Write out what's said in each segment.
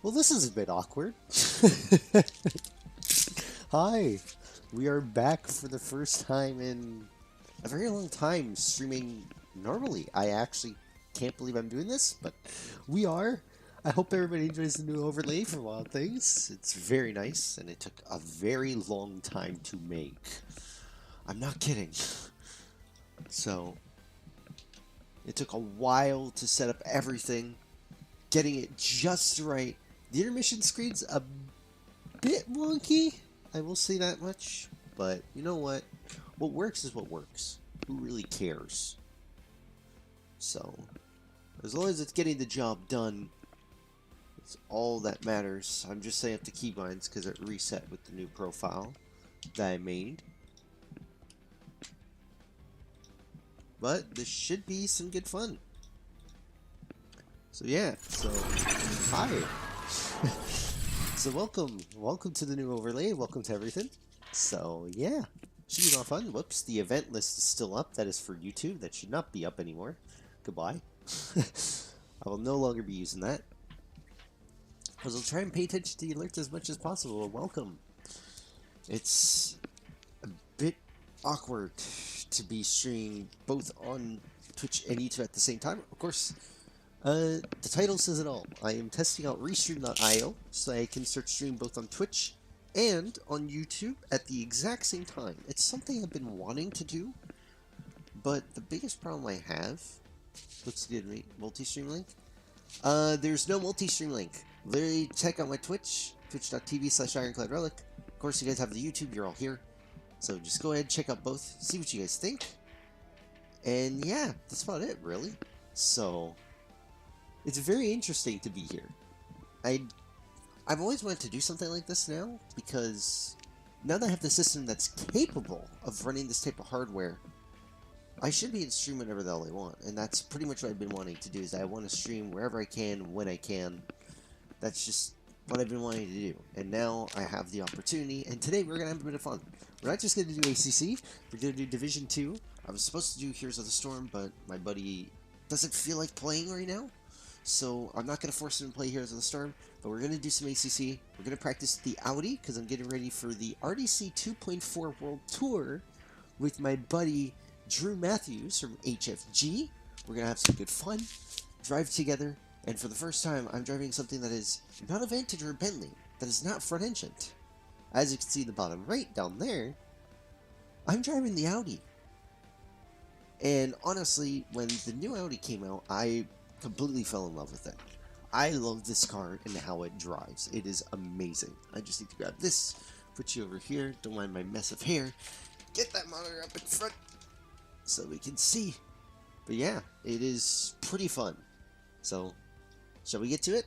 Well, this is a bit awkward. Hi, we are back for the first time in a very long time streaming normally. I actually can't believe I'm doing this, but we are. I hope everybody enjoys the new overlay for Wild Things. It's very nice, and it took a very long time to make. I'm not kidding. So, it took a while to set up everything, getting it just right. The intermission screen's a bit wonky, I will say that much, but you know what? What works is what works. Who really cares? So, as long as it's getting the job done, it's all that matters. I'm just setting up the keybinds because it reset with the new profile that I made. But this should be some good fun. So yeah, hi. So welcome to the new overlay, welcome to everything. So yeah, should be a lot of fun. Whoops, the event list is still up. That is for YouTube. That should not be up anymore. Goodbye. I will no longer be using that. Because I'll try and pay attention to the alerts as much as possible. Welcome. It's a bit awkward to be streaming both on Twitch and YouTube at the same time. Of course, the title says it all. I am testing out Restream.io so I can start streaming both on Twitch and on YouTube at the exact same time. It's something I've been wanting to do, but the biggest problem I have, looks good to me, multi-stream link? There's no multi-stream link. Literally, check out my Twitch, twitch.tv/ironcladrelic. Of course, you guys have the YouTube, you're all here. So just go ahead, check out both, see what you guys think. And yeah, that's about it, really. So, it's very interesting to be here. I've always wanted to do something like this now, because now that I have the system that's capable of running this type of hardware, I should be able to stream whenever the hell I want. And that's pretty much what I've been wanting to do, is that I want to stream wherever I can, when I can. That's just what I've been wanting to do. And now I have the opportunity, and today we're going to have a bit of fun. We're not just going to do ACC, we're going to do Division 2. I was supposed to do Heroes of the Storm, but my buddy doesn't feel like playing right now. So I'm not going to force him to play Heroes of the Storm, but we're going to do some ACC. We're going to practice the Audi, because I'm getting ready for the RDC 2.4 World Tour with my buddy Drew Matthews from HFG. We're going to have some good fun, drive together, and for the first time, I'm driving something that is not a Vantage or a Bentley, that is not front-engined. As you can see in the bottom right down there, I'm driving the Audi. And honestly, when the new Audi came out, I completely fell in love with it. I love this car and how it drives. It is amazing. I just need to grab this, put you over here, don't mind my mess of hair, get that monitor up in front so we can see. But yeah, it is pretty fun. So, shall we get to it?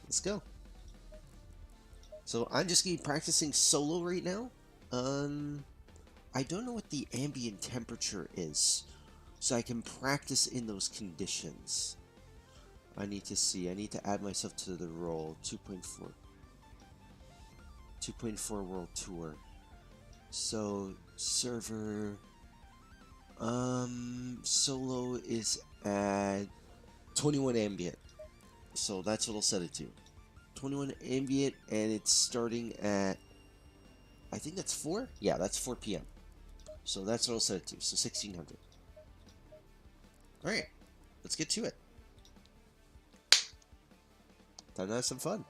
Let's go. So I'm just going to be practicing solo right now. I don't know what the ambient temperature is, so I can practice in those conditions. I need to see. I need to add myself to the role. 2.4. 2.4 World Tour. So, server... solo is at 21 ambient. So that's what I'll set it to. 21 ambient, and it's starting at, I think that's 4? Yeah, that's 4 p.m. So that's what I'll set it to. So 1600. Alright, let's get to it. Time to have some fun.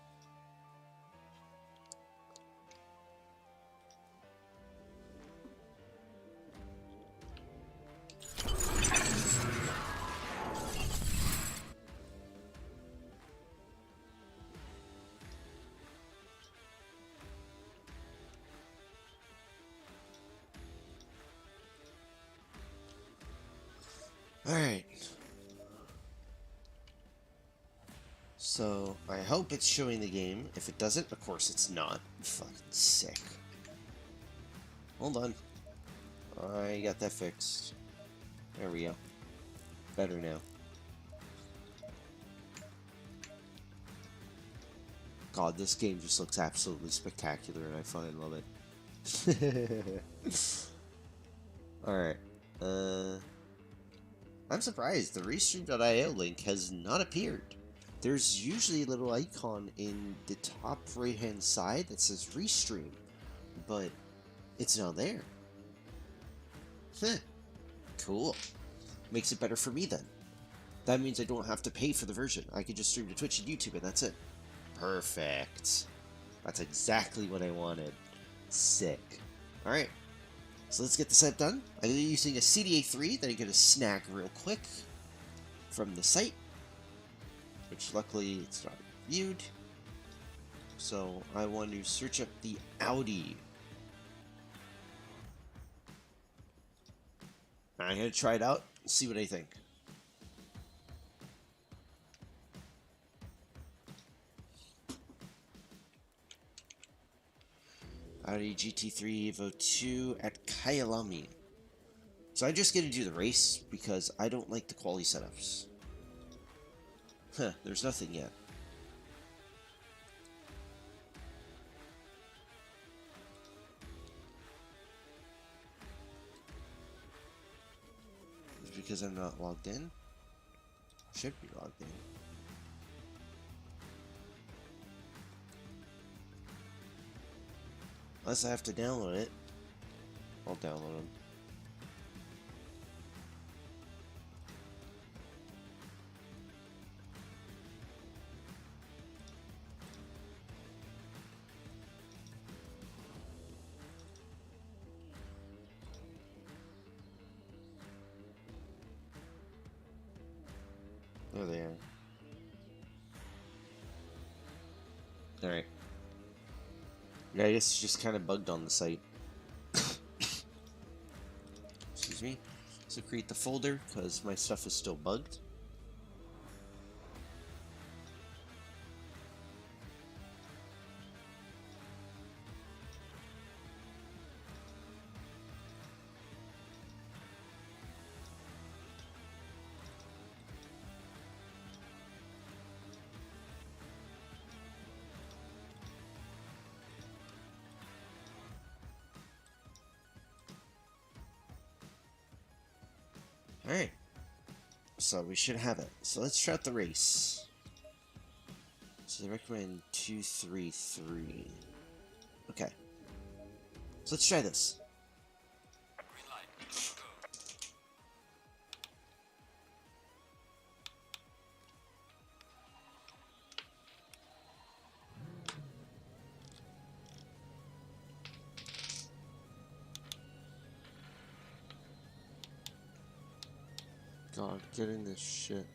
Alright. So, I hope it's showing the game. If it doesn't, of course it's not. I'm fucking sick. Hold on. I got that fixed. There we go. Better now. God, this game just looks absolutely spectacular, and I fucking love it. Alright. I'm surprised. The Restream.io link has not appeared. there's usually a little icon in the top right-hand side that says Restream, but it's not there. Huh. Cool. Makes it better for me then. That means I don't have to pay for the version. I can just stream to Twitch and YouTube and that's it. Perfect. That's exactly what I wanted. Sick. Alright. So let's get the setup done. I'm using a CDA3 that I'm going to snag real quick from the site, which luckily it's not reviewed. So I want to search up the Audi. I'm going to try it out and see what I think. Audi GT3 Evo 2 at Kyalami. So I'm just going to do the race because I don't like the quality setups. Huh, there's nothing yet. It's because I'm not logged in? I should be logged in. Unless I have to download it. I'll download them. There they are. Alright. Yeah, I guess it's just kind of bugged on the site. Excuse me. So create the folder, because my stuff is still bugged. Alright, so we should have it. So let's try out the race. So they recommend 233. Okay. So let's try this. God, get in this shit.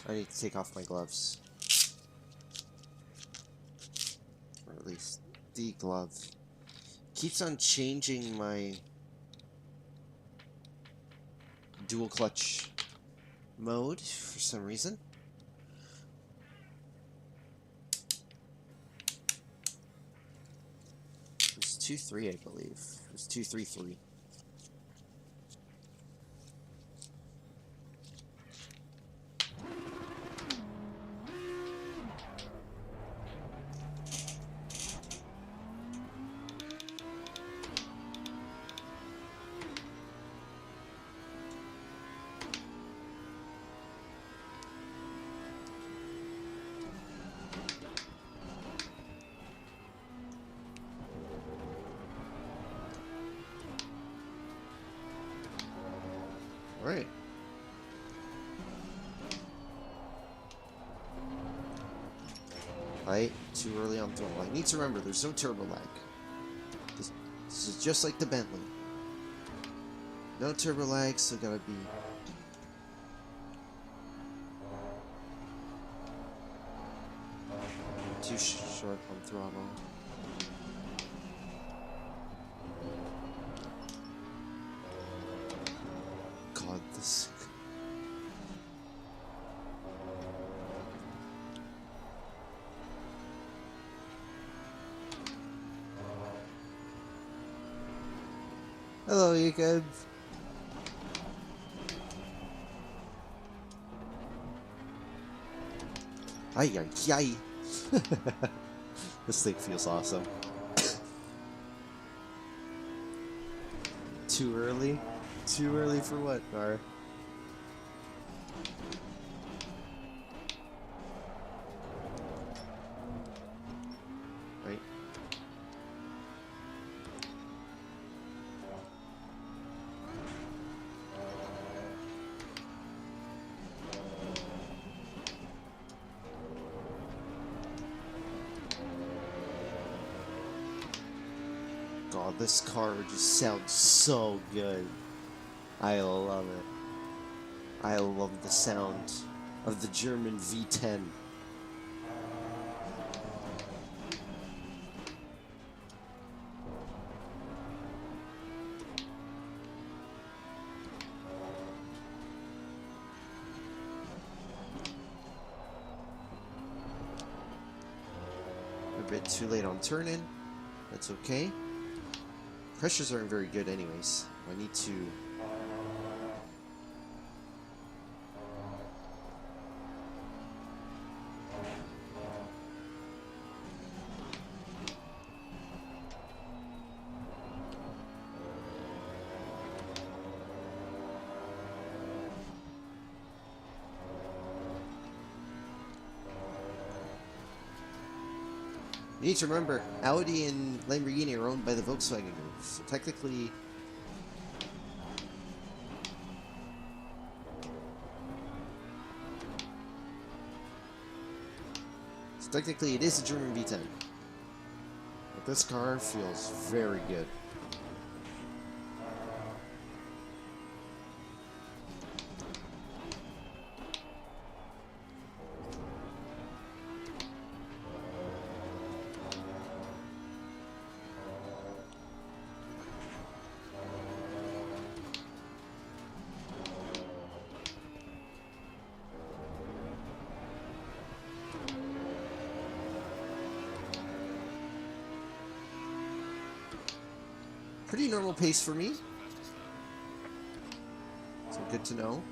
I need to take off my gloves. Or at least the glove. Keeps on changing my dual clutch mode for some reason. It was 2-3, I believe. It was 2-3-3. Alright. Right, too early on throttle. I need to remember there's no turbo lag. This is just like the Bentley. No turbo lag, so gotta be too short on throttle. God, this. Hello, you kids. Ay, ay, ay. This thing feels awesome. Too early? Too early for what, Gar? God, this car just sounds so good. I love it. I love the sound of the German V10. A bit too late on turn-in. That's okay. Pressures aren't very good anyways. I need to... You need to remember, Audi and Lamborghini are owned by the Volkswagen Group, so technically... it is a German V10. But this car feels very good. Pretty normal pace for me. So good to know.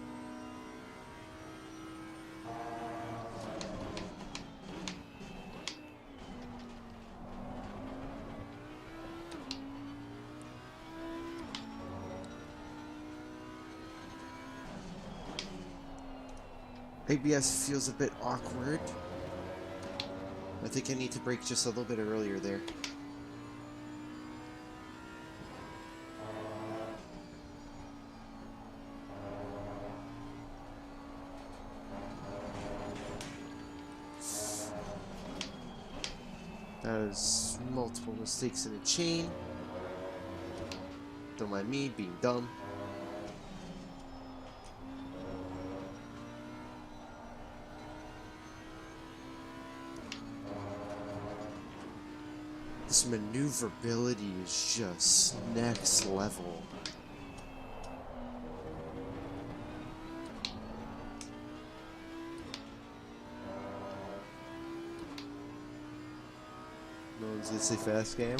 ABS feels a bit awkward. I think I need to brake just a little bit earlier there. That is multiple mistakes in a chain. Don't mind me being dumb. This maneuverability is just next level. No one's gonna say fast game?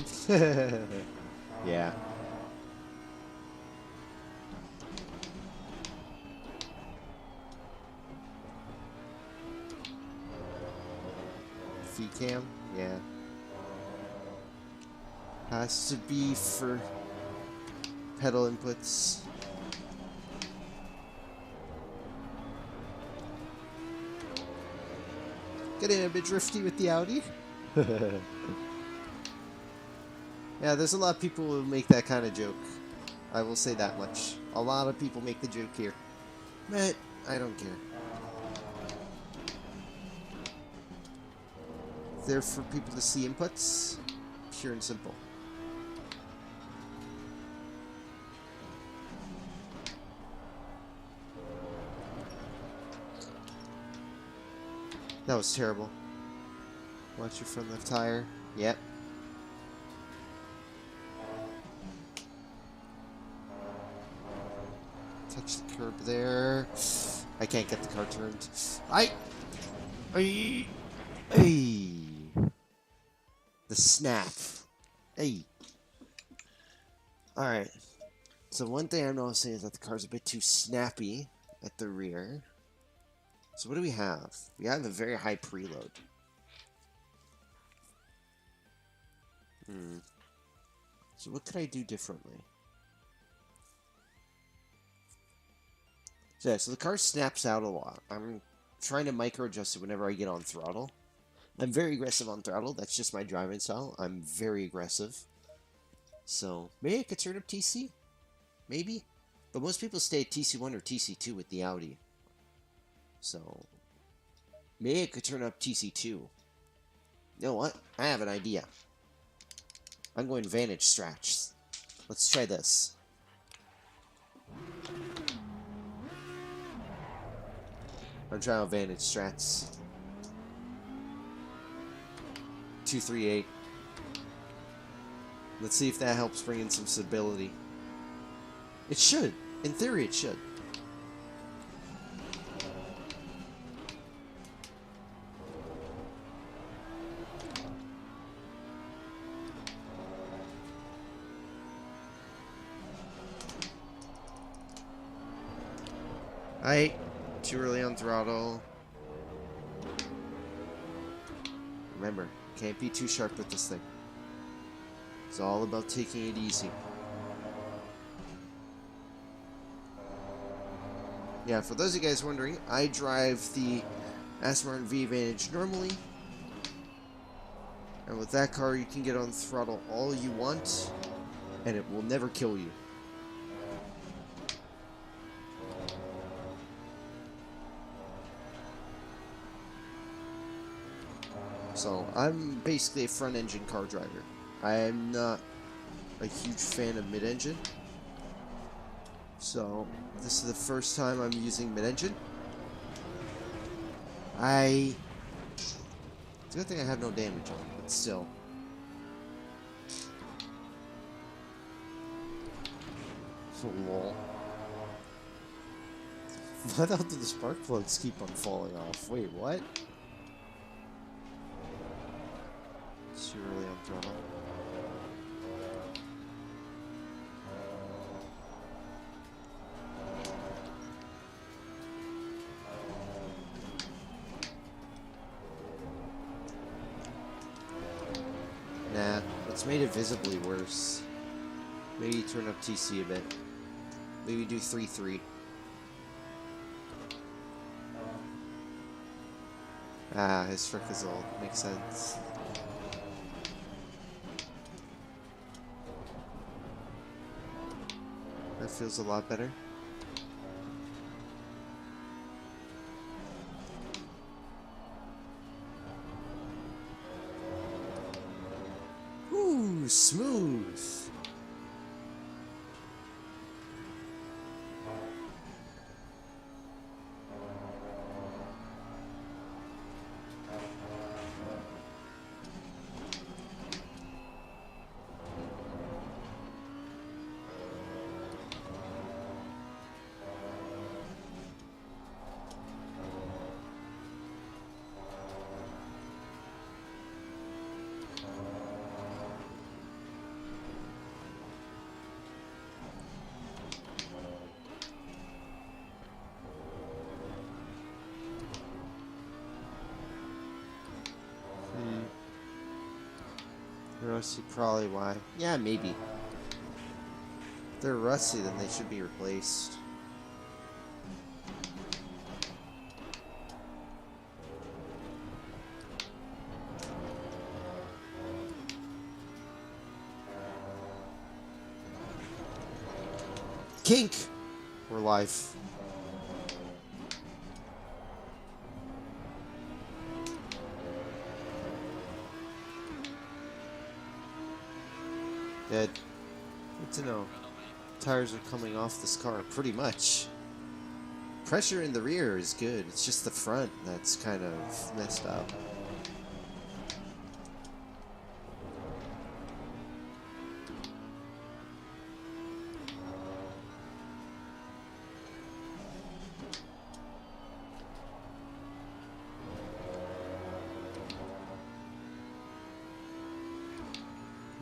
Yeah. Feet cam? Yeah. Has to be for pedal inputs. Getting a bit drifty with the Audi. Yeah, there's a lot of people who make that kind of joke. I will say that much. A lot of people make the joke here. But I don't care. There for people to see inputs. Pure and simple. That was terrible. Watch your front left tire. Yep. Touch the curb there. I can't get the car turned. Hey. The snap. Hey. Alright. So one thing I'm noticing is that the car's a bit too snappy at the rear. So what do we have? We have a very high preload. So what could I do differently? So, yeah, so the car snaps out a lot. I'm trying to micro adjust it whenever I get on throttle. I'm very aggressive on throttle. That's just my driving style. I'm very aggressive. So maybe I could turn up TC? Maybe? But most people stay at TC1 or TC2 with the Audi. So maybe I could turn up TC2. You know what? I have an idea. I'm going Vantage Strats. Let's try this. I'm trying Vantage Strats. 238. Let's see if that helps bring in some stability. It should. In theory, it should. Alright. Too early on throttle. Remember, can't be too sharp with this thing. It's all about taking it easy. Yeah, for those of you guys wondering, I drive the Aston Martin V Vantage normally. And with that car, you can get on throttle all you want, and it will never kill you. So, I'm basically a front-engine car driver. I am not a huge fan of mid-engine. So, this is the first time I'm using mid-engine. It's a good thing I have no damage on it, but still. Lol. Why the hell did the spark plugs keep on falling off? Wait, what? Too early on throttle. Nah, it's made it visibly worse. Maybe turn up TC a bit. Maybe do 3.3. Ah, his frick is old. Makes sense. That feels a lot better. Ooh, smooth. Rusty, probably why. Yeah, maybe. If they're rusty, then they should be replaced. Kink! We're live. Dead. Good to know. Tires are coming off this car, pretty much. Pressure in the rear is good, it's just the front that's kind of messed up.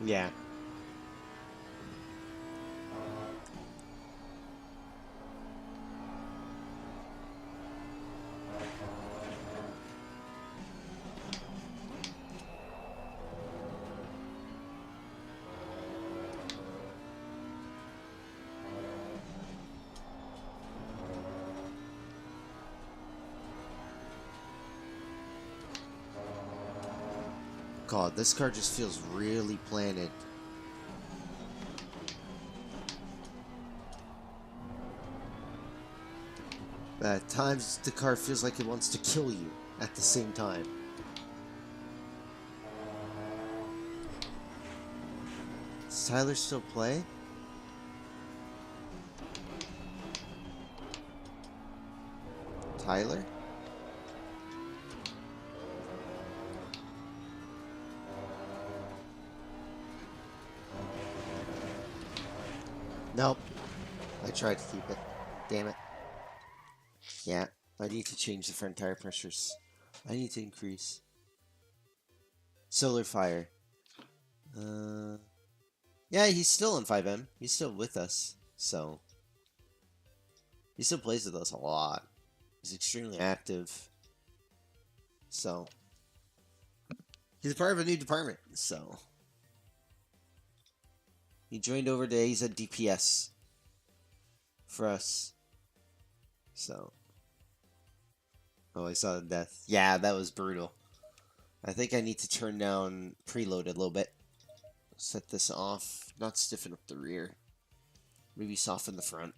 Yeah. God, this car just feels really planted. At times, the car feels like it wants to kill you at the same time. Does Tyler still play? Tyler? Nope. I tried to keep it. Damn it. Yeah, I need to change the front tire pressures. I need to increase. Solar Fire. Yeah, he's still on 5M. He's still with us. So, he still plays with us a lot. He's extremely active. So, he's a part of a new department. So, he joined over to AZ DPS for us. So, oh, I saw the death. Yeah, that was brutal. I think I need to turn down preload a little bit. Set this off. Not stiffen up the rear. Maybe soften the front.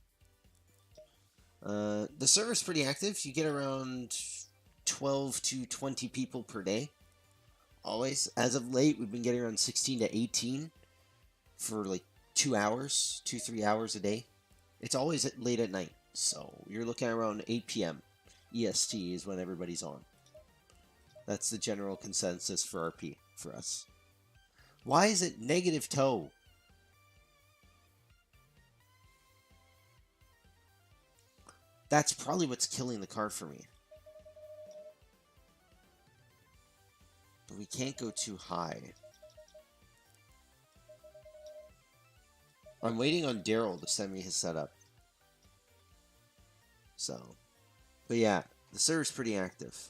The server's pretty active. You get around 12 to 20 people per day. Always. As of late, we've been getting around 16 to 18 for like 2 hours, 2-3 hours a day. It's always late at night. So you're looking at around 8 p.m. EST is when everybody's on. That's the general consensus for RP for us. Why is it negative toe? That's probably what's killing the car for me. But we can't go too high. I'm waiting on Daryl to send me his setup. So, but yeah, the server's pretty active.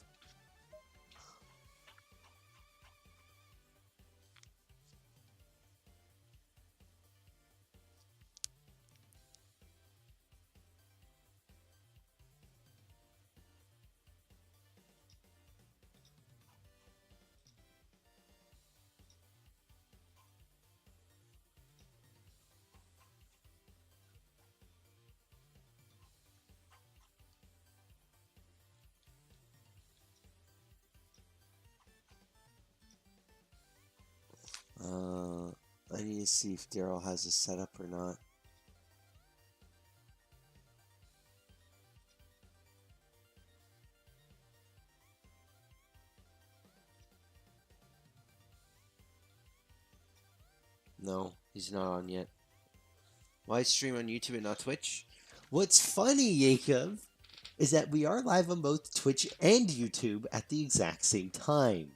I need to see if Daryl has a setup or not. No, he's not on yet. Why stream on YouTube and not Twitch? What's funny, Jacob, is that we are live on both Twitch and YouTube at the exact same time.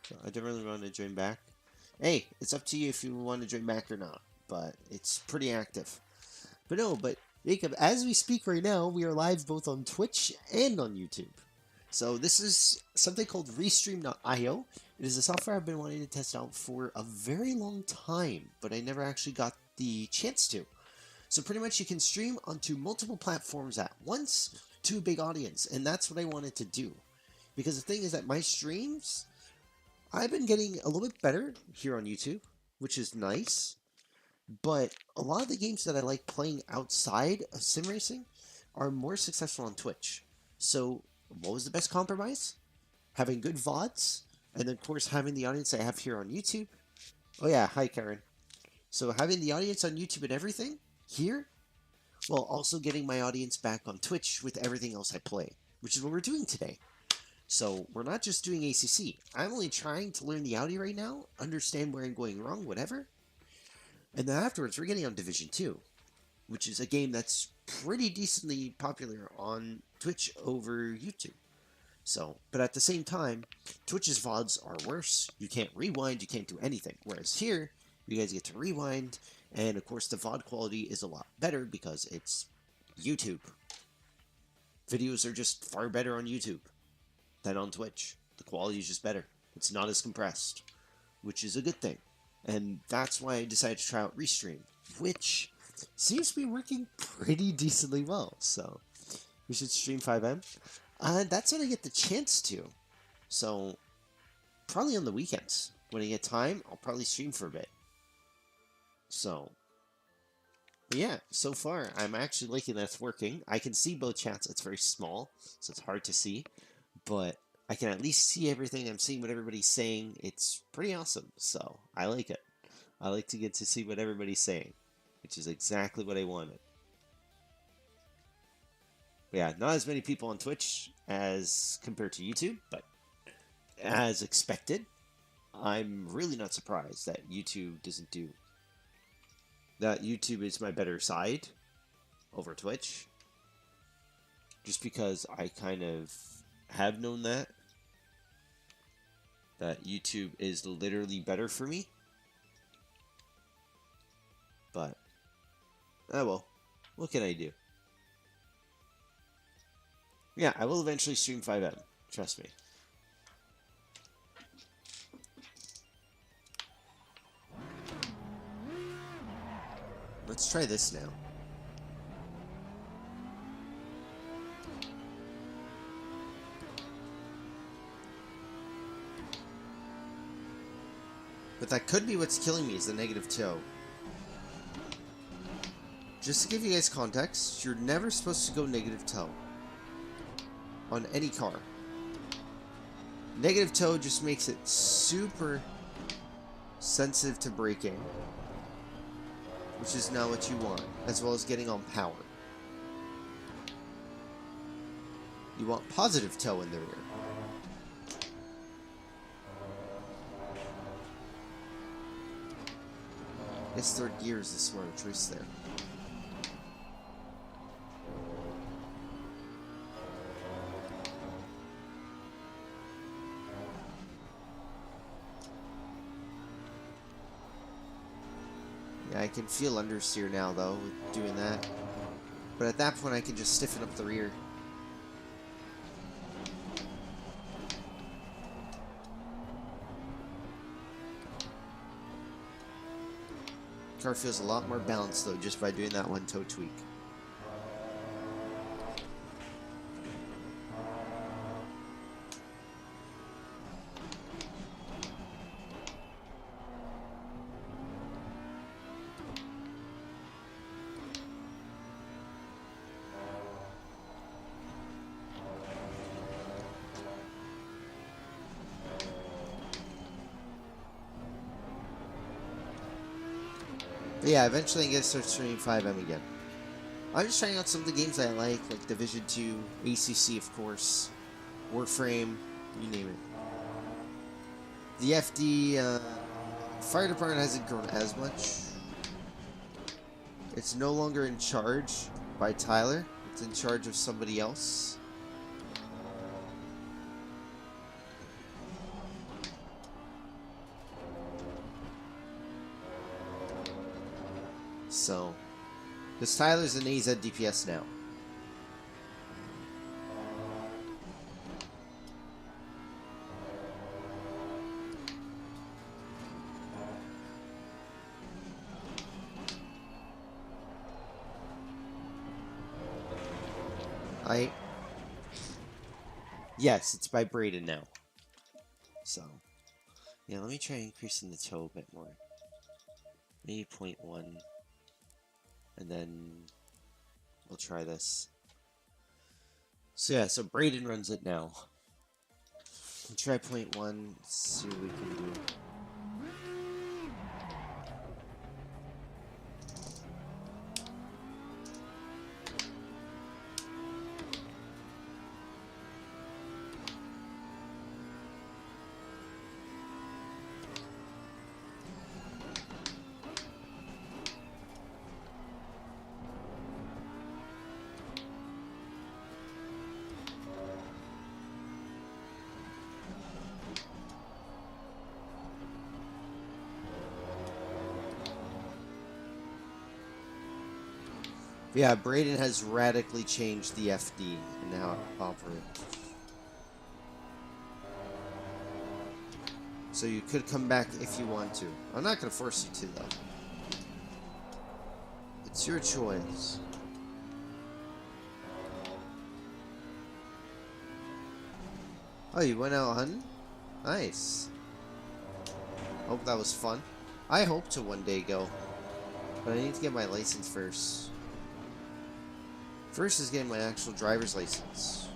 So I don't really want to join back. Hey, it's up to you if you want to join back or not, but it's pretty active. But no, but Jacob, as we speak right now, we are live both on Twitch and on YouTube. So this is something called Restream.io. It is a software I've been wanting to test out for a very long time, but I never actually got the chance to. So pretty much you can stream onto multiple platforms at once to a big audience, and that's what I wanted to do. Because the thing is that my streams, I've been getting a little bit better here on YouTube, which is nice. But a lot of the games that I like playing outside of sim racing are more successful on Twitch. So what was the best compromise? Having good VODs, and then of course having the audience I have here on YouTube. Oh yeah, hi Karen. So having the audience on YouTube and everything here, while also getting my audience back on Twitch with everything else I play, which is what we're doing today. So we're not just doing ACC. I'm only trying to learn the Audi right now, understand where I'm going wrong, whatever. And then afterwards, we're getting on Division 2, which is a game that's pretty decently popular on Twitch over YouTube. So, but at the same time, Twitch's VODs are worse. You can't rewind, you can't do anything. Whereas here, you guys get to rewind, and of course the VOD quality is a lot better because it's YouTube. Videos are just far better on YouTube than on Twitch. The quality is just better. It's not as compressed, which is a good thing. And that's why I decided to try out Restream, which seems to be working pretty decently well. So we should stream 5M. That's when I get the chance to. So probably on the weekends. When I get time, I'll probably stream for a bit. So, but yeah, so far I'm actually liking that it's working. I can see both chats. It's very small, so it's hard to see. But I can at least see everything. I'm seeing what everybody's saying. It's pretty awesome, so I like it. I like to get to see what everybody's saying, which is exactly what I wanted. But yeah, not as many people on Twitch as compared to YouTube, but as expected, I'm really not surprised that YouTube doesn't do. That YouTube is my better side over Twitch. Just because I kind of have known that YouTube is literally better for me. But, oh well, what can I do? Yeah, I will eventually stream 5M, trust me. Let's try this now. But that could be what's killing me, is the negative toe. Just to give you guys context, you're never supposed to go negative toe on any car. Negative toe just makes it super sensitive to braking, which is not what you want, as well as getting on power. You want positive toe in the rear. I guess third gear is the smarter choice there. Yeah, I can feel understeer now, though, with doing that. But at that point, I can just stiffen up the rear. Car feels a lot more balanced, though, just by doing that one toe tweak. But yeah, eventually I'm going to start streaming 5M again. I'm just trying out some of the games I like Division 2, ACC of course, Warframe, you name it. The FD fire department hasn't grown as much. It's no longer in charge by Tyler, it's in charge of somebody else. So, because Tyler's an AZ DPS now. Yes, it's by Braden now. So, yeah, let me try increasing the toe a bit more. Maybe 0.1. And then we'll try this. So yeah, so Braden runs it now. We'll try 0.1, see what we can do. Yeah, Braden has radically changed the FD and how it operates. So you could come back if you want to. I'm not going to force you to, though. It's your choice. Oh, you went out hunting? Nice. Hope that was fun. I hope to one day go. But I need to get my license first. First is getting my actual driver's license.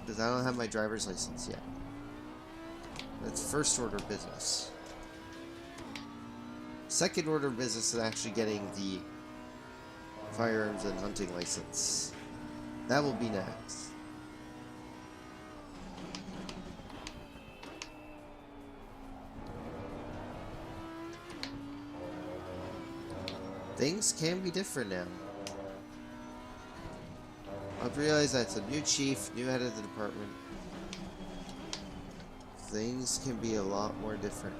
Because I don't have my driver's license yet. That's first order business. Second order of business is actually getting the firearms and hunting license. That will be next. Things can be different now. I've realized that's a new chief, new head of the department. Things can be a lot more different.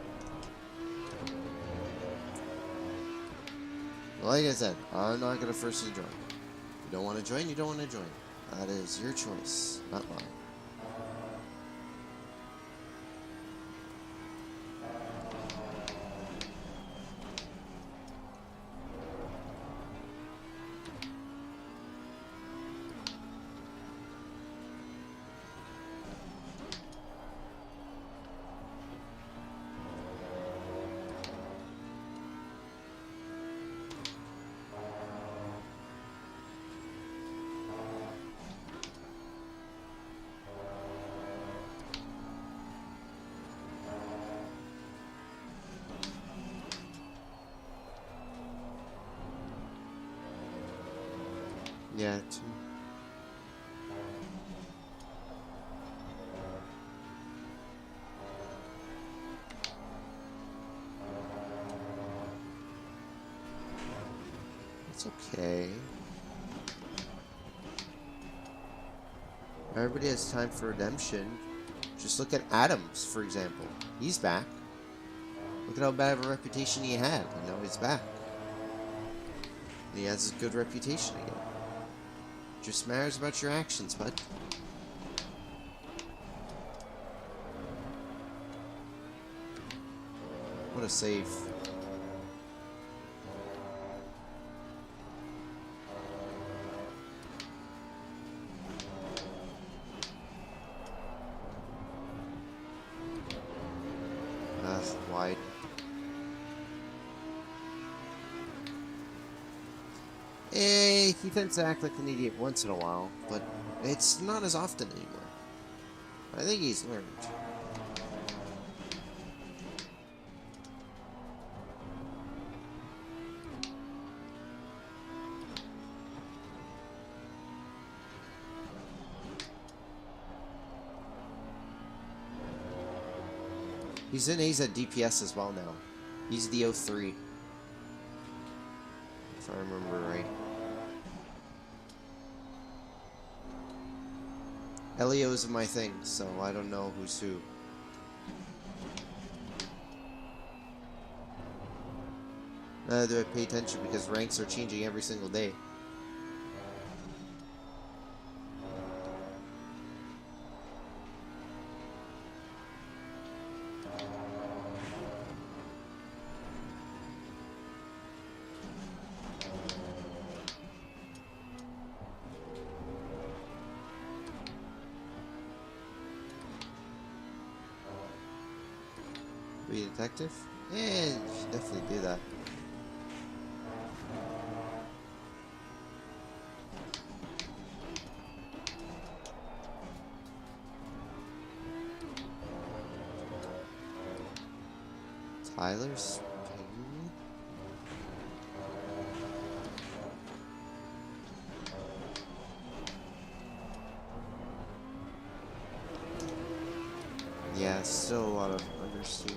Like I said, I'm not going to force you to join. You don't want to join, you don't want to join. That is your choice, not mine. Yeah, too. It's okay. Everybody has time for redemption. Just look at Adams, for example. He's back. Look at how bad of a reputation he had, and now he's back. And he has a good reputation again. Just matters about your actions, bud. What a save. That's wide. He tends to act like an idiot once in a while, but it's not as often anymore. I think he's learned. He's at DPS as well now. He's the 03. If I remember right. Elio's my thing, so I don't know who's who. Neither do I pay attention because ranks are changing every single day. Be a detective? Yeah, you should definitely do that. Tyler's paying me? Yeah, still a lot of understeer.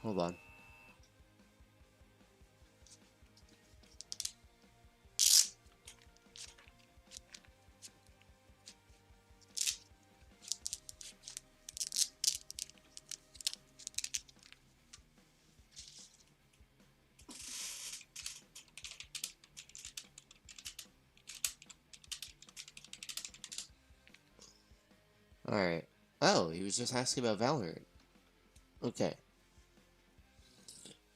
Hold on. Alright. Oh, he was just asking about Valorant. Okay.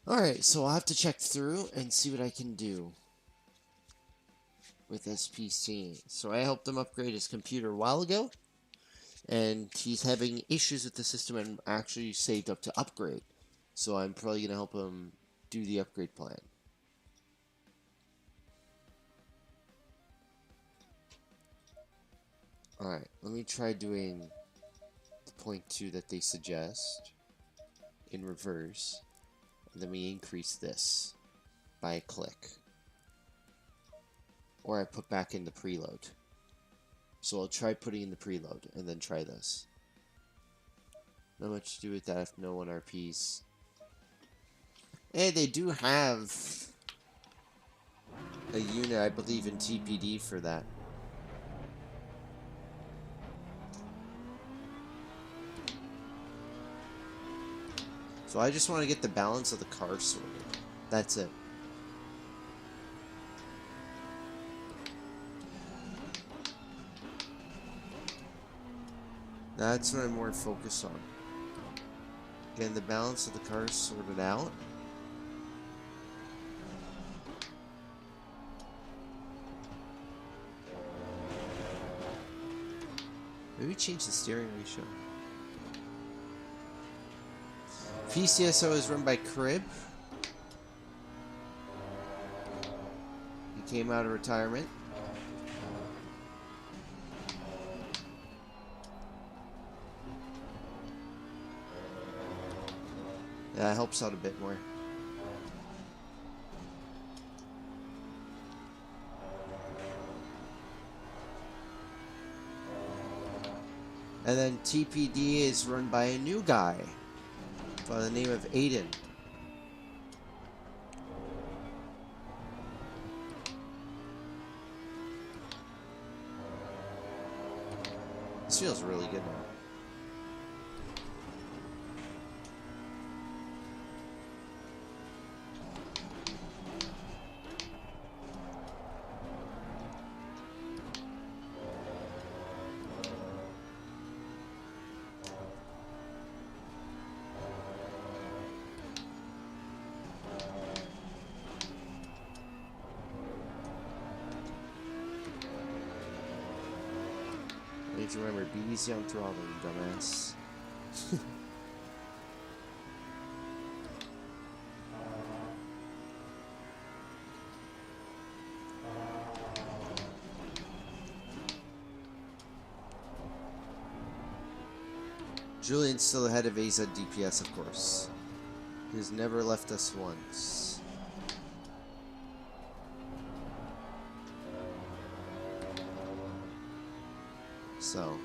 Alright, so I'll have to check through and see what I can do with SPC. So I helped him upgrade his computer a while ago, and he's having issues with the system and actually saved up to upgrade. So I'm probably going to help him do the upgrade plan. Alright, let me try doing the 0.2 that they suggest in reverse, and then we increase this by a click. Or I put back in the preload. So I'll try putting in the preload and then try this. Not much to do with that if no one RPs. Hey, they do have a unit, I believe, in TPD for that. So I just want to get the balance of the car sorted. That's it. That's what I'm more focused on. Getting the balance of the car sorted out. Maybe change the steering ratio. PCSO is run by Crib. He came out of retirement. Yeah, that helps out a bit more. And then TPD is run by a new guy by the name of Aiden. This feels really good now. You have to remember, be easy on throttle, you dumbass. Julian's still ahead of AZ DPS, of course. He has never left us once. So.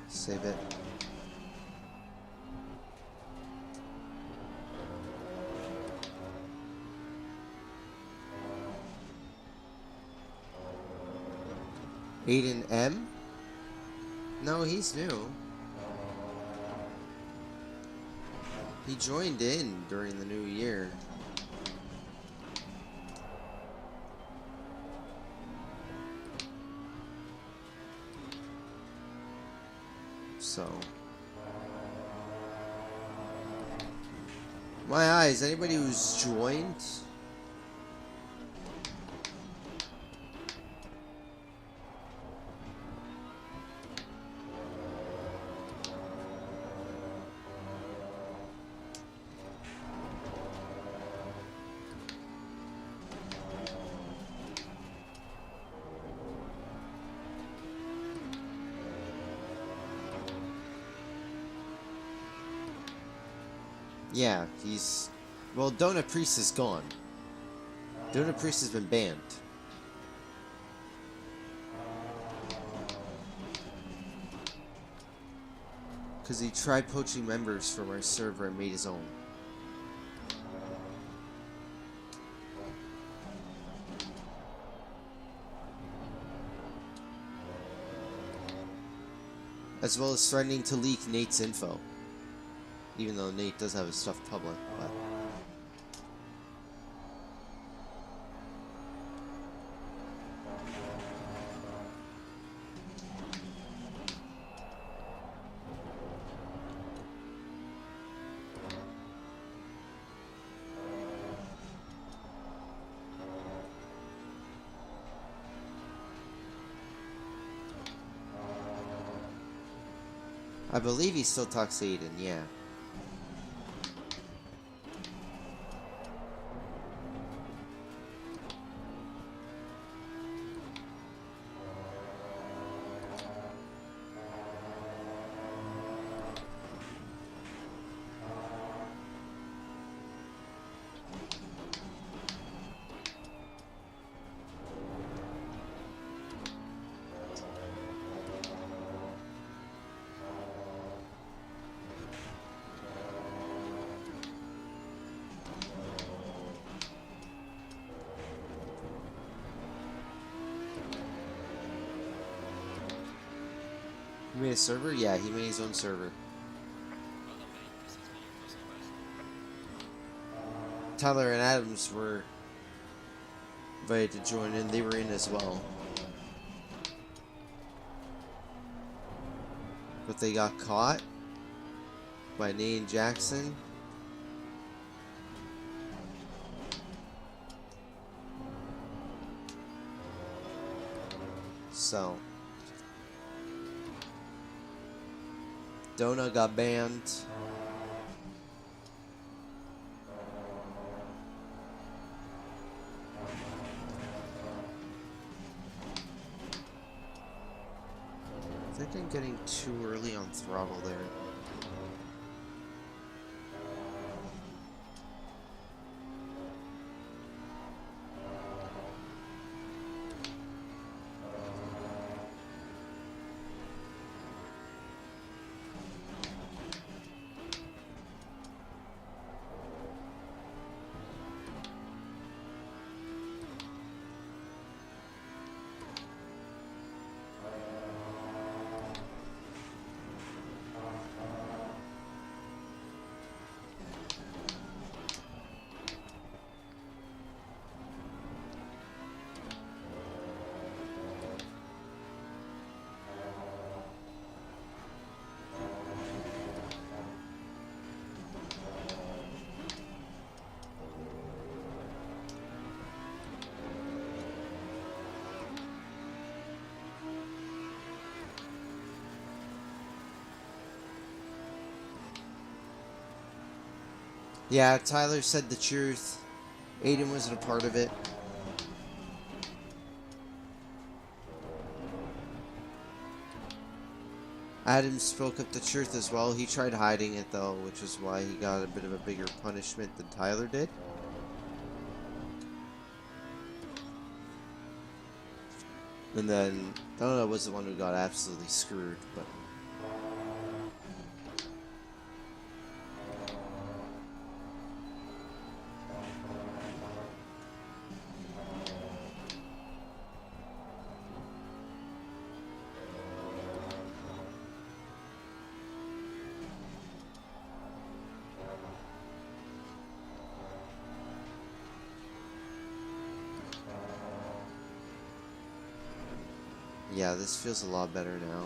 Save it. Aiden M? No, he's new. He joined in during the new year. So. My eyes, anybody who's joined? Yeah, he's... Well, Donut Priest is gone. Donut Priest has been banned. Because he tried poaching members from our server and made his own. As well as threatening to leak Nate's info. Even though Nate does have his stuff public, but... I believe he still talks to Aiden, yeah. made a server? Yeah, he made his own server. Tyler and Adams were invited to join in. They were in as well. But they got caught by Nate and Jackson. So Donut got banned. I think I'm getting too early on throttle there. Yeah, Tyler said the truth. Aiden wasn't a part of it. Adam spoke up the truth as well. He tried hiding it though, which is why he got a bit of a bigger punishment than Tyler did. And then Donut was the one who got absolutely screwed, but yeah, this feels a lot better now.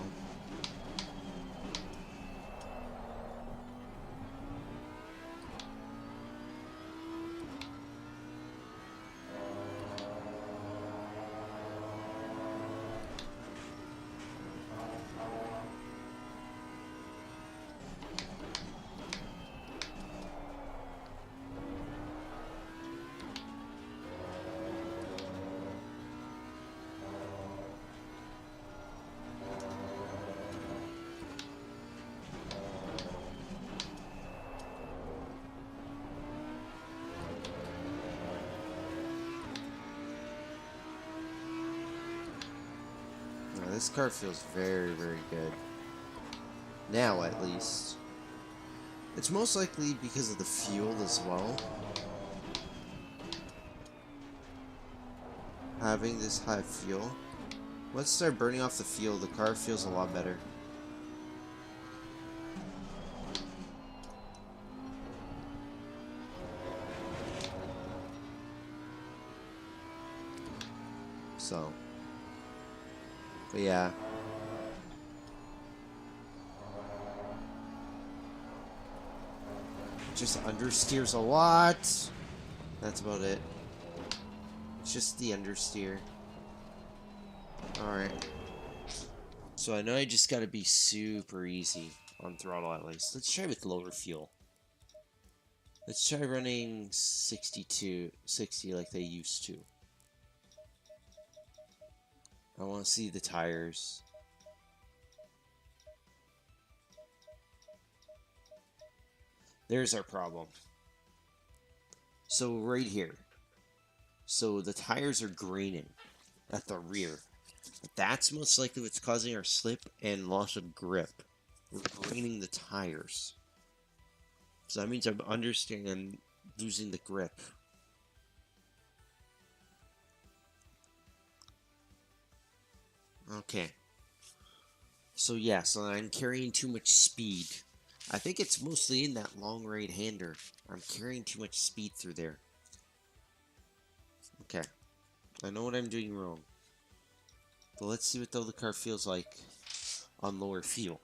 This car feels very, very good. Now, at least. It's most likely because of the fuel as well. Having this high fuel. Once I start burning off the fuel, the car feels a lot better. So. But yeah. Just understeers a lot. That's about it. It's just the understeer. Alright. So I know I just gotta be super easy on throttle at least. Let's try with lower fuel. Let's try running 60 like they used to. I want to see the tires. There's our problem. So right here. So the tires are graining at the rear. That's most likely what's causing our slip and loss of grip. We're graining the tires. So that means I'm understeering and losing the grip. Okay. So yeah, so I'm carrying too much speed. I think it's mostly in that long right-hander. I'm carrying too much speed through there. Okay. I know what I'm doing wrong. But let's see what the other car feels like on lower fuel.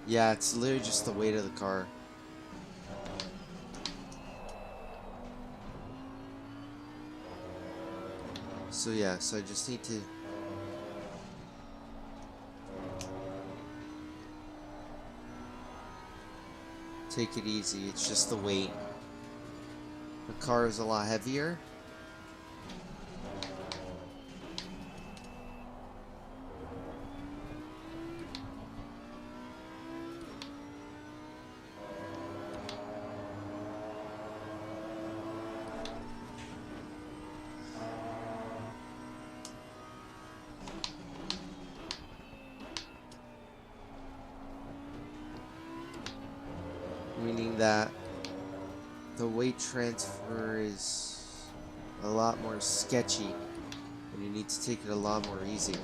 Yeah, it's literally just the weight of the car. So yeah, so I just need to take it easy. It's just the weight. The car is a lot heavier. Meaning that the weight transfer is a lot more sketchy and you need to take it a lot more easy.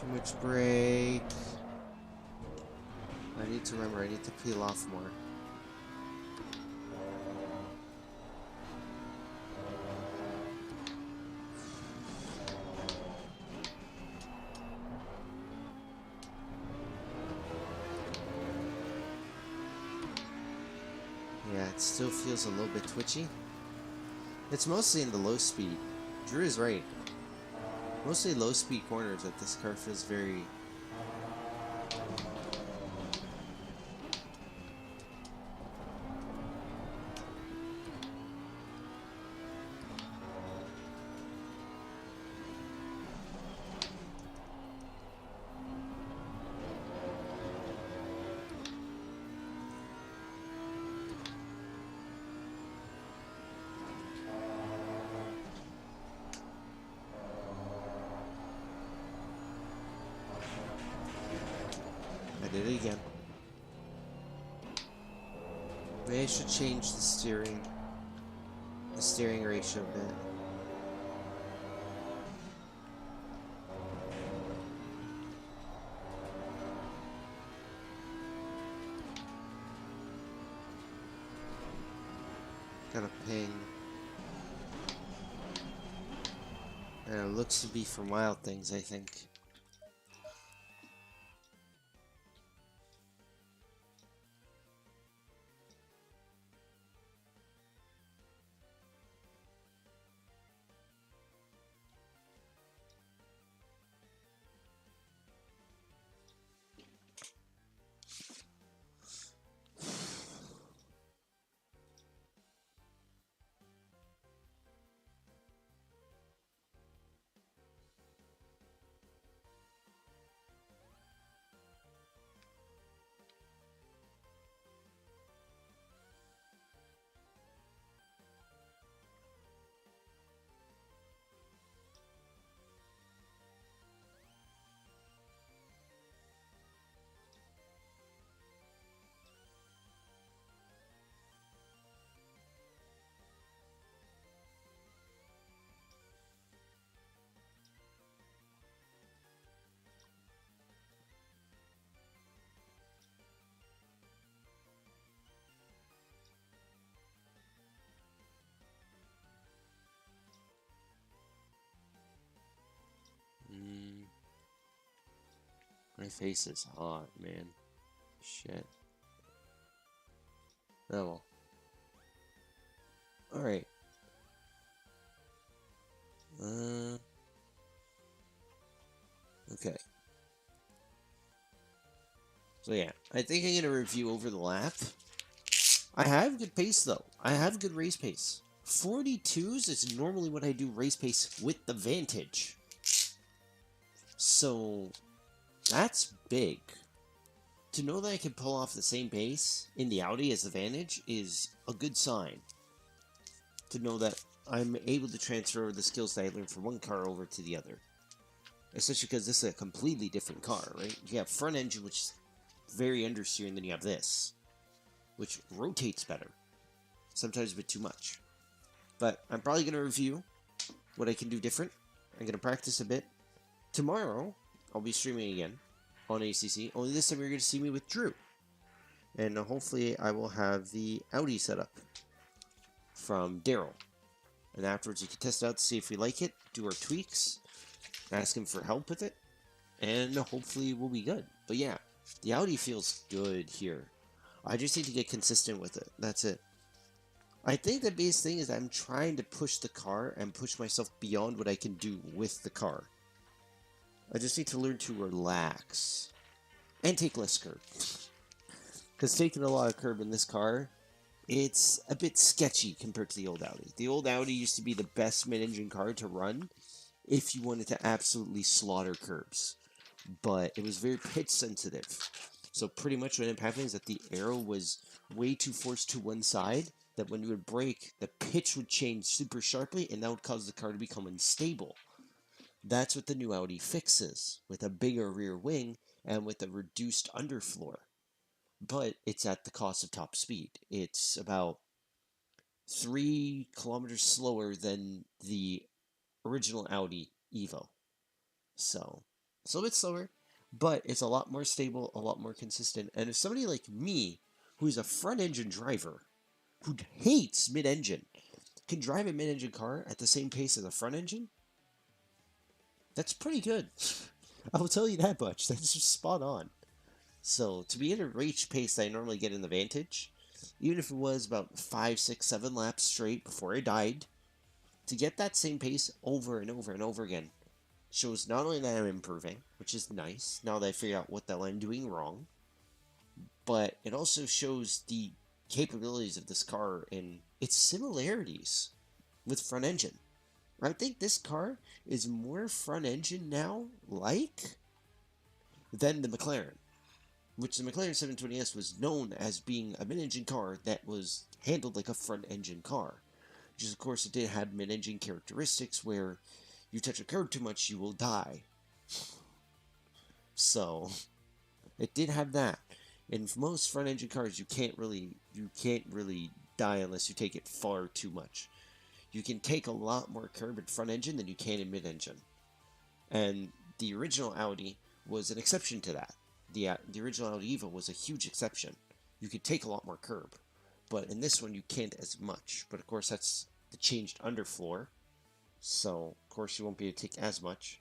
Too much brake. I need to remember, I need to peel off more. Yeah, it still feels a little bit twitchy. It's mostly in the low speed. Drew is right. Mostly low speed corners that this car feels very... I did it again. Maybe I should change the steering ratio a bit. Got a ping. And it looks to be from Wild Things, I think. My face is hot, man. Shit. Oh well. Alright. Okay. So yeah, I think I'm gonna review over the lap. I have good pace though. I have good race pace. 42s is normally what I do race pace with the Vantage. So that's big. To know that I can pull off the same pace in the Audi as the Vantage is a good sign. To know that I'm able to transfer the skills that I learned from one car over to the other. Especially because this is a completely different car, right? You have front engine, which is very understeer, and then you have this, which rotates better. Sometimes a bit too much. But I'm probably going to review what I can do different. I'm going to practice a bit. Tomorrow, I'll be streaming again on ACC. Only this time you're going to see me with Drew. And hopefully I will have the Audi set up from Daryl. And afterwards you can test it out to see if we like it, do our tweaks, ask him for help with it, and hopefully we'll be good. But yeah, the Audi feels good here. I just need to get consistent with it. That's it. I think the biggest thing is I'm trying to push the car and push myself beyond what I can do with the car. I just need to learn to relax. And take less curb. Because taking a lot of curb in this car, it's a bit sketchy compared to the old Audi. The old Audi used to be the best mid-engine car to run if you wanted to absolutely slaughter curbs. But it was very pitch sensitive. So pretty much what ended up happening is that the arrow was way too forced to one side, that when you would brake, the pitch would change super sharply, and that would cause the car to become unstable. That's what the new Audi fixes, with a bigger rear wing and with a reduced underfloor. But it's at the cost of top speed. It's about 3 kilometers slower than the original Audi Evo. So, it's a little bit slower, but it's a lot more stable, a lot more consistent. And if somebody like me, who's a front-engine driver, who hates mid-engine, can drive a mid-engine car at the same pace as a front-engine, that's pretty good. I will tell you that much. That's just spot on. So, to be at a reach pace that I normally get in the Vantage, even if it was about 5, 6, 7 laps straight before I died, to get that same pace over and over and over again shows not only that I'm improving, which is nice, now that I figure out what the hell I'm doing wrong, but it also shows the capabilities of this car and its similarities with front engine. I think this car is more front engine now like than the McLaren, which the McLaren 720S was known as being a mid-engine car that was handled like a front-engine car. Just, of course, it did have mid-engine characteristics where you touch a curb too much, you will die. So, it did have that. In most front-engine cars, you can't really die unless you take it far too much. You can take a lot more curb in front engine than you can in mid-engine. And the original Audi was an exception to that. The original Audi Evo was a huge exception. You could take a lot more curb. but in this one you can't as much. But of course that's the changed underfloor, so of course you won't be able to take as much.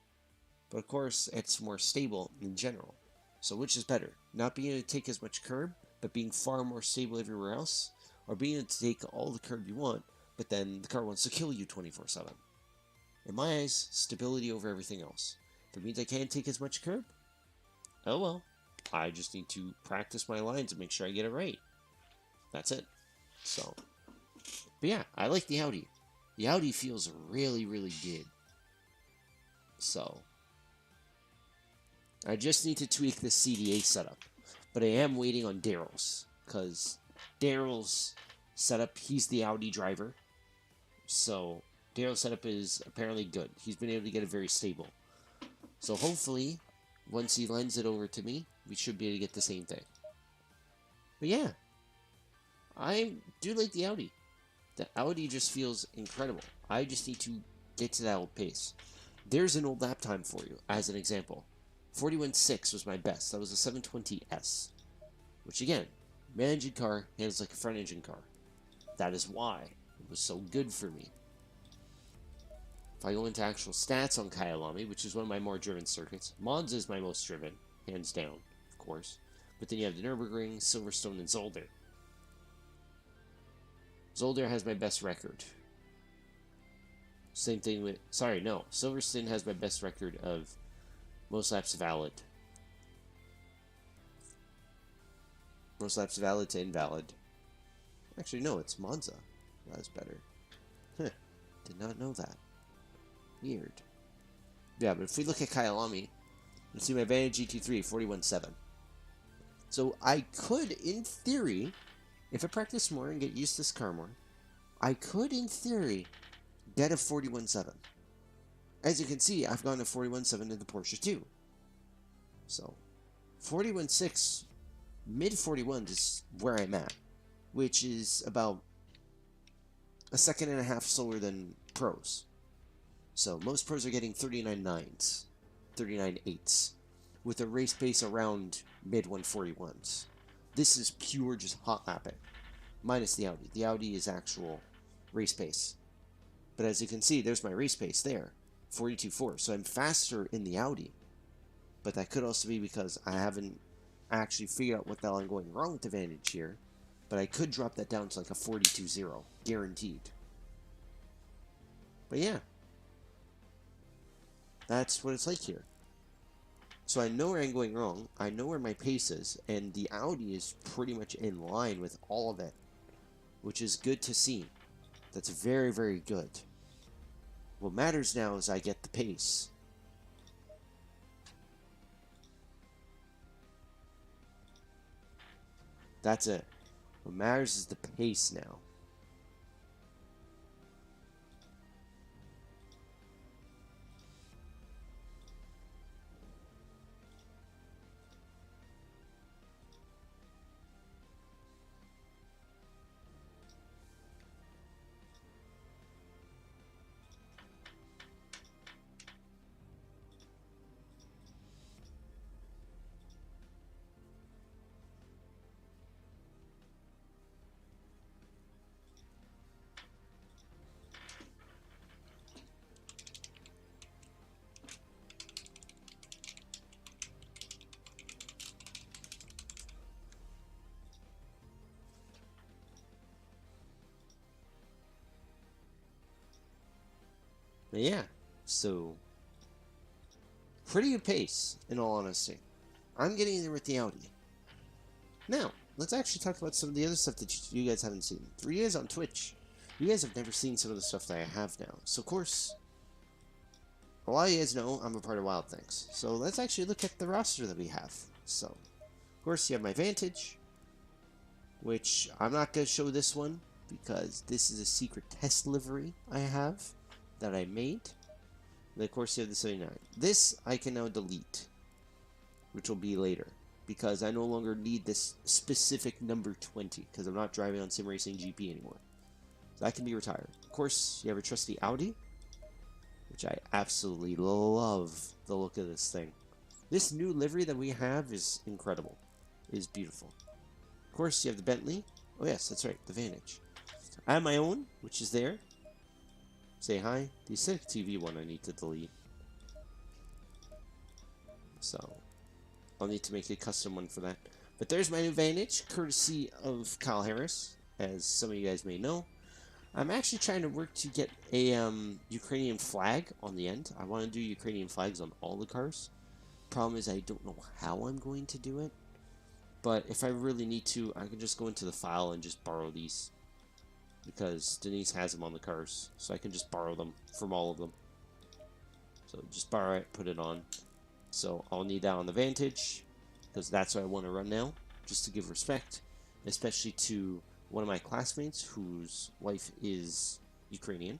But of course it's more stable in general. So which is better? Not being able to take as much curb, but being far more stable everywhere else? Or being able to take all the curb you want, but then the car wants to kill you 24/7? In my eyes, stability over everything else. If it means I can't take as much curb, oh well. I just need to practice my lines and make sure I get it right. That's it. So, but yeah, I like the Audi. The Audi feels really, really good. So, I just need to tweak the CDA setup. But I am waiting on Daryl's, because Daryl's setup, he's the Audi driver. So, Daryl's setup is apparently good. He's been able to get it very stable. So hopefully, once he lends it over to me, we should be able to get the same thing. But yeah, I do like the Audi. The Audi just feels incredible. I just need to get to that old pace. There's an old lap time for you, as an example. 41.6 was my best. That was a 720S. Which again, mid-engine car handles like a front-engine car. That is why it was so good for me. If I go into actual stats on Kyalami, which is one of my more driven circuits, Monza is my most driven, hands down, of course. But then you have the Nürburgring, Silverstone, and Zolder. Zolder has my best record. Same thing with... Sorry, no. Silverstone has my best record of most laps valid. Most laps valid to invalid. Actually, no, it's Monza. That's better. Huh. Did not know that. Weird. Yeah, but if we look at Kyalami, you'll see my Vantage GT3, 41.7. So I could, in theory, if I practice more and get used to this car more, I could, in theory, get a 41.7. As you can see, I've gone to 41.7 in the Porsche too. So, 41.6, mid-41s is where I'm at, which is about a second and a half slower than pros. So, most pros are getting 39.9s, 39.8s, with a race pace around mid-141s. This is pure just hot lapping, minus the Audi. The Audi is actual race pace. But as you can see, there's my race pace there, 42.4. So I'm faster in the Audi. But that could also be because I haven't actually figured out what the hell I'm going wrong with the Vantage here. But I could drop that down to like a 42.0, guaranteed. But yeah, that's what it's like here. So I know where I'm going wrong, I know where my pace is, and the Audi is pretty much in line with all of it, which is good to see. That's very, very good. What matters now is I get the pace. That's it. What matters is the pace now. But yeah, so pretty good pace, in all honesty. I'm getting there with the Audi. Now, let's actually talk about some of the other stuff that you guys haven't seen. For you guys on Twitch, you guys have never seen some of the stuff that I have now. So, of course, a lot of you guys know I'm a part of Wild Things. So, let's actually look at the roster that we have. So, of course, you have my Vantage, which I'm not going to show this one because this is a secret test livery I have that I made. And of course, you have the 79. This I can now delete, which will be later, because I no longer need this specific number 20, because I'm not driving on Sim Racing GP anymore. So that can be retired. Of course, you have a trusty Audi, which I absolutely love the look of this thing. This new livery that we have is incredible. It is beautiful. Of course, you have the Bentley, Oh yes, that's right, the Vantage. I have my own, which is there. Say hi. The aesthetic TV one I need to delete. So, I'll need to make a custom one for that. But there's my new Vantage, courtesy of Kyle Harris, as some of you guys may know. I'm actually trying to work to get a Ukrainian flag on the end. I want to do Ukrainian flags on all the cars. Problem is I don't know how I'm going to do it. But if I really need to, I can just go into the file and just borrow these. Because Denise has them on the cars. So I can just borrow them from all of them. So just borrow it, put it on. So I'll need that on the Vantage. Because that's what I want to run now. Just to give respect. Especially to one of my classmates whose wife is Ukrainian.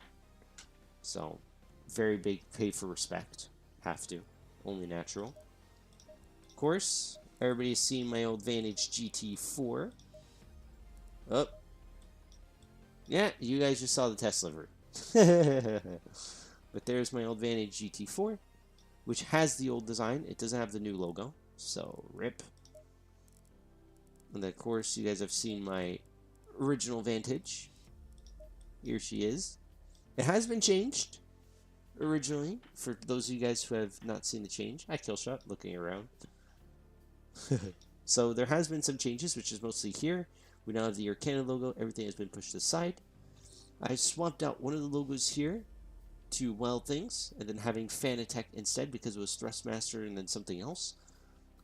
So, very big pay for respect. Have to. Only natural. Of course, everybody's seen my old Vantage GT4. Oh. Yeah, you guys just saw the test livery. But there's my old Vantage GT4, which has the old design. It doesn't have the new logo, so rip. And then, of course, you guys have seen my original Vantage. Here she is. It has been changed originally, for those of you guys who have not seen the change. Hi, Killshot, looking around. So there has been some changes, which is mostly here. We now have the Air Canada logo. Everything has been pushed aside. I swapped out one of the logos here to Wild Things, and then having Fanatec instead because it was Thrustmaster and then something else.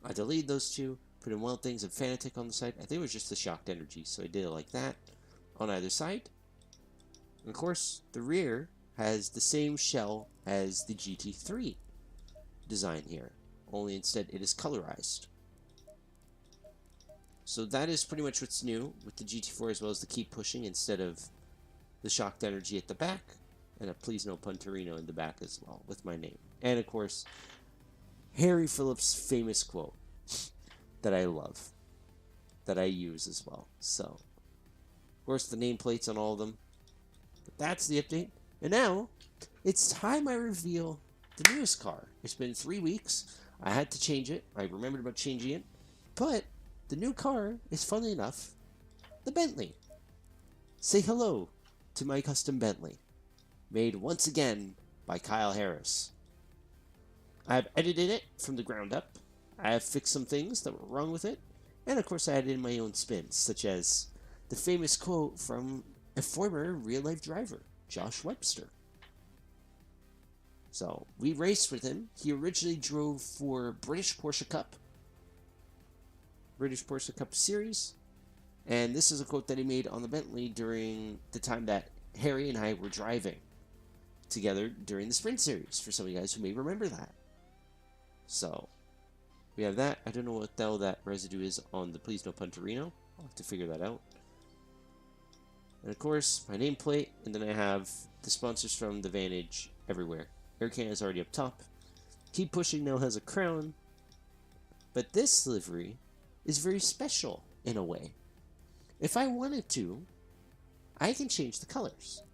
I deleted those two, put in Wild Things and Fanatec on the side. I think it was just the Shocked Energy, so I did it like that on either side. And of course, the rear has the same shell as the GT3 design here, only instead it is colorized. So that is pretty much what's new with the GT4, as well as the keep pushing instead of the Shocked Energy at the back, and a Please No Punterino in the back as well with my name. And of course, Harry Phillips' famous quote that I love, that I use as well. So, of course, the nameplates on all of them. But that's the update. And now, it's time I reveal the newest car. It's been 3 weeks. I had to change it. I remembered about changing it. But the new car is, funnily enough, the Bentley. Say hello to my custom Bentley, made once again by Kyle Harris. I've edited it from the ground up. I have fixed some things that were wrong with it. And of course I added in my own spins, such as the famous quote from a former real-life driver, Josh Webster. So, we raced with him. He originally drove for British Porsche Cup series. And this is a quote that he made on the Bentley during the time that Harry and I were driving together during the Sprint Series, for some of you guys who may remember that. So, we have that. I don't know what the hell that residue is on the Please No Punterino. I'll have to figure that out. And of course, my nameplate, and then I have the sponsors from the Vantage everywhere. Air Canada is already up top. Keep Pushing now has a crown. But this livery is very special in a way. If I wanted to, I can change the colors.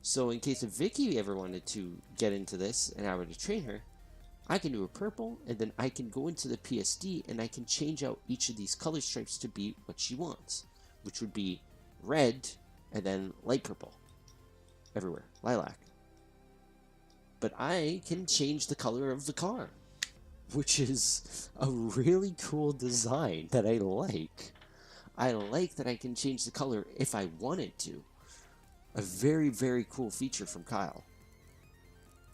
So in case if Vicky ever wanted to get into this and I were to train her, I can do a purple, and then I can go into the PSD and I can change out each of these color stripes to be what she wants, which would be red and then light purple everywhere, lilac. But I can change the color of the car, which is a really cool design that I like. I like that I can change the color if I wanted to. A very, very cool feature from Kyle.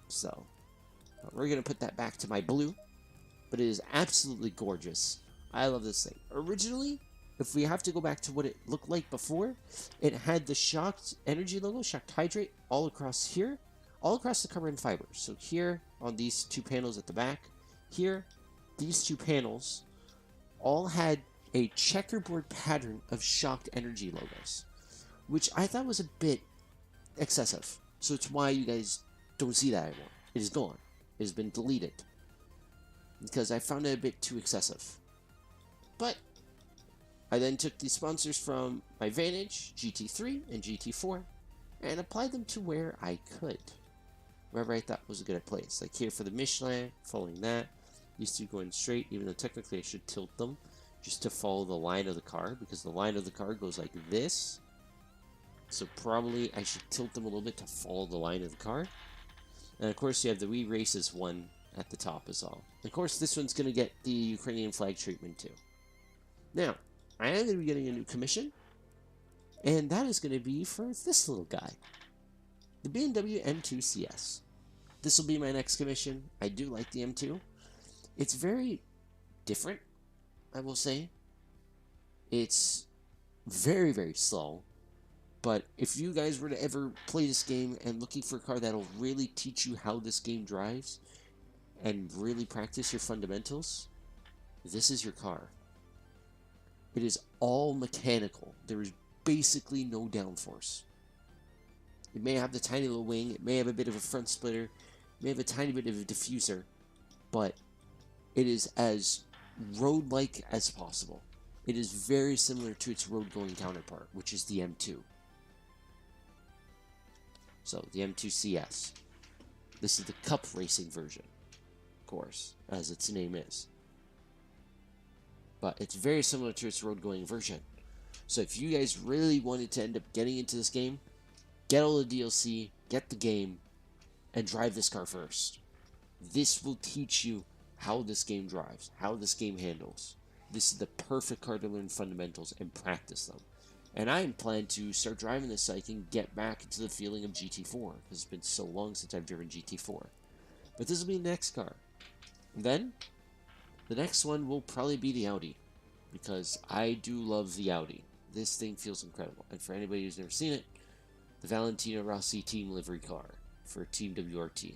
So, we're going to put that back to my blue, but it is absolutely gorgeous. I love this thing. Originally, if we have to go back to what it looked like before, it had the Shocked Energy logo, Shocked Hydrate, all across here, all across the carbon fiber. So here, on these two panels at the back, here, these two panels all had a checkerboard pattern of Shocked Energy logos, which I thought was a bit excessive. So it's why you guys don't see that anymore. It is gone. It has been deleted. Because I found it a bit too excessive. But I then took the sponsors from my Vantage, GT3 and GT4, and applied them to where I could. Wherever I thought was a good place. Like here for the Michelin, following that. These two going straight, even though technically I should tilt them. just to follow the line of the car, because the line of the car goes like this. So probably I should tilt them a little bit to follow the line of the car. And of course you have the Wii Races one at the top as well. And of course this one's going to get the Ukrainian flag treatment too. Now, I am going to be getting a new commission, and that is going to be for this little guy, the BMW M2 CS. This will be my next commission. I do like the M2. It's very different, I will say. It's very, very slow. But if you guys were to ever play this game and looking for a car that'll really teach you how this game drives and really practice your fundamentals, this is your car. It is all mechanical. There is basically no downforce. It may have the tiny little wing, it may have a bit of a front splitter, it may have a tiny bit of a diffuser, but it is as road-like as possible. It is very similar to its road-going counterpart, which is the M2. So, the M2 CS. This is the Cup racing version, of course, as its name is. But it's very similar to its road-going version. So if you guys really wanted to end up getting into this game, get all the DLC, get the game, and drive this car first. This will teach you how this game drives, how this game handles. This is the perfect car to learn fundamentals and practice them. And I plan to start driving this so I can get back into the feeling of GT4, because it's been so long since I've driven GT4. But this will be the next car. And then, the next one will probably be the Audi, because I do love the Audi. This thing feels incredible. And for anybody who's never seen it, the Valentino Rossi team livery car for Team WRT.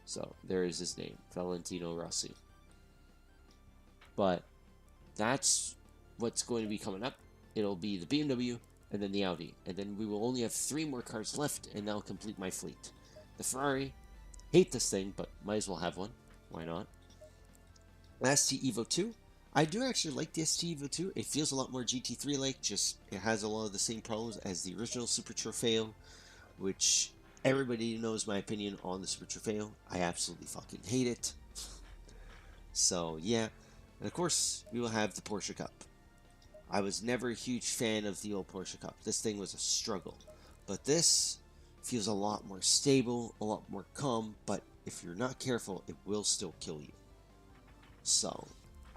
So, there is his name, Valentino Rossi. But that's what's going to be coming up. It'll be the BMW, and then the Audi. And then we will only have 3 more cars left, and that'll complete my fleet. The Ferrari, hate this thing, but might as well have one. Why not? ST Evo 2. I do actually like the ST Evo 2. It feels a lot more GT3-like, just it has a lot of the same problems as the original Super Trofeo, which everybody knows my opinion on the Super Trofeo. I absolutely fucking hate it. So, yeah. And of course, we will have the Porsche Cup. I was never a huge fan of the old Porsche Cup. This thing was a struggle. But this feels a lot more stable, a lot more calm, but if you're not careful, it will still kill you. So,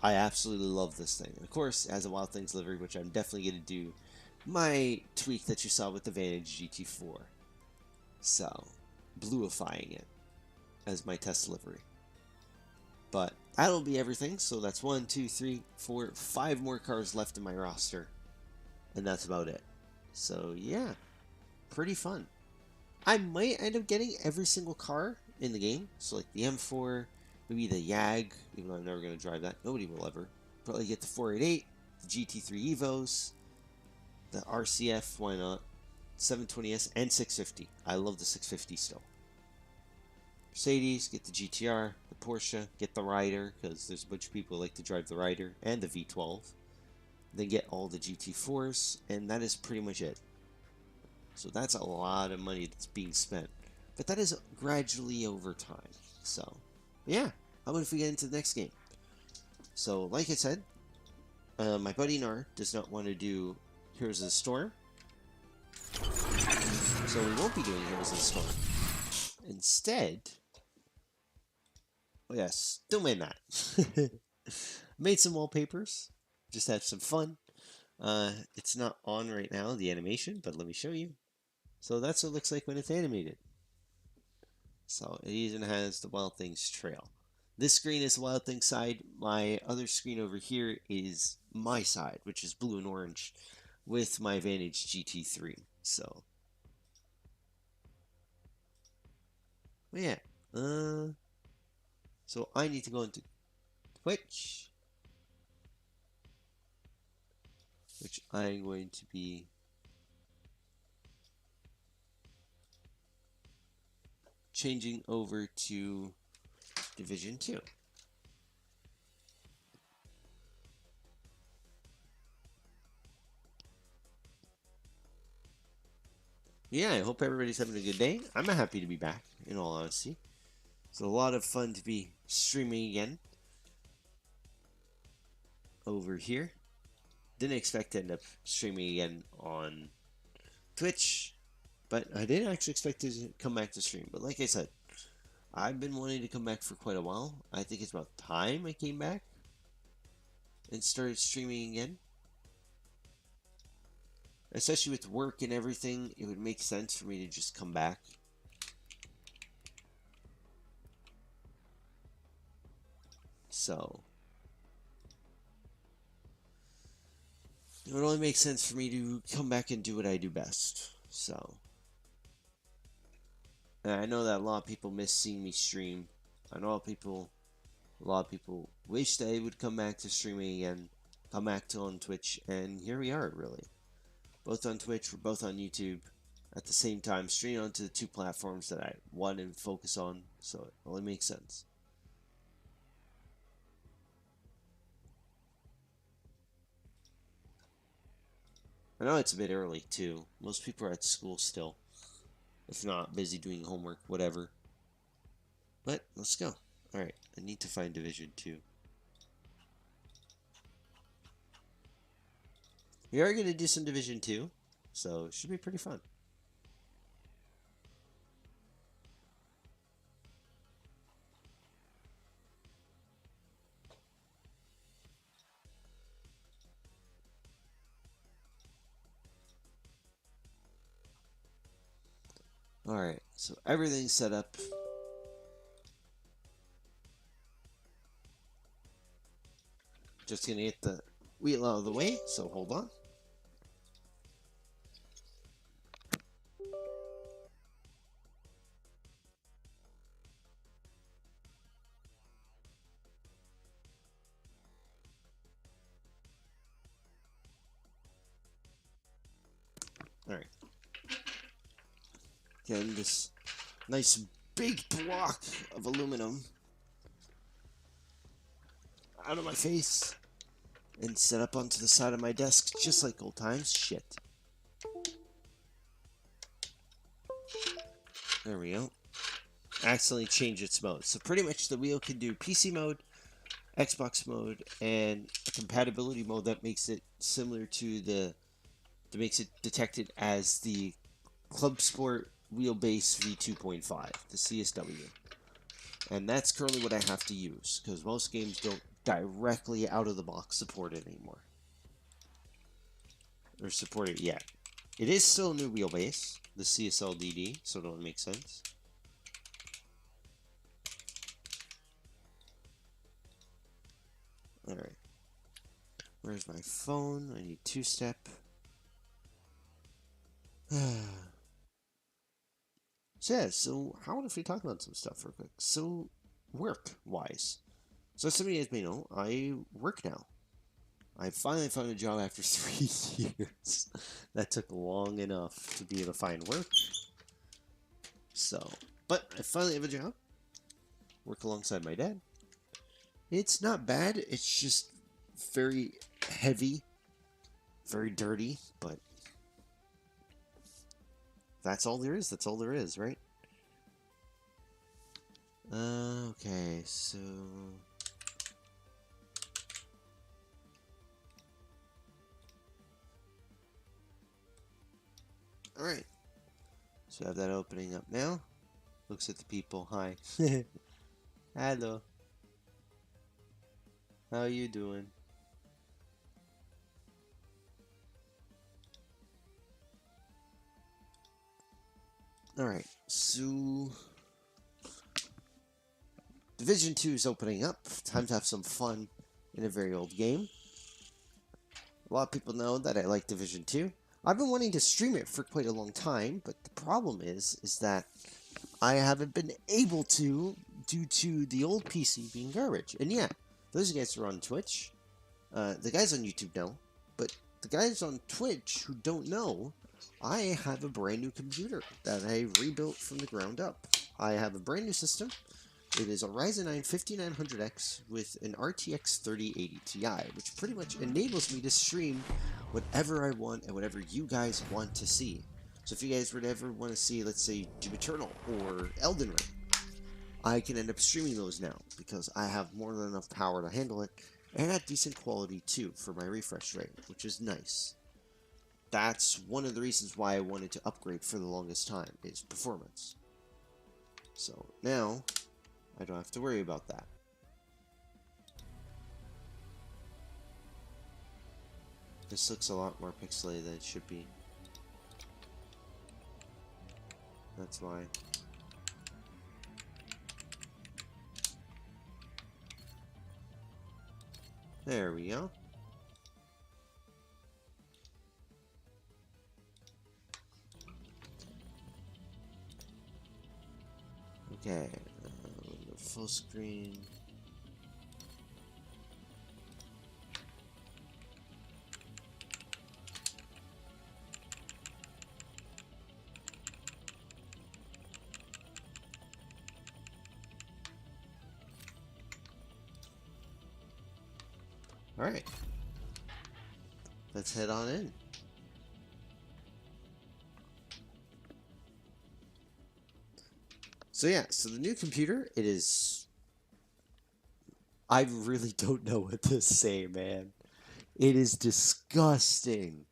I absolutely love this thing. And of course, as a Wild Things livery, which I'm definitely going to do my tweak that you saw with the Vantage GT4. So, bluifying it as my test livery. But that'll be everything. So that's 1, 2, 3, 4, 5 more cars left in my roster. And that's about it. So yeah, pretty fun. I might end up getting every single car in the game. So like the M4, maybe the Jag, even though I'm never going to drive that. Nobody will ever. Probably get the 488, the GT3 Evos, the RCF, why not? 720S and 650. I love the 650 still. Mercedes, get the GTR, the Porsche, get the Ryder, because there's a bunch of people who like to drive the Ryder, and the V12. Then get all the GT4s, and that is pretty much it. So that's a lot of money that's being spent. But that is gradually over time. So, yeah. How about if we get into the next game? So, like I said, my buddy Nar does not want to do Heroes of the Storm. So we won't be doing Heroes of the Storm. Instead... Oh yes, don't mind that. Made some wallpapers. Just had some fun. It's not on right now, the animation, but let me show you. So that's what it looks like when it's animated. So it even has the Wild Things trail. This screen is the Wild Things side. My other screen over here is my side, which is blue and orange, with my Vantage GT3. So, well, yeah. So I need to go into Twitch, which I'm going to be changing over to Division 2. Yeah, I hope everybody's having a good day. I'm happy to be back, in all honesty. It's a lot of fun to be streaming again. over here. Didn't expect to end up streaming again on Twitch, but I didn't actually expect to come back to stream. But like I said, I've been wanting to come back for quite a while. I think it's about time I came back and started streaming again. Especially with work and everything, it would make sense for me to just come back. So it would only make sense for me to come back and do what I do best. So, and I know that a lot of people miss seeing me stream. I know a lot of people wish they would come back to streaming again, come back to on Twitch, and here we are, really. Both on Twitch, we're both on YouTube at the same time, streaming onto the two platforms that I want to focus on, so it only makes sense. I know it's a bit early, too. Most people are at school still. If not, busy doing homework, whatever. But, let's go. Alright, I need to find Division 2. We are going to do some Division 2, so it should be pretty fun. Alright, so everything's set up. Just gonna get the wheel out of the way, so hold on. Alright. Getting this nice big block of aluminum out of my face and set up onto the side of my desk just like old times. Shit. There we go. Accidentally changed its mode. So pretty much the wheel can do PC mode, Xbox mode, and a compatibility mode that makes it similar to that makes it detected as the Club Sport Wheelbase V2.5, the CSW. And that's currently what I have to use, because most games don't directly out of the box support it anymore. Or support it yet. It is still a new wheelbase, the CSLDD, so it don't make sense. Alright. Where's my phone? I need two-step. So yeah, so how about if we talk about some stuff real quick? So, work-wise. So as some of you guys may know, I work now. I finally found a job after 3 years. That took long enough to be able to find work. So, but I finally have a job. Work alongside my dad. It's not bad, it's just very heavy, very dirty, but that's all there is, right? Okay, so... Alright. So I have that opening up now. Looks at the people. Hi. Hello. How you doing? Alright, so... Division 2 is opening up. Time to have some fun in a very old game. A lot of people know that I like Division 2. I've been wanting to stream it for quite a long time, but the problem is that I haven't been able to due to the old PC being garbage. And yeah, those of you guys who are on Twitch, the guys on YouTube know, but the guys on Twitch who don't know, I have a brand new computer that I rebuilt from the ground up. I have a brand new system. It is a Ryzen 9 5900X with an RTX 3080 Ti, which pretty much enables me to stream whatever I want and whatever you guys want to see. So if you guys would ever want to see, let's say, Doom Eternal or Elden Ring, I can end up streaming those now because I have more than enough power to handle it. It had decent quality too for my refresh rate, which is nice. That's one of the reasons why I wanted to upgrade for the longest time, is performance. So now, I don't have to worry about that. This looks a lot more pixelated than it should be. That's why. There we go. Okay, full screen. Alright. Let's head on in. So yeah, so the new computer, it is... I really don't know what to say, man. It is disgusting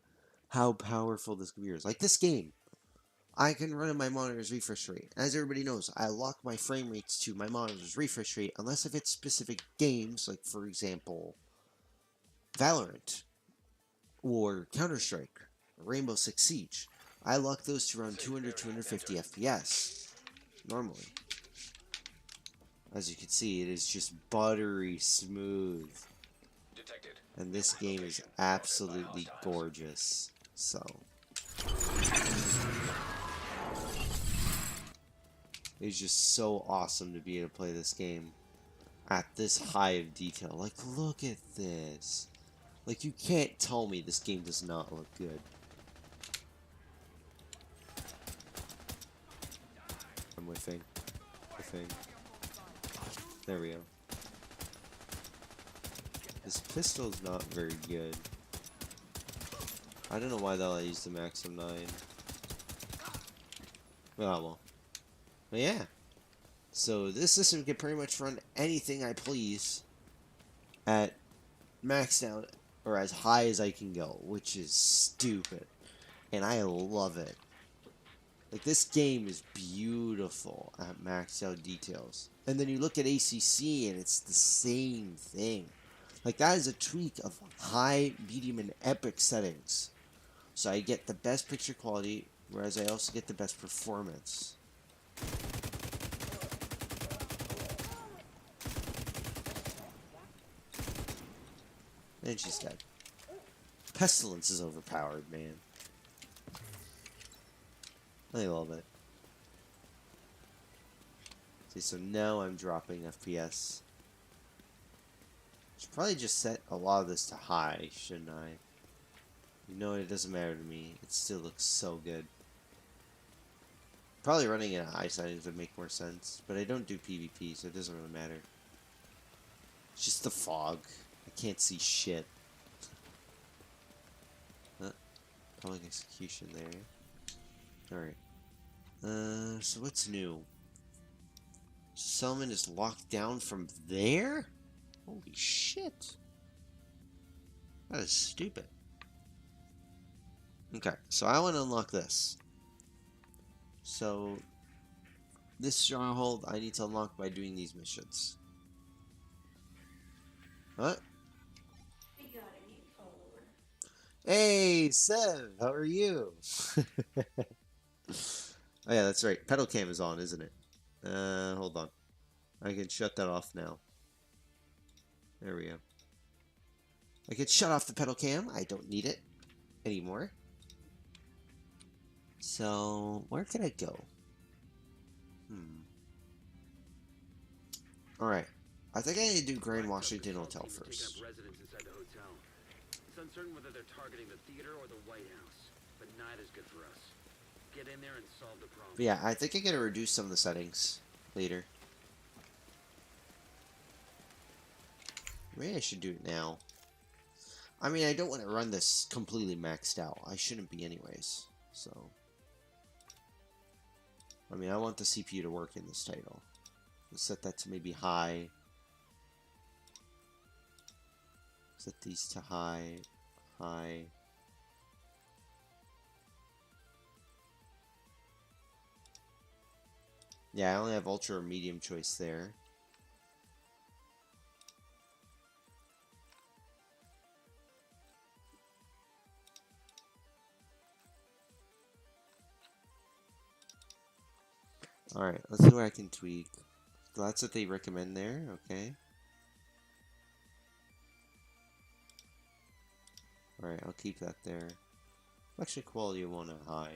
how powerful this computer is. Like this game, I can run at my monitor's refresh rate. As everybody knows, I lock my frame rates to my monitor's refresh rate unless if it's specific games, like for example, Valorant, or Counter-Strike, or Rainbow Six Siege. I lock those to around 200-250 FPS, normally. As you can see, it is just buttery smooth. And this game is absolutely gorgeous, so... It's just so awesome to be able to play this game at this high of detail. Like, look at this. Like, you can't tell me this game does not look good. I'm whiffing. There we go. This pistol is not very good. I don't know why they'll use the Maxim 9. Well. But yeah. So this system can pretty much run anything I please at maxed out or as high as I can go, which is stupid. And I love it. Like, this game is beautiful at maxed out details. And then you look at ACC and it's the same thing. Like, that is a tweak of high, medium, and epic settings. So I get the best picture quality, whereas I also get the best performance. And she's dead. Pestilence is overpowered, man. I love it. See, so now I'm dropping FPS. Should probably just set a lot of this to high, shouldn't I? You know what, it doesn't matter to me. It still looks so good. Probably running it at high settings would make more sense, but I don't do PvP, so it doesn't really matter. It's just the fog. I can't see shit. Public execution there. Alright. So what's new? Settlement is locked down from there? Holy shit. That is stupid. Okay, so I want to unlock this. So, this stronghold I need to unlock by doing these missions. What? Hey, Sev, how are you? Oh yeah, that's right. Pedal cam is on, isn't it? Hold on. I can shut that off now. There we go. I can shut off the pedal cam. I don't need it anymore. So, where can I go? Alright. I think I need to do Grand Washington Hotel first. It's uncertain whether they're targeting the theater or the White House, but neither's good for us. Get in there and solve the problem. But yeah, I think I gotta reduce some of the settings later. Maybe I should do it now. I mean, I don't want to run this completely maxed out. I shouldn't be anyways. So, I mean, I want the CPU to work in this title. Let's set that to maybe high. Set these to high, high. Yeah, I only have ultra or medium choice there. Alright, let's see what I can tweak. So that's what they recommend there, okay. Alright, I'll keep that there. Actually, quality I want it high.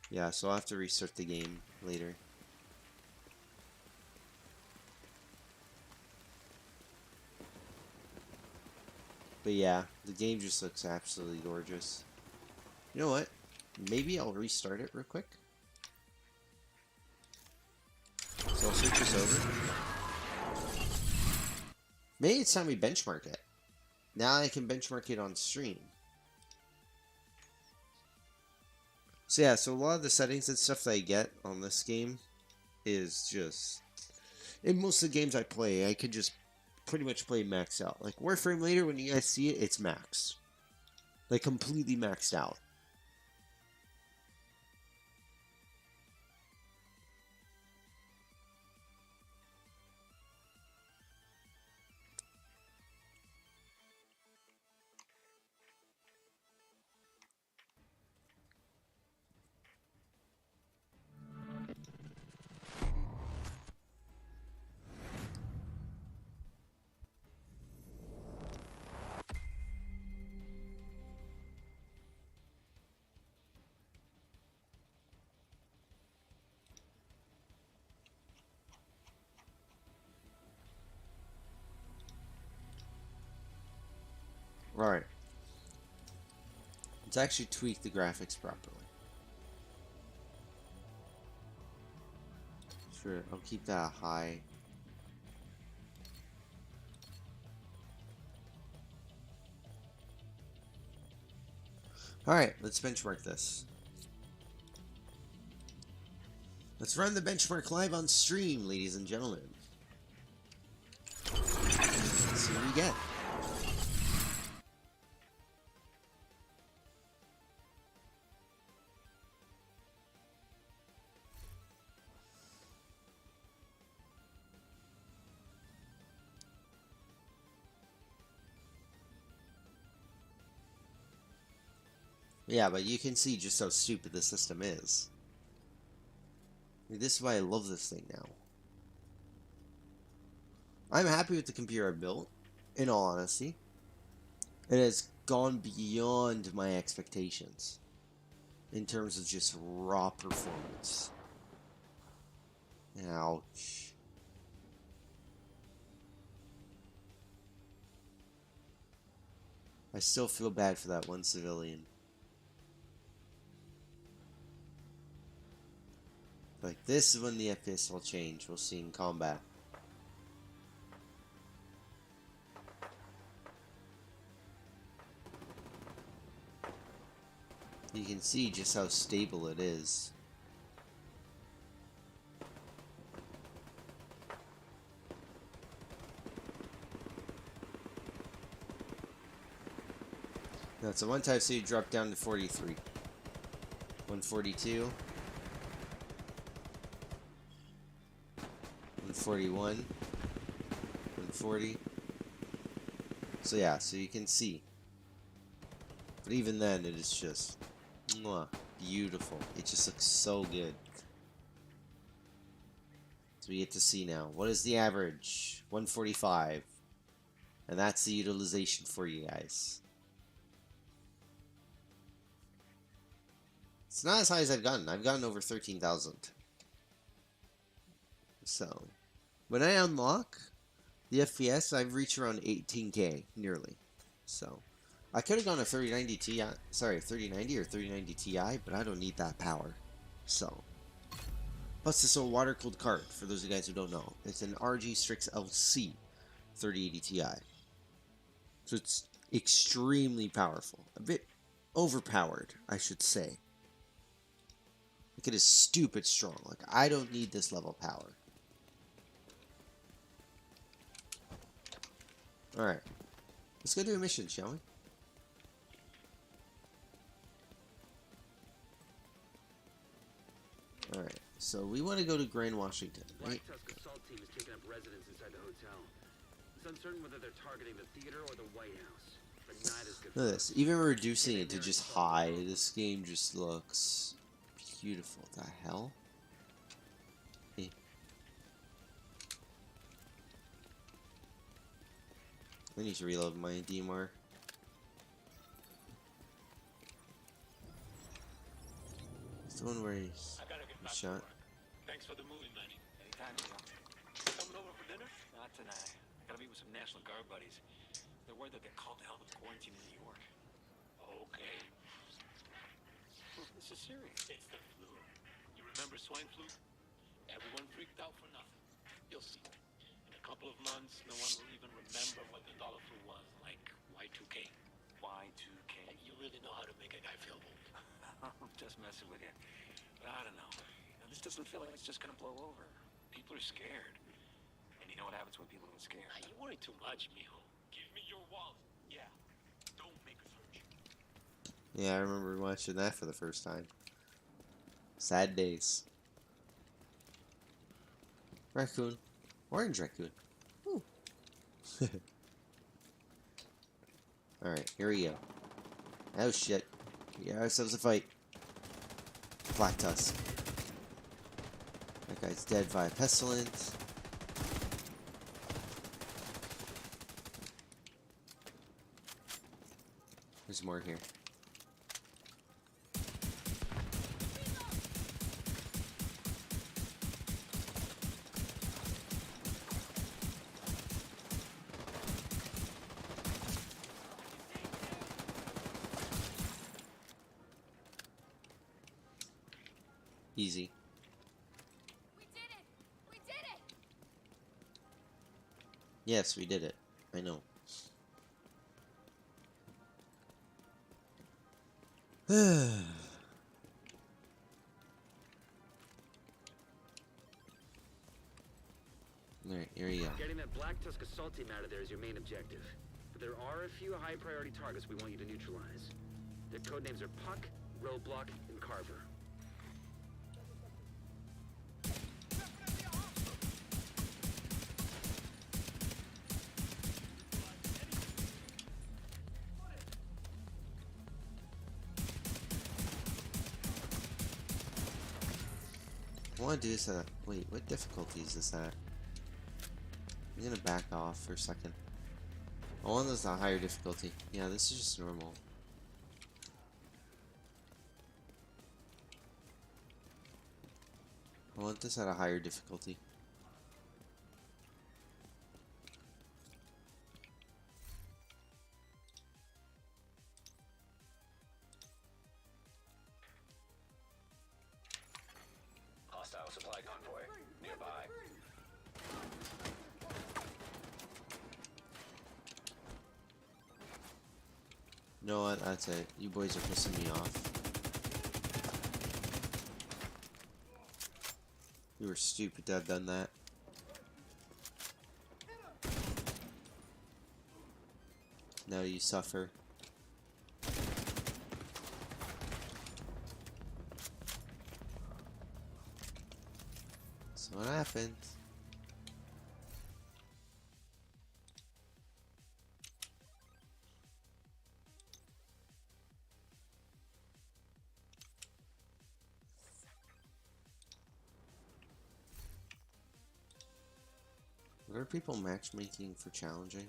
Yeah, so I'll have to restart the game later. But yeah, the game just looks absolutely gorgeous. You know what? Maybe I'll restart it real quick. So I'll switch this over. Maybe it's time we benchmark it. Now I can benchmark it on stream. So yeah, so a lot of the settings and stuff that I get on this game is just... In most of the games I play, I could just pretty much play maxed out. Like Warframe later, when you guys see it, it's maxed. Like completely maxed out. Right. Let's actually tweak the graphics properly. Sure, I'll keep that high. Alright, let's benchmark this. Let's run the benchmark live on stream, ladies and gentlemen. Let's see what we get. Yeah, but you can see just how stupid the system is. I mean, this is why I love this thing now. I'm happy with the computer I built, in all honesty. It has gone beyond my expectations in terms of just raw performance. Ouch. I still feel bad for that one civilian. Like, this is when the FPS will change. We'll see in combat. You can see just how stable it is. Now, so one time, so you drop down to 43. 142. 141. 140. So yeah, so you can see. But even then, it is just mwah, beautiful. It just looks so good. So we get to see now. What is the average? 145. And that's the utilization for you guys. It's not as high as I've gotten. I've gotten over 13,000. So, when I unlock the FPS, I've reached around 18K, nearly. So, I could have gone a 3090 Ti, sorry, 3090 or 3090 Ti, but I don't need that power. So, plus this old water-cooled card, for those of you guys who don't know. It's an RG Strix LC 3080 Ti. So it's extremely powerful. A bit overpowered, I should say. Like, it is stupid strong. Like, I don't need this level of power. Alright. Let's go do a mission, shall we? Alright. So we want to go to Grand Washington, right? Black Tusk assault team is taking up residence inside the hotel. It's uncertain whether they're targeting the theater or the White House, but neither is good for Look at us. this. Even reducing it to just high, this game just looks beautiful. The hell? Hey. I need to reload my DMR. It's the one where he's I gotta get back to shot. work. Thanks for the movie, Manny. Anytime, Joe. Coming over for dinner? Not tonight. Gotta meet with some National Guard buddies. They're worried they'll get called to hell with quarantine in New York. Okay. This is serious. It's the flu. You remember swine flu? Everyone freaked out for nothing. You'll see. In a couple of months, no one will even remember what the dollar flu was, like Y2K. Y2K. You really know how to make a guy feel old. I'm just messing with you. But I don't know. This doesn't feel like it's just gonna blow over. People are scared. And you know what happens when people get scared? You worry too much, mijo. Give me your wallet. Yeah. Don't make a search. Yeah, I remember watching that for the first time. Sad days. Raccoon. Orange raccoon. Ooh. Alright, here we go. Oh shit. We got ourselves a fight. Black Tusk. That guy's dead via pestilence. There's more here. Easy. We did it! We did it! Yes, we did it. I know. Alright, here we go. Getting that Black Tusk assault team out of there is your main objective. But there are a few high-priority targets we want you to neutralize. Their codenames are Puck, Roadblock, and Carver. I want to do this at... Wait, what difficulty is this at? I'm gonna back off for a second. I want this at a higher difficulty. Yeah, this is just normal. I want this at a higher difficulty. Hostile supply convoy nearby. You know what? That's it. You boys are pissing me off. You were stupid to have done that. Now you suffer. So what happened? Are there people matchmaking for challenging?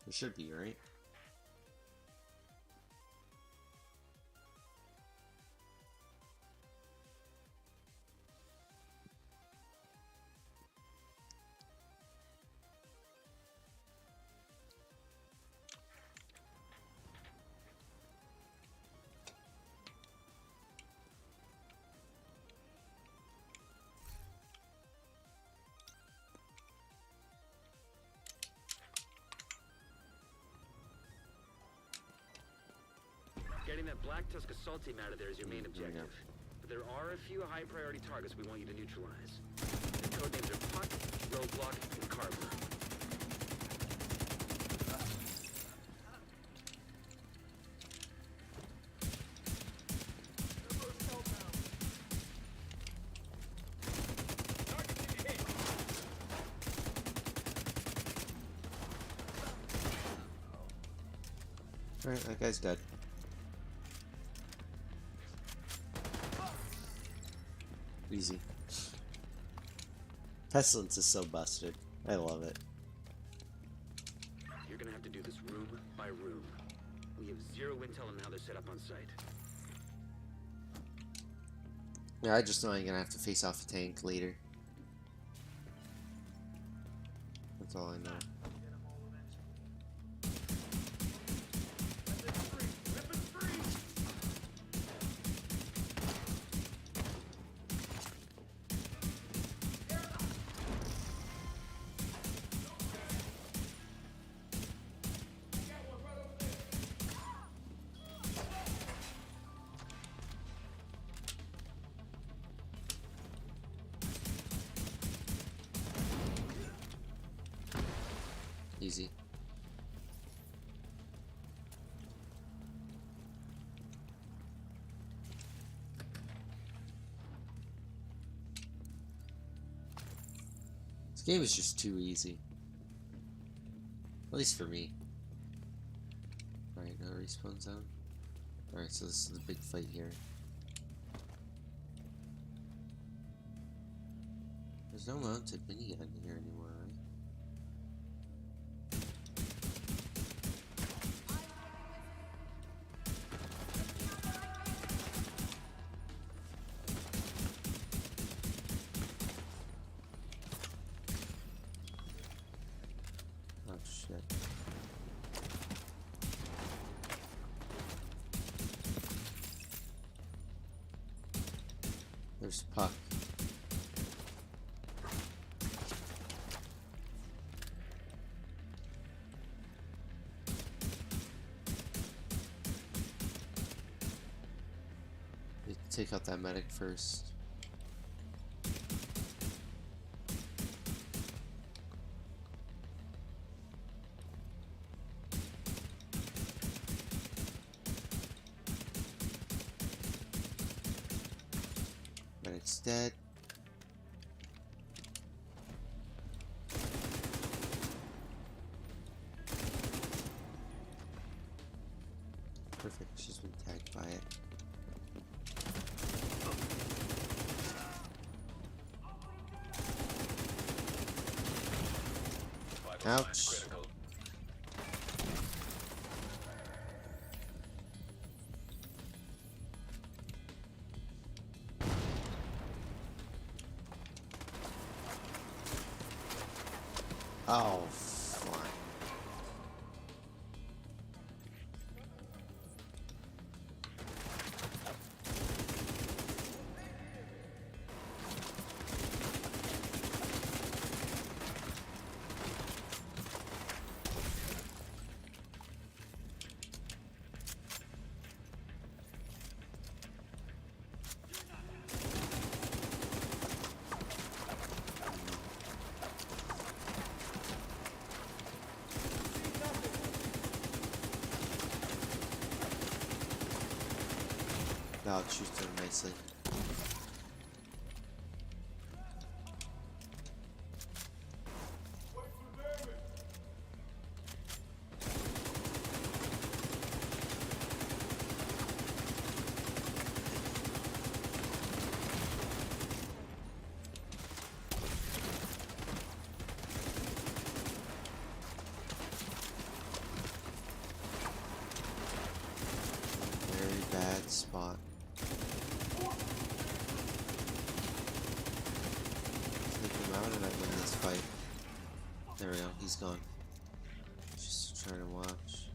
There should be, right? Getting that Black Tusk assault team out of there is your main There we go. objective. But there are a few high-priority targets we want you to neutralize. Their codenames are Puck, Roadblock, and Carver. Alright, that guy's dead. Easy. Pestilence is so busted. I love it. You're gonna have to do this room by room. We have zero intel on how they're set up on site. Yeah, I just know I'm gonna have to face off a tank later. That's all I know. Easy. This game is just too easy. At least for me. Alright, no respawn zone. Alright, so this is the big fight here. There's no mounted minigun here anymore, right? Oh shit. There's Puck. Take out that medic first. Medic's dead. Perfect, she's been tagged by it. Ouch. Oh, fine. Oh, it shoots them nicely. Very bad spot. Out and I win this fight. There we go, he's gone. Just trying to watch.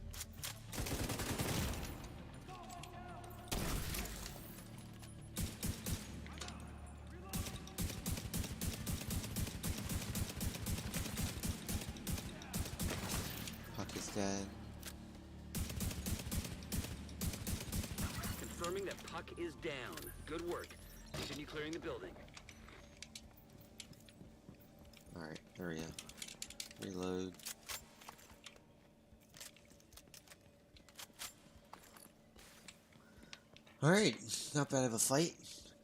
Puck is dead. Confirming that Puck is down. Good work. Continue clearing the building. Alright, there we go. Reload. Alright, not bad of a fight.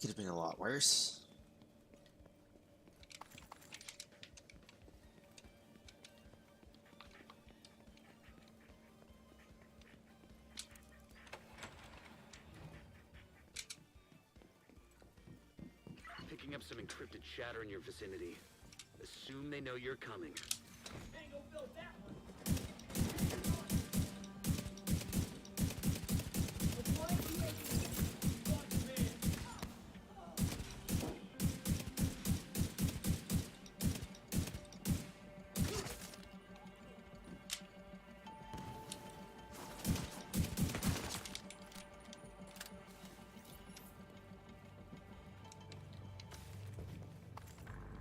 Could have been a lot worse. picking up some encrypted chatter in your vicinity. Assume they know you're coming.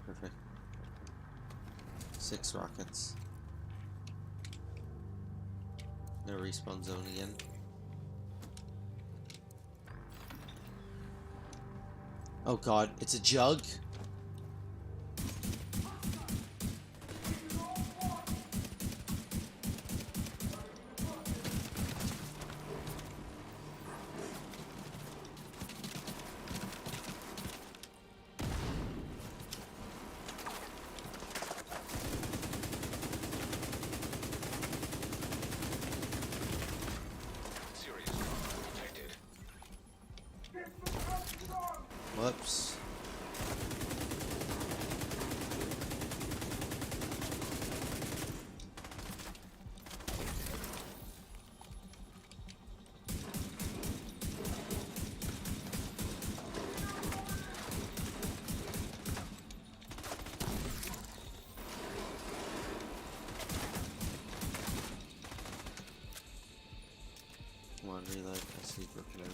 Perfect. 6 rockets. No respawn zone again. Oh god, it's a jug? Serious trauma detected. Whoops. Come on, reload. I see broken over.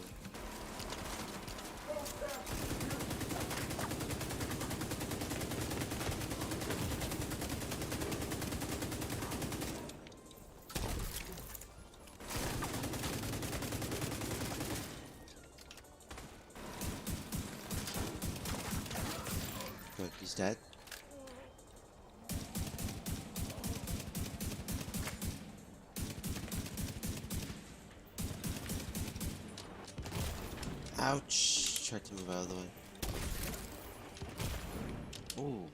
Good, he's dead. Ouch! Tried to move out of the way. Ooh.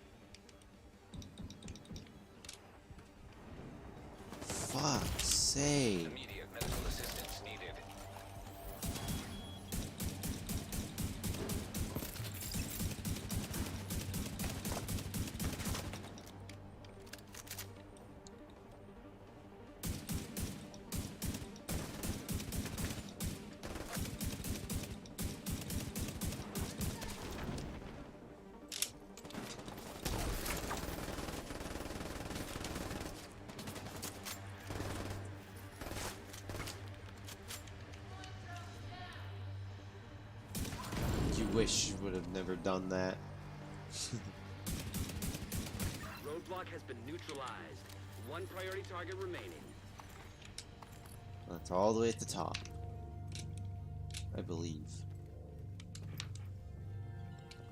Fuck's sake. Immediate medical assistance needed. You wish you would have never done that. Roadblock has been neutralized. One priority target remaining. That's all the way at the top, I believe.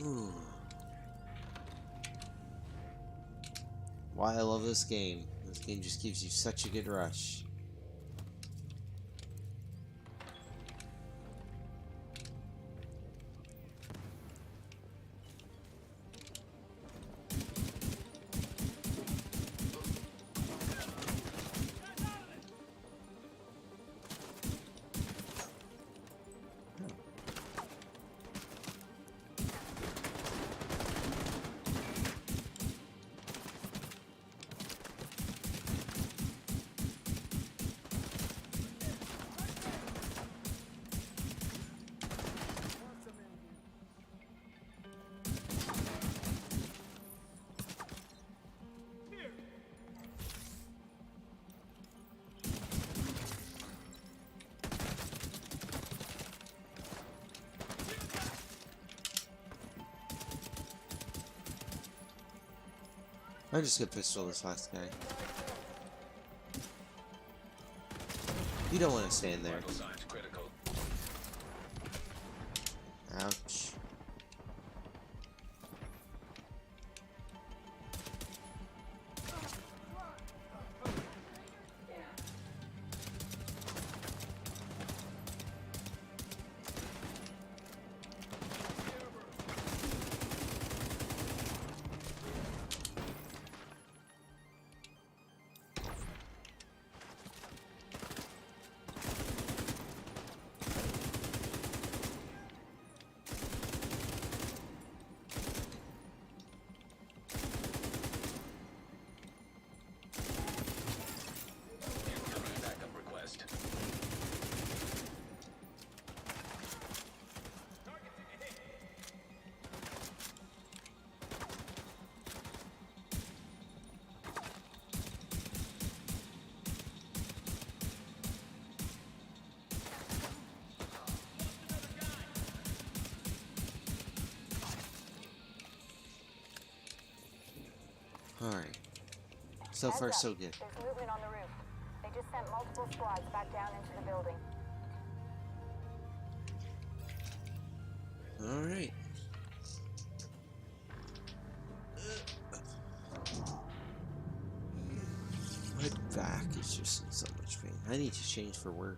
Ooh. Why I love this game. This game just gives you such a good rush. I'm just gonna pistol this last guy. You don't want to stand there. Vital signs critical. Ouch. Alright. So far, so good. There's movement on the roof. They just sent multiple squads back down into the building. Alright. My back is just in so much pain. I need to change for work.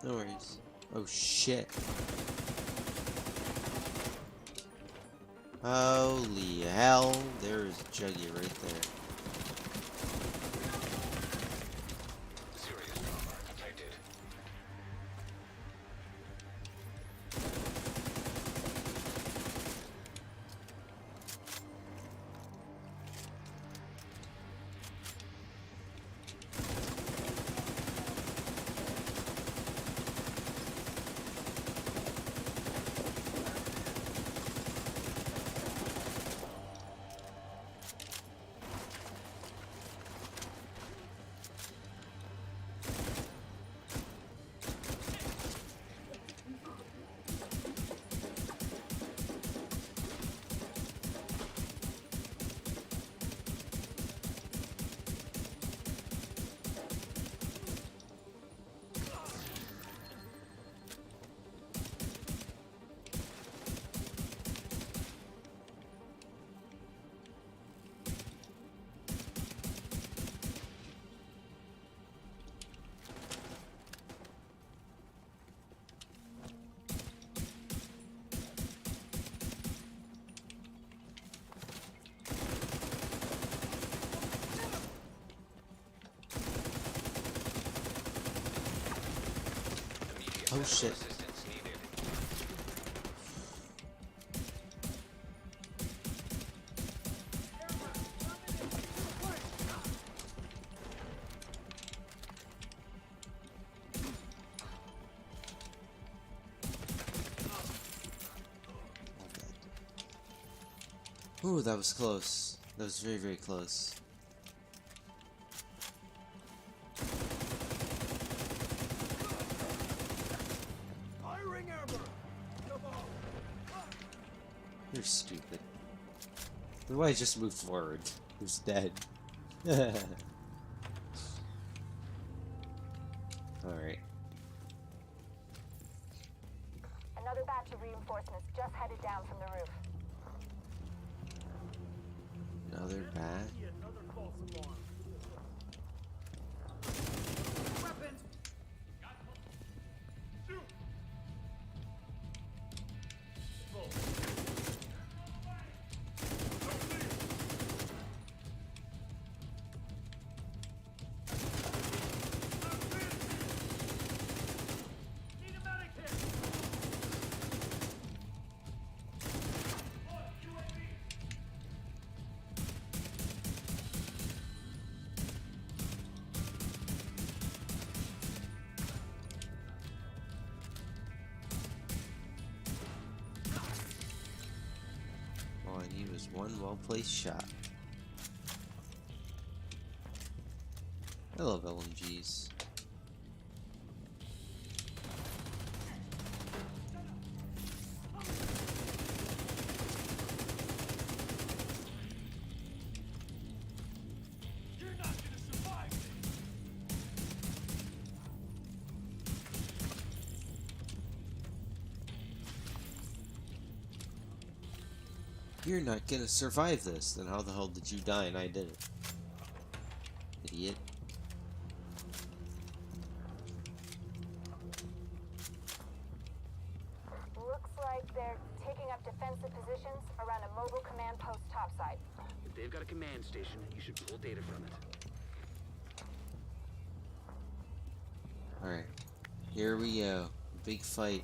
No worries. Oh shit. Holy hell, there is Juggy right there. Serious trauma detected. Oh shit. Assistance needed. Ooh, that was close. That was very, very close. You're stupid. Why I just moved forward? Who's dead? Alright. Another batch of reinforcements just headed down from the roof. Another bat. All I need was one well-placed shot. I love LMGs. You're not gonna survive this. Then how the hell did you die and I didn't? Idiot. Looks like they're taking up defensive positions around a mobile command post topside. If they've got a command station, you should pull data from it. Alright. Here we go. Big fight.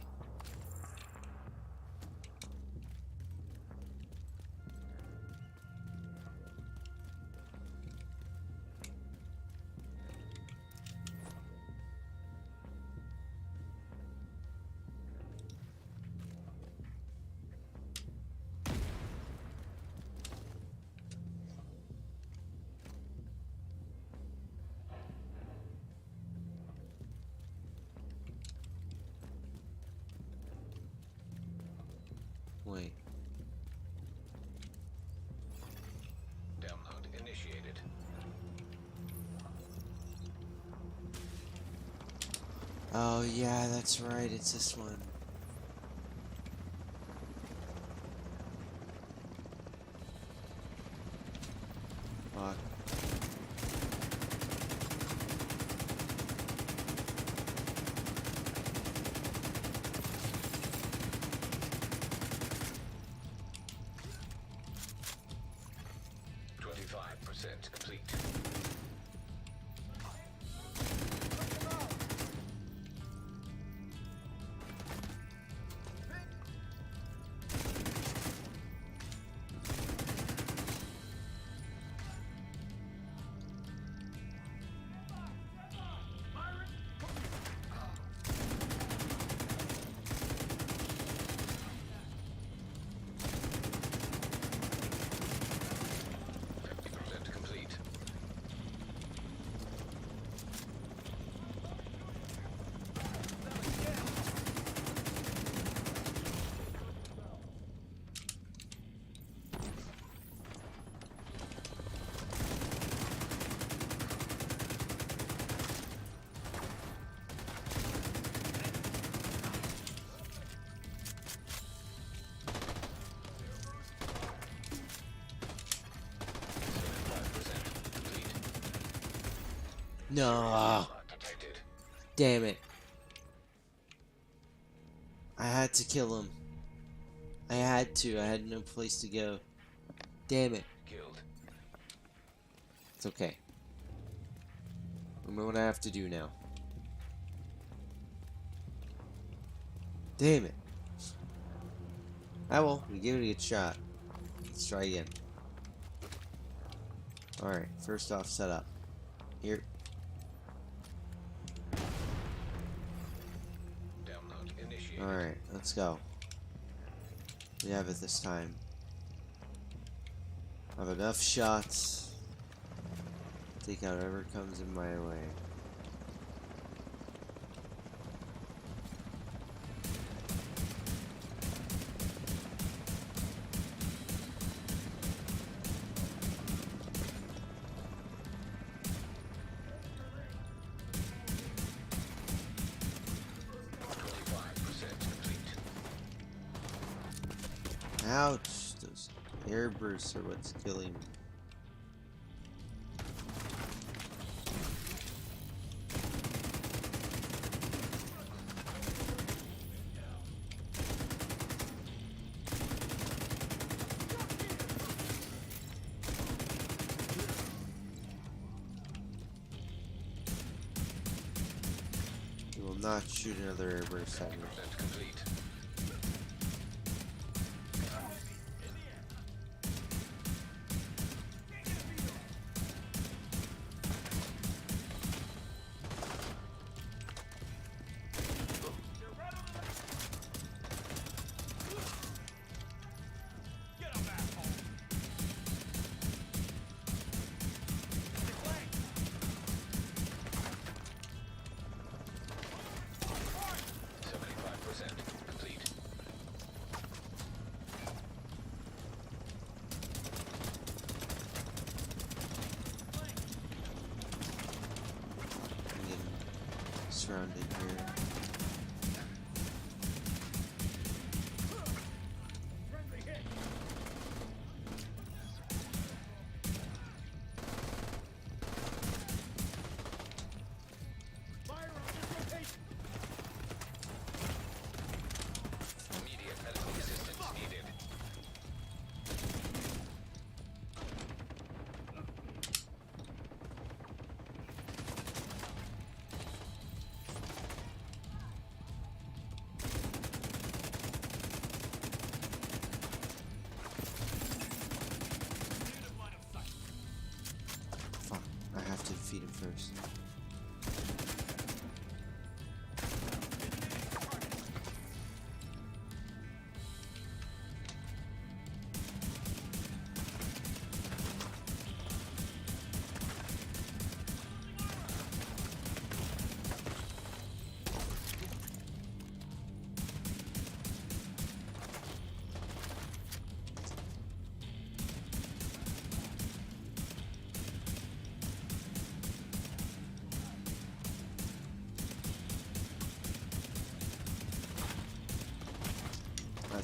Wait. Download initiated. Oh yeah, that's right. It's this one. Fuck. Complete. No. Damn it. I had to kill him. I had to. I had no place to go. Damn it. Killed. It's okay. Remember what I have to do now. Damn it. Ah well, we gave it a good shot. Let's try again. Alright, first off, set up. Here. Download initiated. Alright, let's go. We have it this time. I have enough shots. Take out whatever comes in my way. Ouch! Those air bursts are what's killing me. You will not shoot another air burst at me. Complete. Surrounded here. Immediate medical assistance needed. Fuck, I have to defeat him first.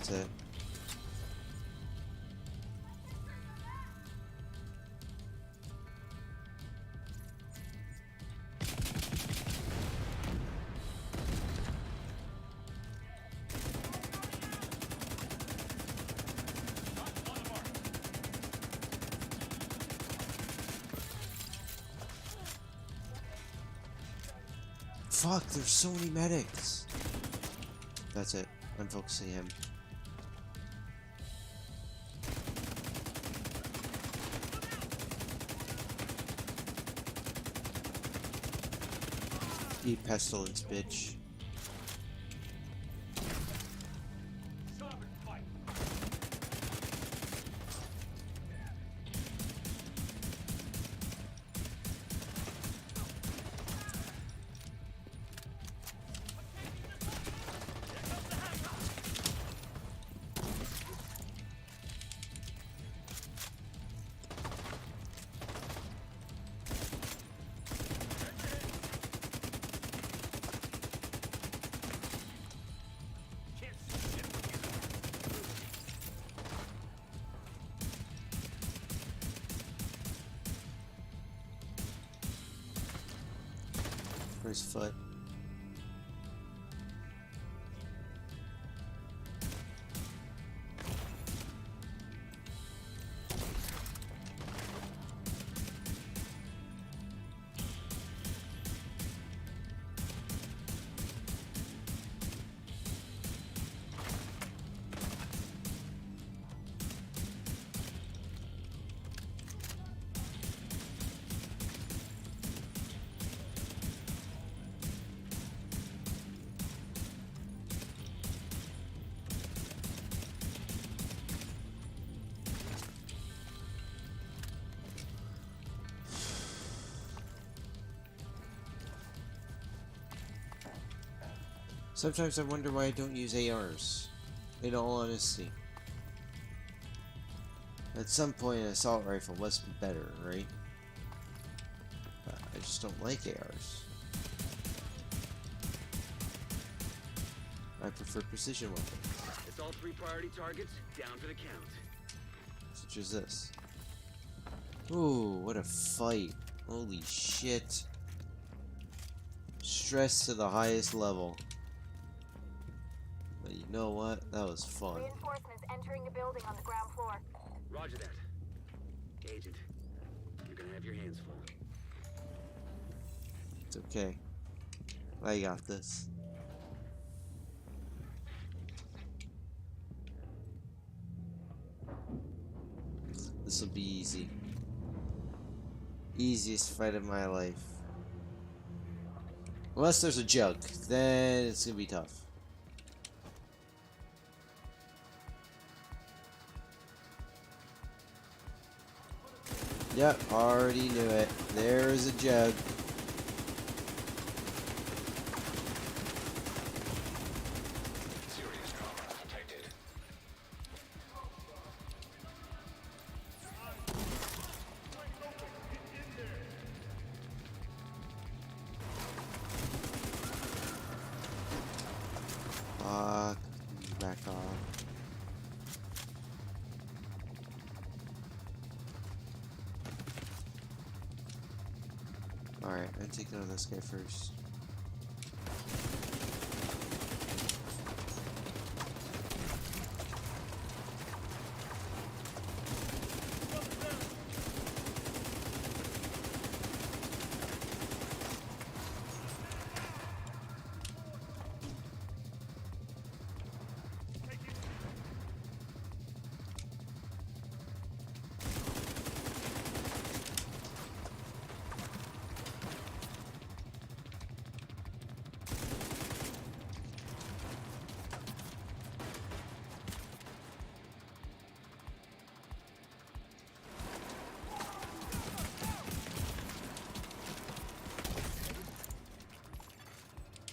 That's it. Fuck, there's so many medics. That's it. I'm focusing him. Eat pestilence, bitch. For his foot. Sometimes I wonder why I don't use ARs, in all honesty. At some point an assault rifle must be better, right? But I just don't like ARs. I prefer precision weapons. It's all 3 priority targets, down for the count. Such as this. Ooh, what a fight. Holy shit. Stress to the highest level. But you know what? That was fun. Reinforcements entering the building on the ground floor. Roger that. Agent, you're gonna have your hands full. It's okay. I got this. This will be easy. Easiest fight of my life. Unless there's a jug, then it's gonna be tough. Yep, already knew it. There's a jug. Serious trauma detected. Fuck. Back off. Alright, I'm taking out this guy first.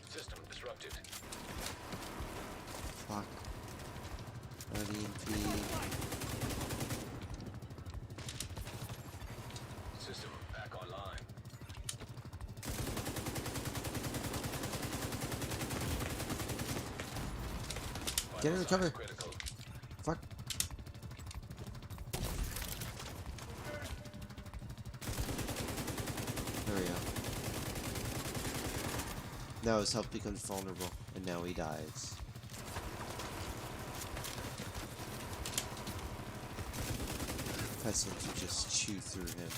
System disrupted. Fuck. EMP. System back online. Get in the cover. Critical. fuck? There we go. Now his health becomes vulnerable, and now he dies. Pestilence will just chew through him.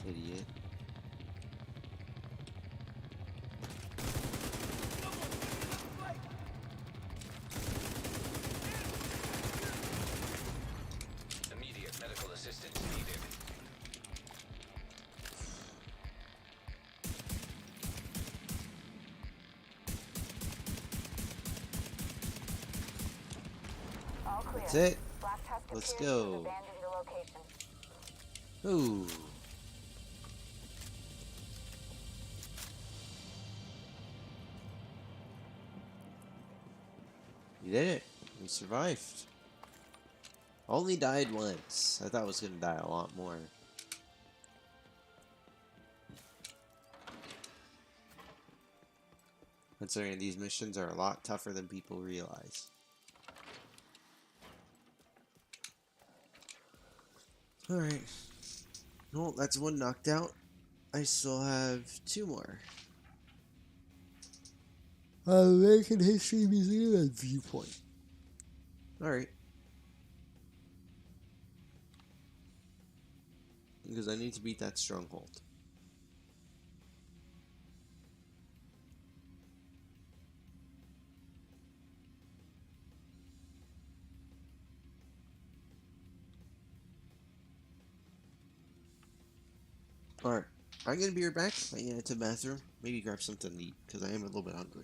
Idiot. Immediate medical assistance needed. All clear. That's it. Black Tusk Let's appears to have go. abandoned your location. Ooh. You did it. You survived. Only died once. I thought I was gonna die a lot more. Considering these missions are a lot tougher than people realize. Alright. Well, that's one knocked out. I still have two more. American History Museum and Viewpoint. Alright. Because I need to beat that stronghold. Alright, I'm gonna be right back. I'm gonna head to the bathroom, maybe grab something to eat, because I am a little bit hungry.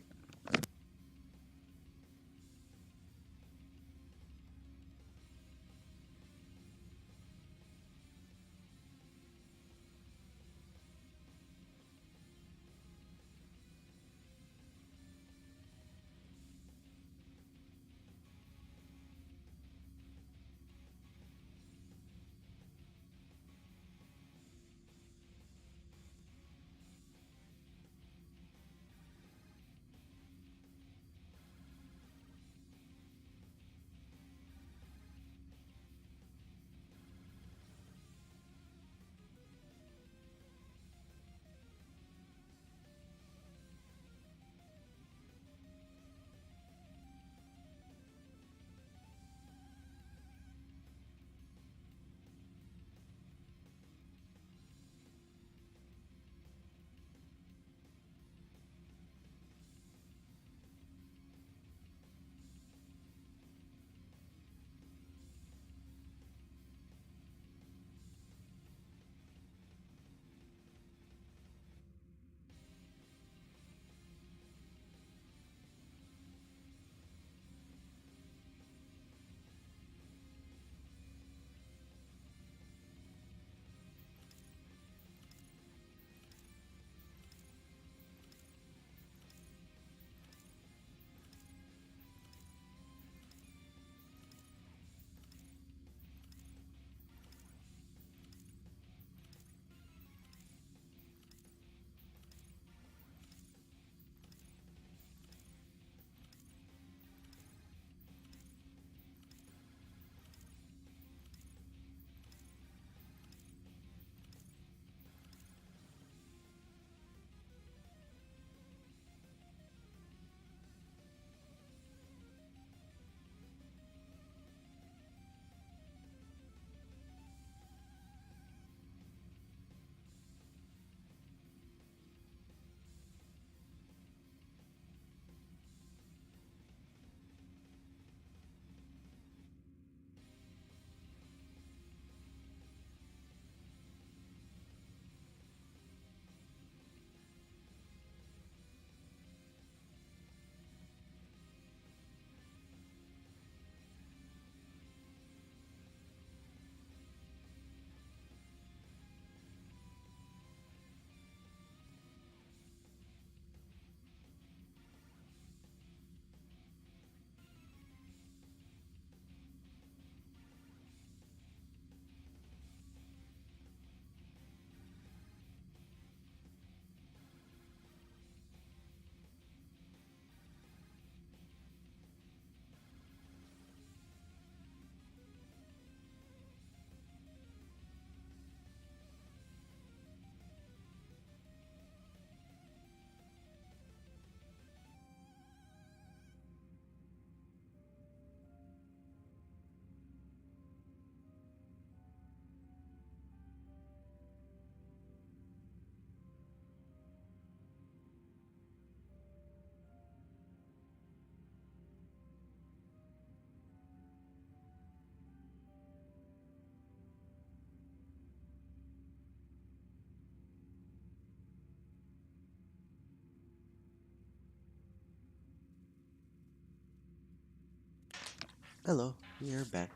Hello, we are back.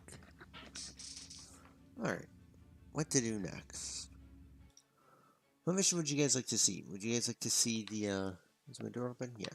Alright, what to do next? What mission would you guys like to see? Would you guys like to see the, is my door open? Yeah.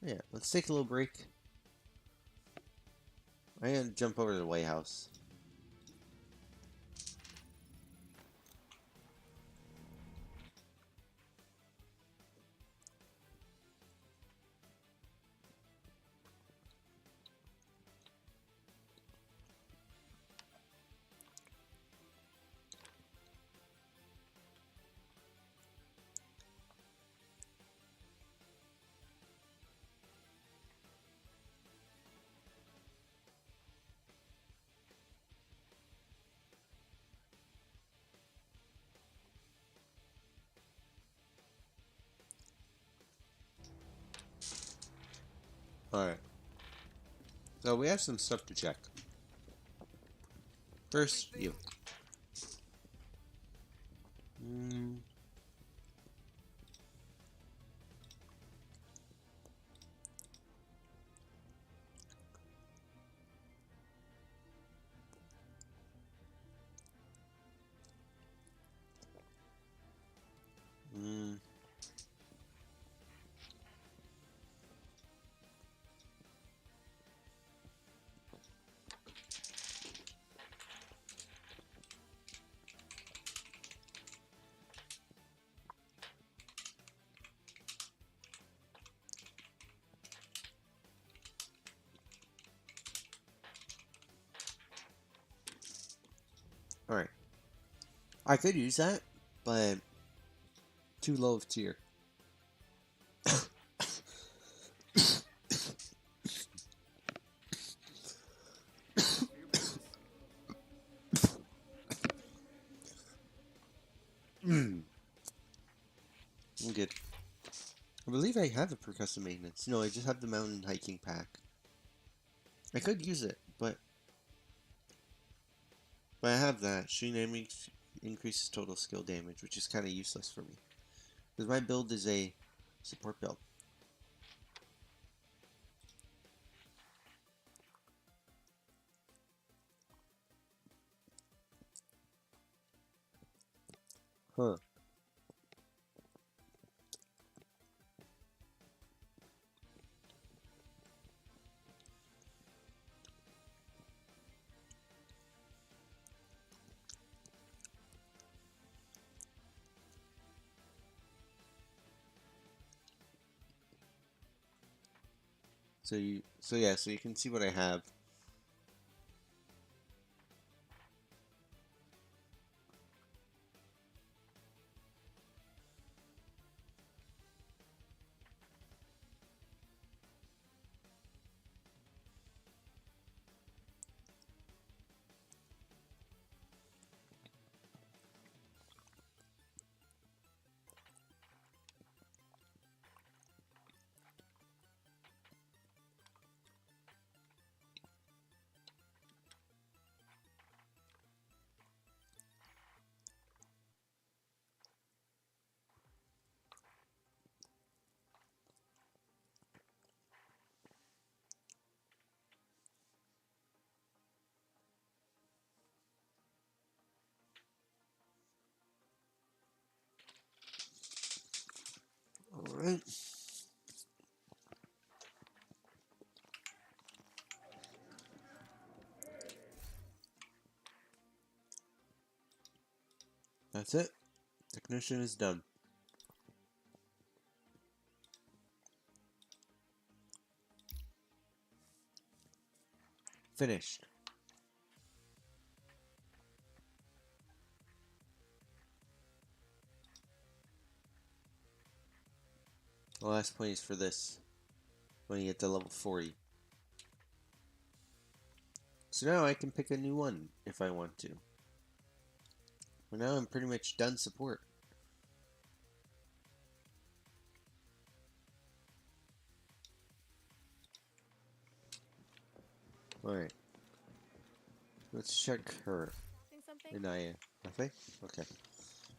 Yeah, let's take a little break. I'm gonna jump over to the White House. Alright. So we have some stuff to check. First, you. Mm. Mm. Alright. I could use that, but too low of tier. I'm good. I believe I have a percussive maintenance. No, I just have the mountain hiking pack. I could use it, but I have that. Shooting enemy increases total skill damage, which is kind of useless for me. Because my build is a support build. Huh. So you can see what I have. Alright. That's it. Technician is done. Finished. The last point is for this. When you get to level 40. So now I can pick a new one if I want to. Well, now I'm pretty much done support. Alright. Let's check her. Inaya. Nothing? Okay.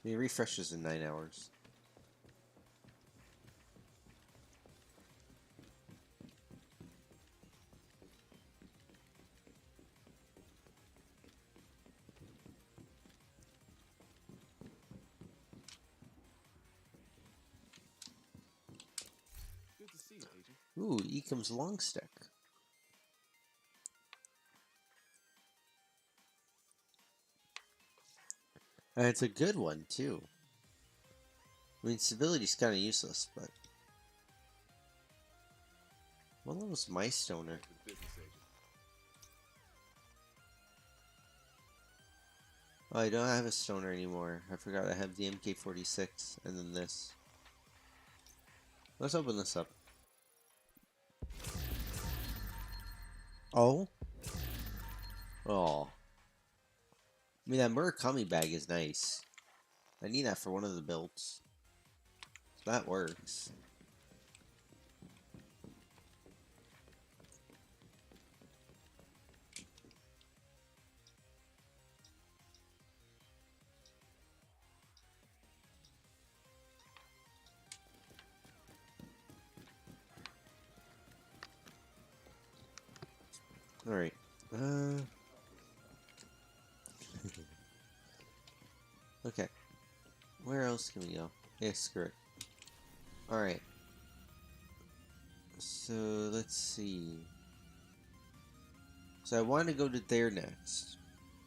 It refreshes in 9 hours. Good to see you, Agent. Ooh, Ecom's long stick. And it's a good one, too. I mean, stability's kind of useless, but... Well, that was my stoner. Good business, Agent. Oh, I don't have a stoner anymore. I forgot I have the MK46, and then this. Let's open this up. Oh? Oh. I mean, that Murakami bag is nice. I need that for one of the builds. That works. Alright. Okay. Where else can we go? Yeah, screw it. Alright. So, let's see. So I want to go to there next.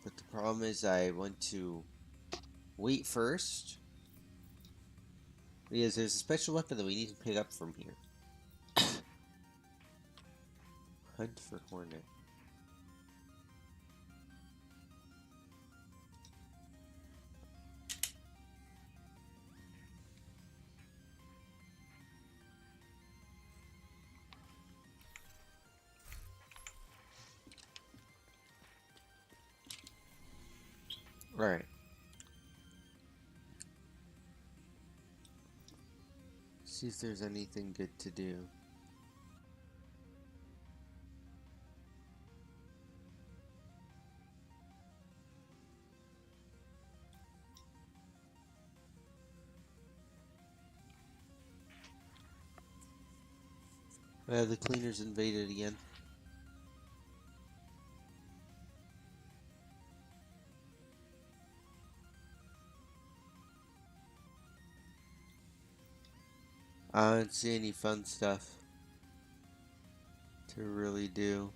But the problem is I want to wait first. Because there's a special weapon that we need to pick up from here. Hunt for Hornet. Alright. See if there's anything good to do. The cleaners invaded again. I don't see any fun stuff to really do.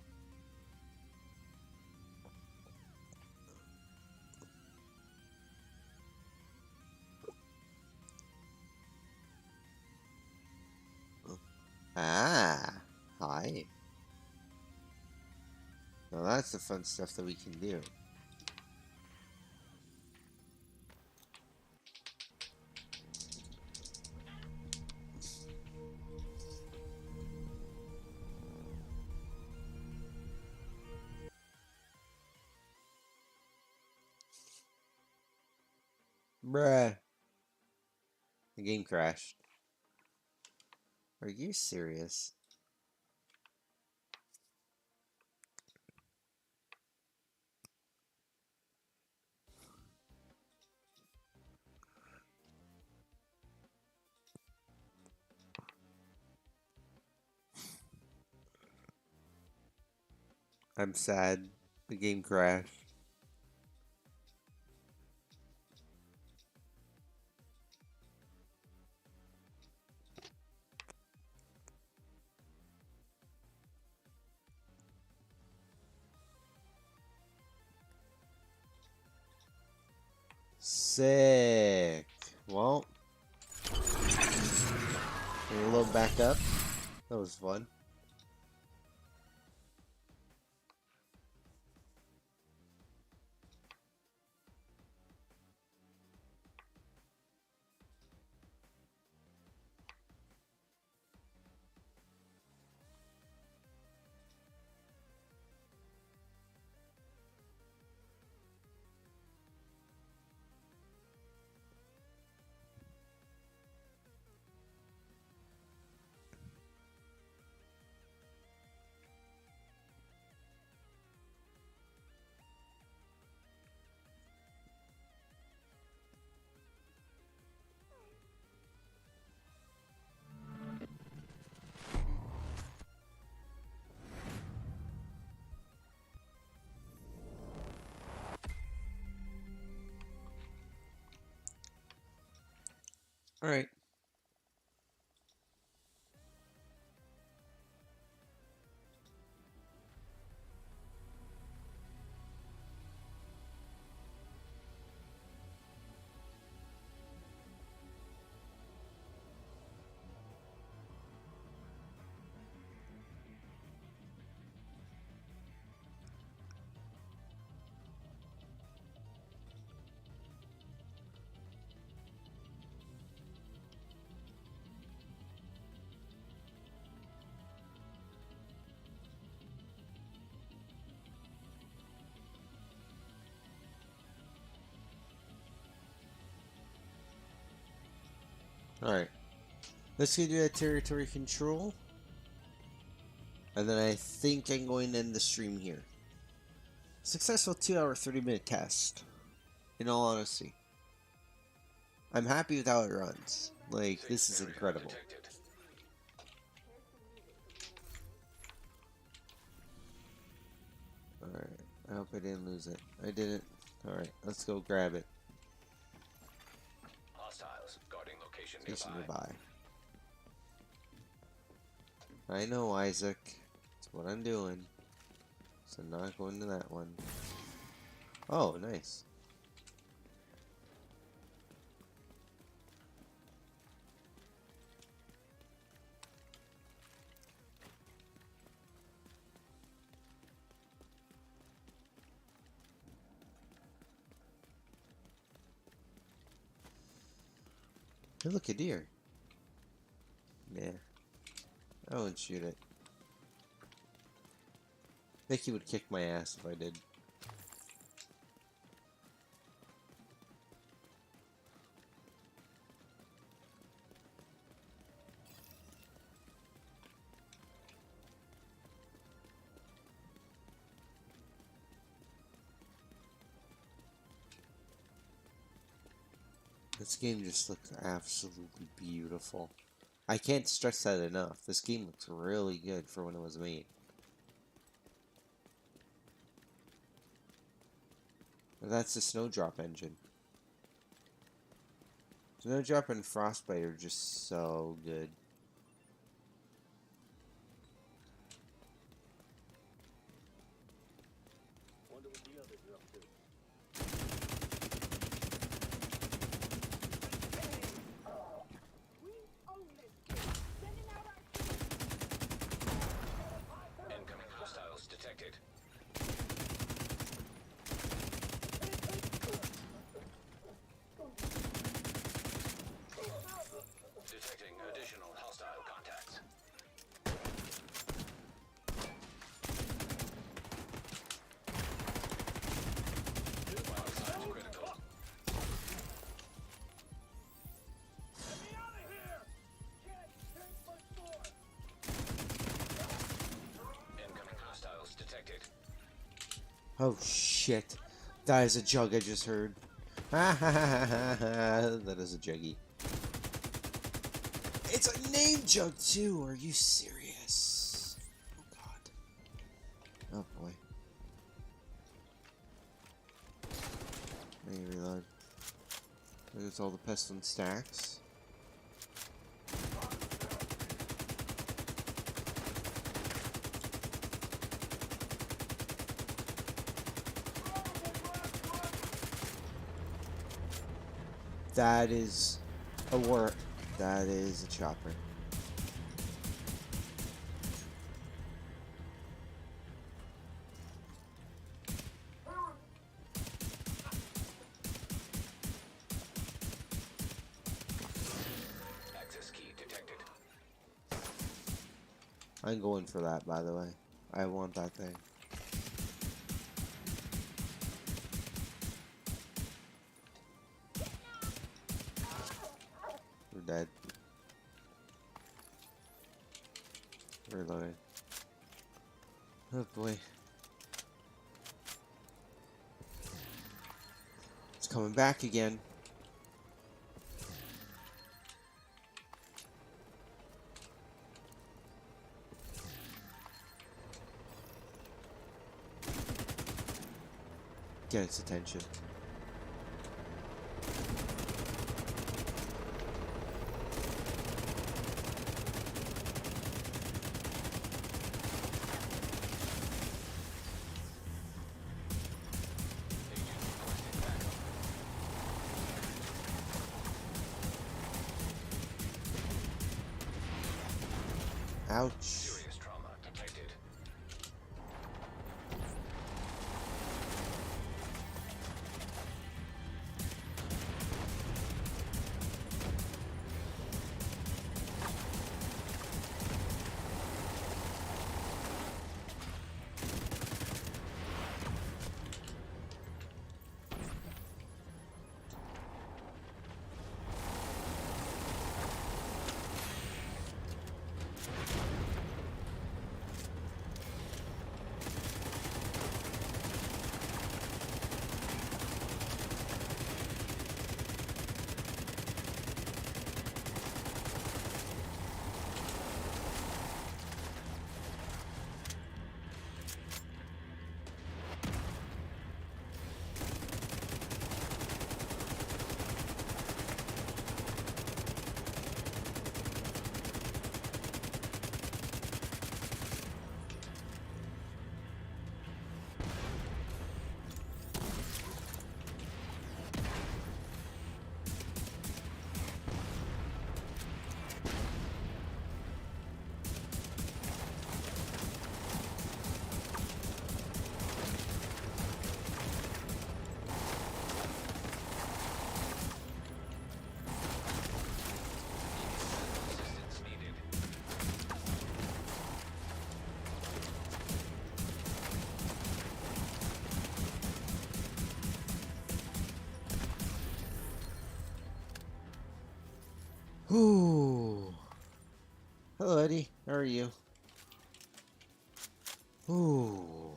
Ah, hi. Now that's the fun stuff that we can do. Bruh. The game crashed. Are you serious? I'm sad. The game crashed. Sick. Well, can we load back up? That was fun. Alright. Alright. Let's go do that territory control. And then I think I'm going to end the stream here. Successful 2-hour, 30-minute test. In all honesty. I'm happy with how it runs. Like, this is incredible. Alright. I hope I didn't lose it. I didn't. Alright, let's go grab it. Hostiles guarding location Station nearby. nearby. I know, Isaac. That's what I'm doing. So not going to that one. Oh, nice. Hey, look, a deer. Yeah. I wouldn't shoot it. I think he would kick my ass if I did. This game just looks absolutely beautiful. I can't stress that enough. This game looks really good for when it was made. That's the Snowdrop engine. Snowdrop and Frostbite are just so good. Incoming hostiles detected. Detecting additional hostile contacts. Vital signs critical. Incoming hostiles detected. Oh shit. That is a jug I just heard. That is a juggy. It's a name jug too. Are you serious? Oh god. Oh boy. Let me reload. There's all the pestilence stacks. That is a war. That is a chopper. Access key detected. I'm going for that, by the way. I want that thing. We're dead. Reloading. Oh boy. It's coming back again. Get its attention. Ouch. Serious trauma detected. Assistance needed. Ooh. Hello, Eddie. How are you? Ooh.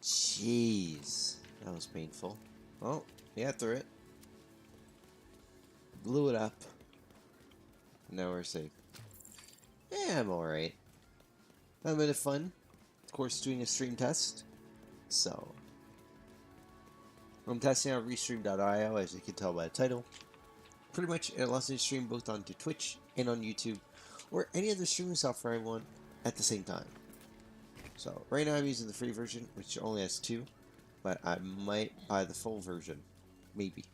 Jeez. That was painful. Oh, yeah, through it. Blew it up. Now we're safe. Yeah, I'm alright. A bit of fun. Of course, doing a stream test. So, I'm testing out Restream.io, as you can tell by the title. Pretty much, it allows me to stream both onto Twitch and on YouTube, or any other streaming software I want at the same time. So, right now I'm using the free version, which only has 2, but I might buy the full version, maybe,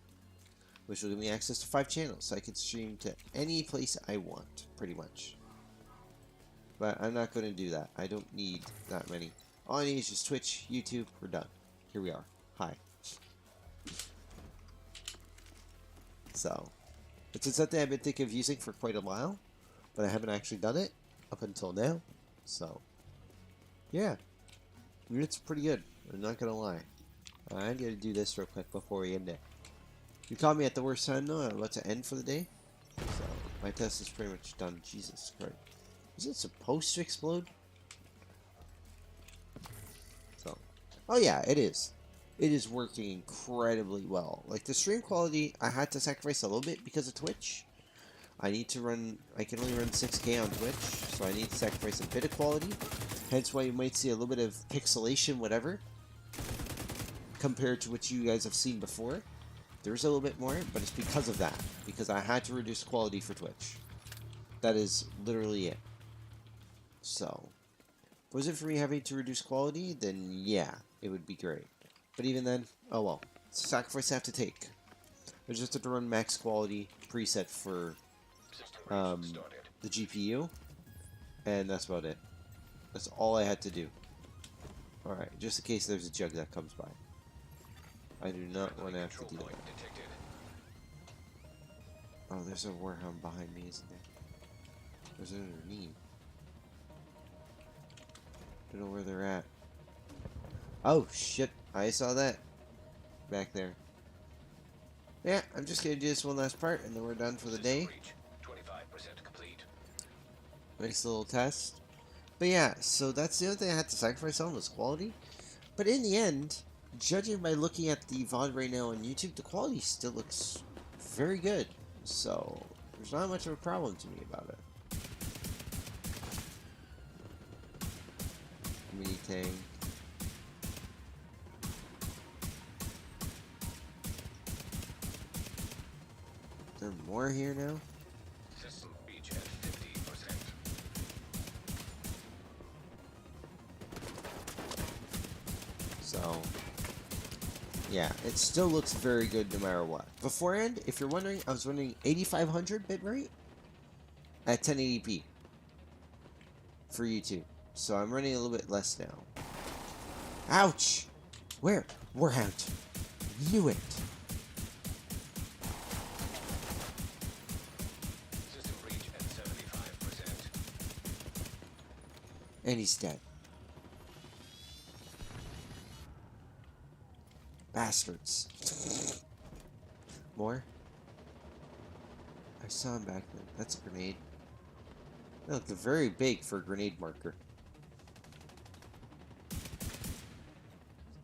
which will give me access to 5 channels, so I can stream to any place I want, pretty much. But I'm not going to do that. I don't need that many. All I need is just Twitch, YouTube, we're done. Here we are. Hi. So, it's something I've been thinking of using for quite a while, but I haven't actually done it up until now. So, yeah. It's pretty good. I'm not going to lie. I'm going to do this real quick before we end it. You caught me at the worst time, though. I'm about to end for the day. So, my test is pretty much done. Jesus Christ. Is it supposed to explode? So, oh yeah, it is. It is working incredibly well. Like, the stream quality, I had to sacrifice a little bit because of Twitch. I can only run 6K on Twitch, so I need to sacrifice a bit of quality. Hence why you might see a little bit of pixelation, whatever, compared to what you guys have seen before. There's a little bit more, but it's because of that. Because I had to reduce quality for Twitch. That is literally it. So, was it for me having to reduce quality? Then yeah, it would be great. But even then, oh well. It's a sacrifice I have to take. I just have to run max quality preset for the GPU. And that's about it. That's all I had to do. Alright, just in case there's a jug that comes by. I do not want to have to do that. Oh, there's a warhound behind me, isn't there? There's it underneath. Don't know where they're at. Oh, shit. I saw that. Back there. Yeah, I'm just going to do this one last part, and then we're done for the day. 25% complete. Nice little test. But yeah, so that's the other thing I had to sacrifice on was quality. But in the end, judging by looking at the VOD right now on YouTube, the quality still looks very good. So, there's not much of a problem to me about it. Mini tank. Is there more here now? System reach at 50%. So, yeah, it still looks very good no matter what. Beforehand, if you're wondering, I was running 8500 bitrate. at 1080p for YouTube. So I'm running a little bit less now. Ouch! Where? Warhound. Knew it. System breach at 75%. And he's dead. Bastards. More? I saw him back then. That's a grenade. They look very big for a grenade marker.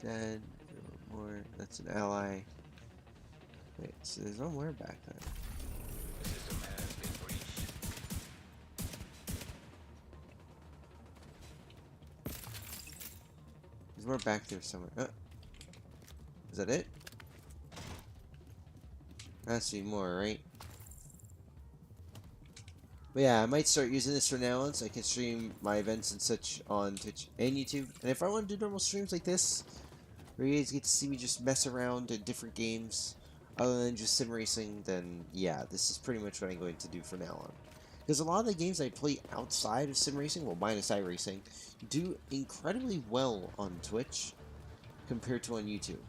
Dead. More. That's an ally. Wait, so there's no more back then. The system has been breached. There's more back there somewhere. Is that it? Has to be more, right? But yeah, I might start using this from now on so I can stream my events and such on Twitch and YouTube. And if I want to do normal streams like this, where you guys get to see me just mess around in different games other than just sim racing, then yeah, this is pretty much what I'm going to do from now on. Because a lot of the games I play outside of sim racing, well, minus iRacing, do incredibly well on Twitch compared to on YouTube.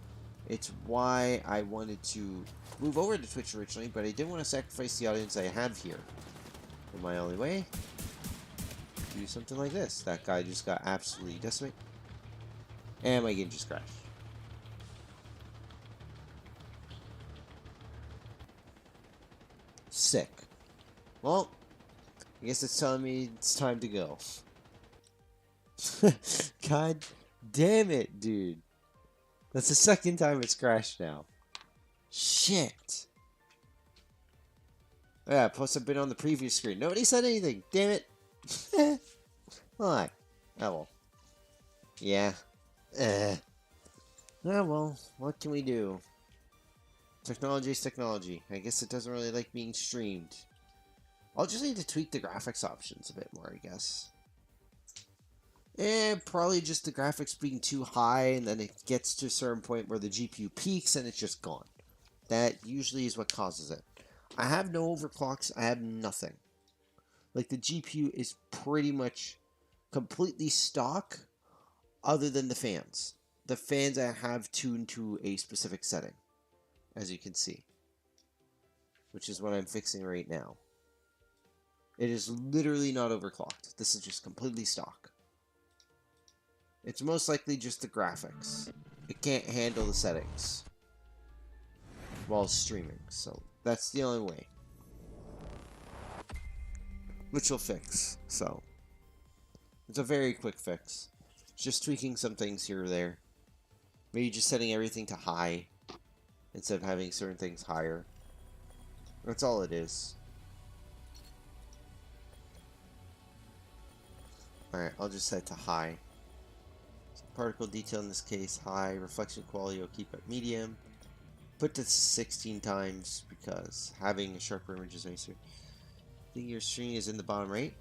It's why I wanted to move over to Twitch originally, but I didn't want to sacrifice the audience I have here. And my only way, do something like this. That guy just got absolutely decimated. And my game just crashed. Sick. Well, I guess it's telling me it's time to go. God damn it, dude. That's the second time it's crashed now. Shit. Yeah, plus I've been on the previous screen. Nobody said anything. Damn it. Why? Oh well. Yeah. Oh well. What can we do? Technology is technology. I guess it doesn't really like being streamed. I'll just need to tweak the graphics options a bit more, I guess. Probably just the graphics being too high, and then it gets to a certain point where the GPU peaks and it's just gone. That usually is what causes it. I have no overclocks. I have nothing. Like, the GPU is pretty much completely stock, other than the fans. The fans I have tuned to a specific setting, as you can see, which is what I'm fixing right now. It is literally not overclocked. This is just completely stock. It's most likely just the graphics. It can't handle the settings while streaming, so that's the only way. Which will fix, so. It's a very quick fix. Just tweaking some things here or there. Maybe just setting everything to high instead of having certain things higher. That's all it is. Alright, I'll just set it to high. Particle detail in this case, high. Reflection quality I'll keep at medium. Put this 16 times because having a sharper image is nicer. I think your string is in the bottom right.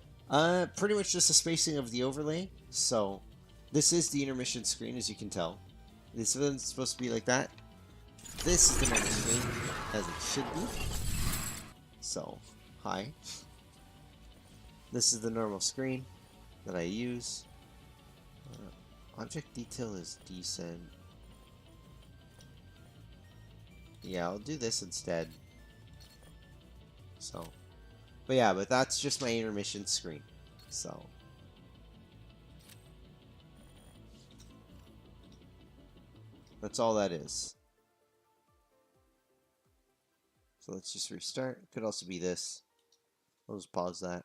Pretty much just the spacing of the overlay. So, this is the intermission screen, as you can tell. This one's supposed to be like that. This is the normal screen, as it should be. So, high. This is the normal screen that I use. Object detail is decent. Yeah, I'll do this instead. So, but yeah, but that's just my intermission screen. So, that's all that is. So let's just restart. Could also be this. I'll just pause that.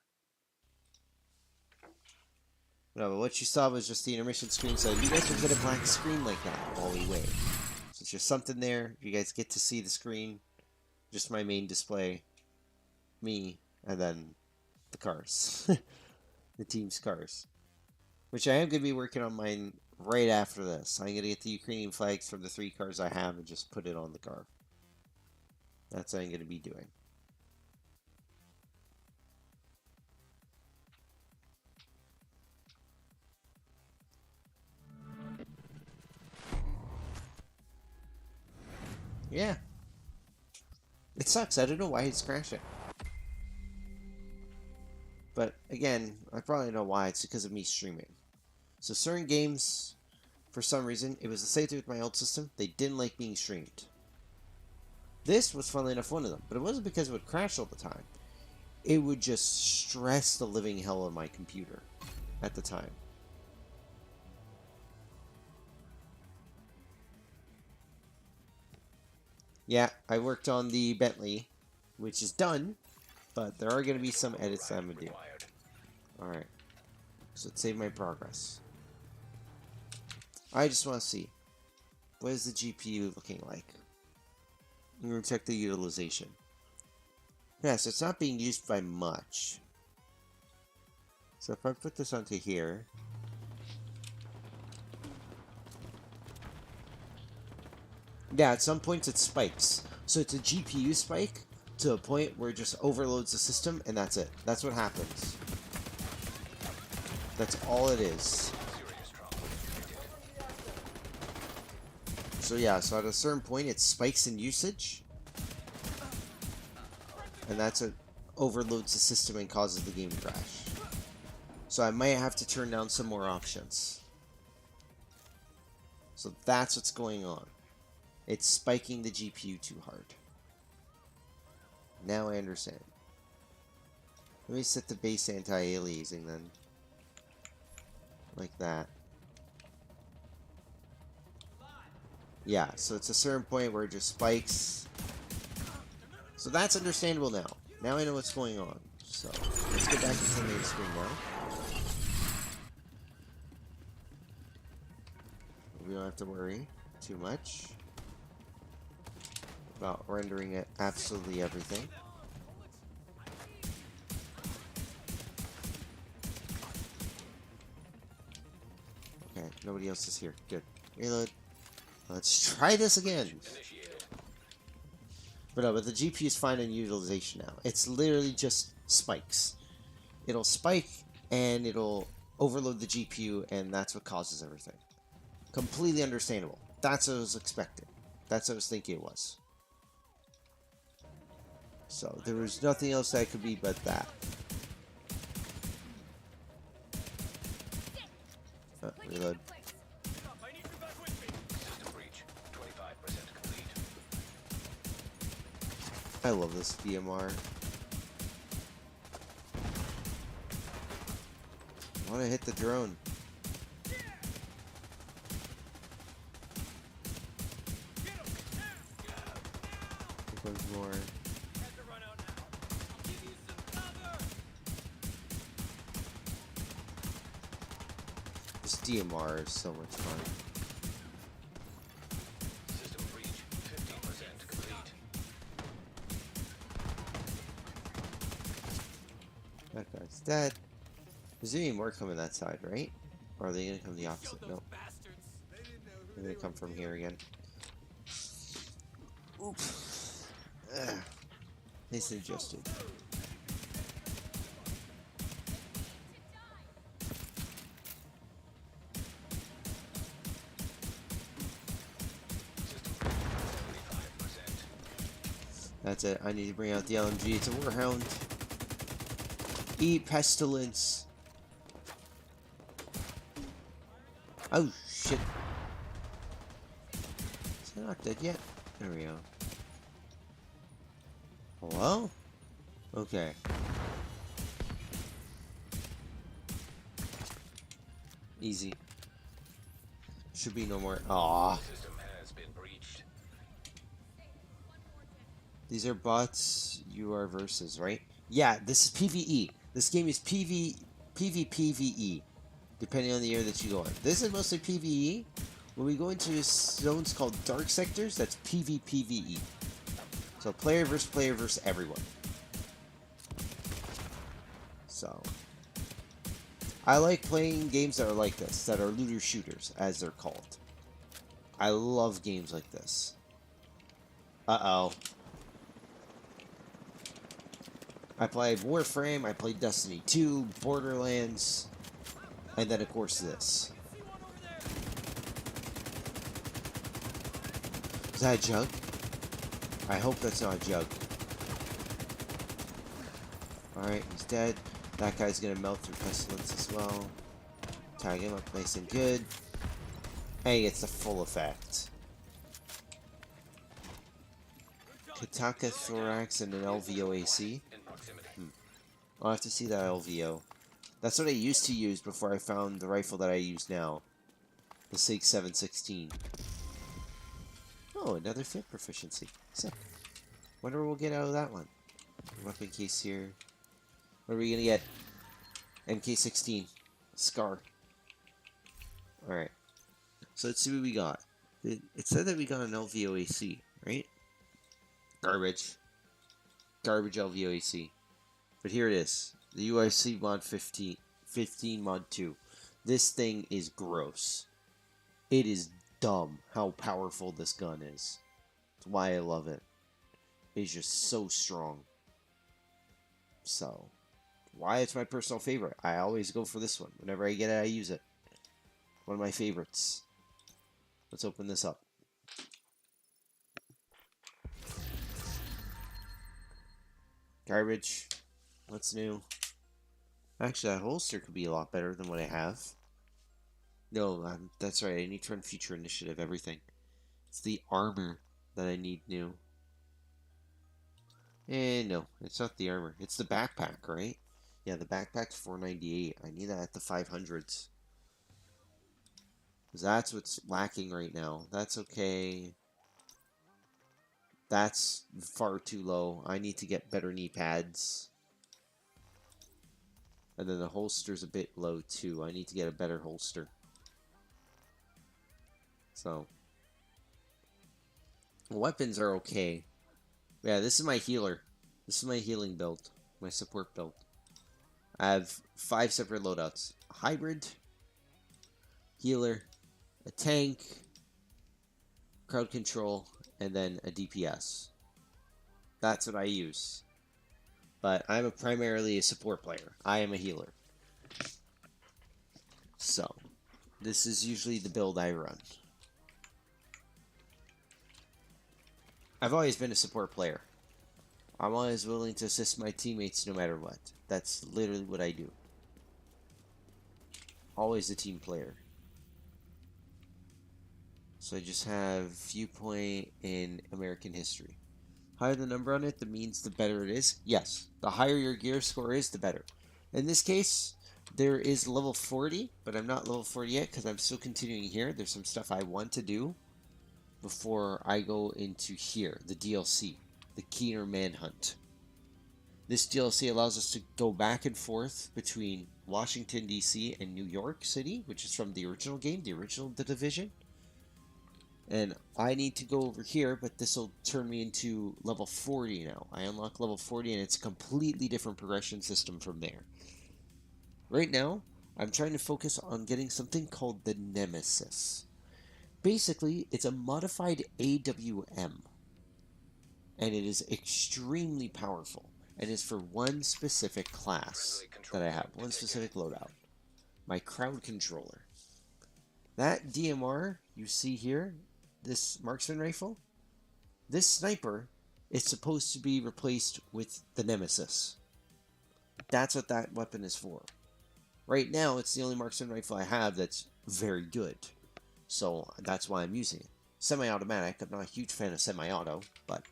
No, but what you saw was just the intermission screen, so you guys will get a black screen like that while we wait. So it's just something there. You guys get to see the screen. Just my main display. Me. And then the cars. The team's cars. Which I am going to be working on mine right after this. I'm going to get the Ukrainian flags from the 3 cars I have and just put it on the car. That's what I'm going to be doing. Yeah. It sucks. I don't know why it's crashing. But again, I probably know why. It's because of me streaming. So certain games, for some reason, it was the same thing with my old system. They didn't like being streamed. This was funnily enough one of them, but it wasn't because it would crash all the time. It would just stress the living hell of my computer at the time. Yeah, I worked on the Bentley, which is done, but there are going to be some edits that I'm going to do. Alright, so let's save my progress. I just want to see, what is the GPU looking like? I'm going to check the utilization. Yeah, so it's not being used by much. So if I put this onto here, yeah, at some points it spikes. So it's a GPU spike to a point where it just overloads the system, and that's it. That's what happens. That's all it is. So yeah, so at a certain point it spikes in usage, and that's what overloads the system and causes the game to crash. So I might have to turn down some more options. So that's what's going on. It's spiking the GPU too hard. Now I understand. Let me set the base anti-aliasing then. Like that. Yeah, so it's a certain point where it just spikes. So that's understandable now. Now I know what's going on. So let's get back into the main screen now. We don't have to worry too much about rendering it absolutely everything. Okay, nobody else is here. Good. Reload. Let's try this again. But no, but the GPU is fine in utilization now. It's literally just spikes. It'll spike and it'll overload the GPU, and that's what causes everything. Completely understandable. That's what I was expecting. That's what I was thinking it was. So there was nothing else that could be but that. Oh, reload. I love this DMR. I want to hit the drone. Here comes more. This DMR is so much fun. System breach, 15% complete. That guy's dead. There's any more coming that side, right? Or are they gonna come the opposite? Nope. They're gonna come from here again. Oops. Nice and adjusted. That's it. I need to bring out the LMG. It's a Warhound. Eat pestilence. Oh shit. Is he not dead yet? There we go. Hello? Okay. Easy. Should be no more. Aww. System has been breached. These are bots. You are versus, right? Yeah, this is PvE. This game is PvPvE, depending on the area that you go in. This is mostly PvE. When we go into zones called dark sectors, that's PvPvE. So player versus everyone. So I like playing games that are like this, that are looter shooters, as they're called. I love games like this. Uh-oh. I played Warframe, I played Destiny 2, Borderlands, and then of course this. Is that a jug? I hope that's not a jug. Alright, he's dead. That guy's gonna melt through pestilence as well. Tag him up nice and good. And he gets the full effect. Kataka Thorax and an LVO AC. I'll have to see that LVO. That's what I used to use before I found the rifle that I use now. The SIG 716. Oh, another fit proficiency. Sick. Wonder what we'll get out of that one. Weapon case here. What are we gonna get? MK16. Scar. Alright. So let's see what we got. It said that we got an LVOAC, right? Garbage. Garbage LVOAC. But here it is. The UIC mod 15 mod 2. This thing is gross. It is dumb how powerful this gun is. That's why I love it. It's just so strong. So, why it's my personal favorite. I always go for this one. Whenever I get it, I use it. One of my favorites. Let's open this up. Garbage. What's new? Actually, that holster could be a lot better than what I have. No, that's right. I need to run Future Initiative, everything. It's the armor that I need new. No, it's not the armor. It's the backpack, right? Yeah, the backpack's $498. I need that at the 500s. Because that's what's lacking right now. That's okay. That's far too low. I need to get better knee pads. And then the holster's a bit low too. I need to get a better holster. So, weapons are okay. Yeah, this is my healer. This is my healing build. My support build. I have 5 separate loadouts. A hybrid, healer, a tank, crowd control, and then a DPS. That's what I use. But I'm primarily a support player. I am a healer. So, this is usually the build I run. I've always been a support player. I'm always willing to assist my teammates no matter what. That's literally what I do. Always a team player. So I just have viewpoint in American history. Higher the number on it, that means the better it is. Yes, the higher your gear score is, the better. In this case, there is level 40, but I'm not level 40 yet because I'm still continuing here. There's some stuff I want to do before I go into here, the DLC, the Keener Manhunt. This DLC allows us to go back and forth between Washington, D.C. and New York City, which is from the original game, the original The Division. And I need to go over here, but this will turn me into level 40 now. I unlock level 40, and it's a completely different progression system from there. Right now, I'm trying to focus on getting something called the Nemesis. Basically, it's a modified AWM. And it is extremely powerful. And it's for one specific class that I have. One specific loadout. My crowd controller. That DMR you see here, this marksman rifle, this sniper is supposed to be replaced with the Nemesis. That's what that weapon is for. Right now, it's the only marksman rifle I have that's very good. So that's why I'm using it. Semi-automatic, I'm not a huge fan of semi-auto, but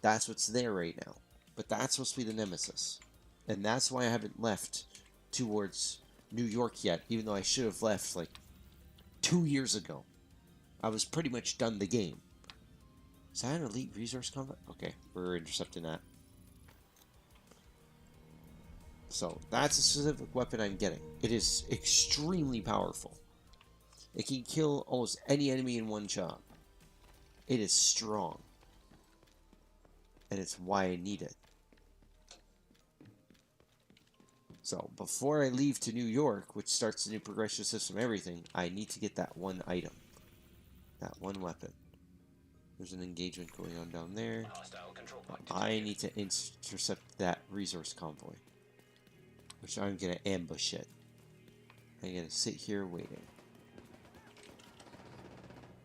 that's what's there right now. But that's supposed to be the Nemesis. And that's why I haven't left towards New York yet, even though I should have left like 2 years ago. I was pretty much done the game. Is that an elite resource combat? Okay, we're intercepting that. So, that's a specific weapon I'm getting. It is extremely powerful. It can kill almost any enemy in one shot. It is strong. And it's why I need it. So, before I leave to New York, which starts the new progression system and everything, I need to get that one item. That one weapon. There's an engagement going on down there. I need to intercept that resource convoy. Which I'm going to ambush it. I'm going to sit here waiting.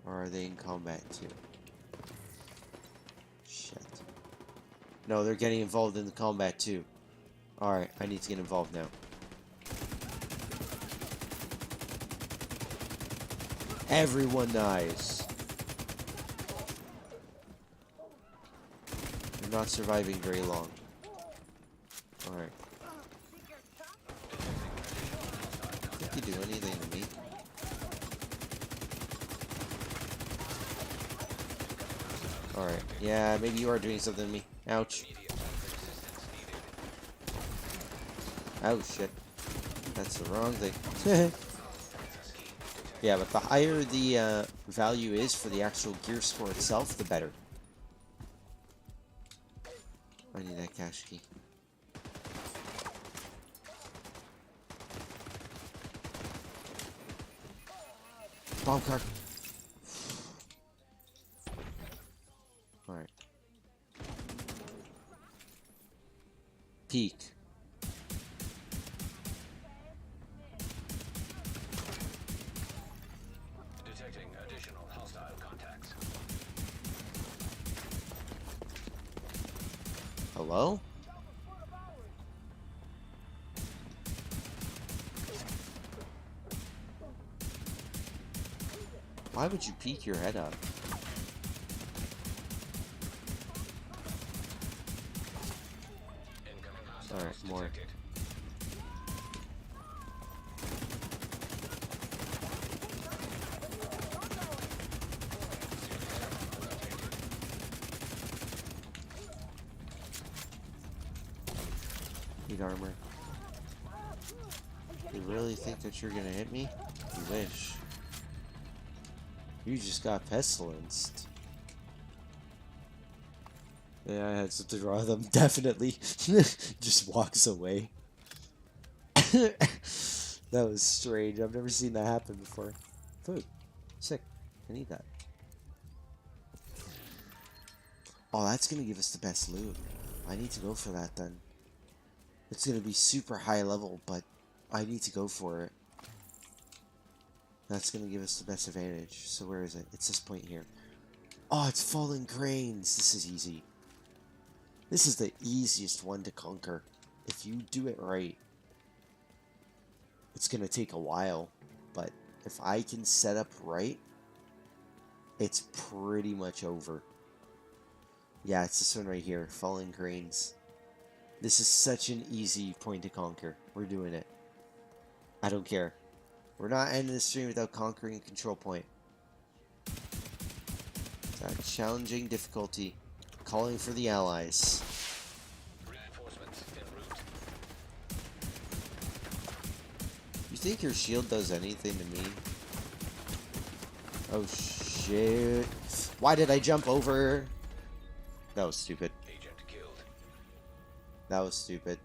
Or are they in combat too? Shit. No, they're getting involved in the combat too. Alright, I need to get involved now. Everyone dies. You're not surviving very long. Alright. Think you do anything to me? Alright. Yeah, maybe you are doing something to me. Ouch. Oh shit. That's the wrong thing. Yeah, but the higher the value is for the actual gear score itself, the better. I need that cash key. Bomb car. Alright. Peek. Detecting additional hostile contacts. Hello? Why would you peek your head up? Alright, more. Need armor. You really think that you're gonna hit me? You wish. You just got pestilenced. Yeah, I had something wrong with them, definitely. Just walks away. That was strange. I've never seen that happen before. Food. Sick. I need that. Oh, that's gonna give us the best loot. I need to go for that then. It's gonna be super high level, but I need to go for it. That's gonna give us the best advantage. So where is it? It's this point here. Oh, it's falling cranes. This is easy. This is the easiest one to conquer. If you do it right. It's gonna take a while, but if I can set up right, it's pretty much over. Yeah, it's this one right here. Falling cranes. This is such an easy point to conquer. We're doing it. I don't care. We're not ending the stream without conquering a control point. That challenging difficulty. Calling for the allies. Reinforcements en route. You think your shield does anything to me? Oh shit. Why did I jump over? That was stupid. Agent killed. That was stupid.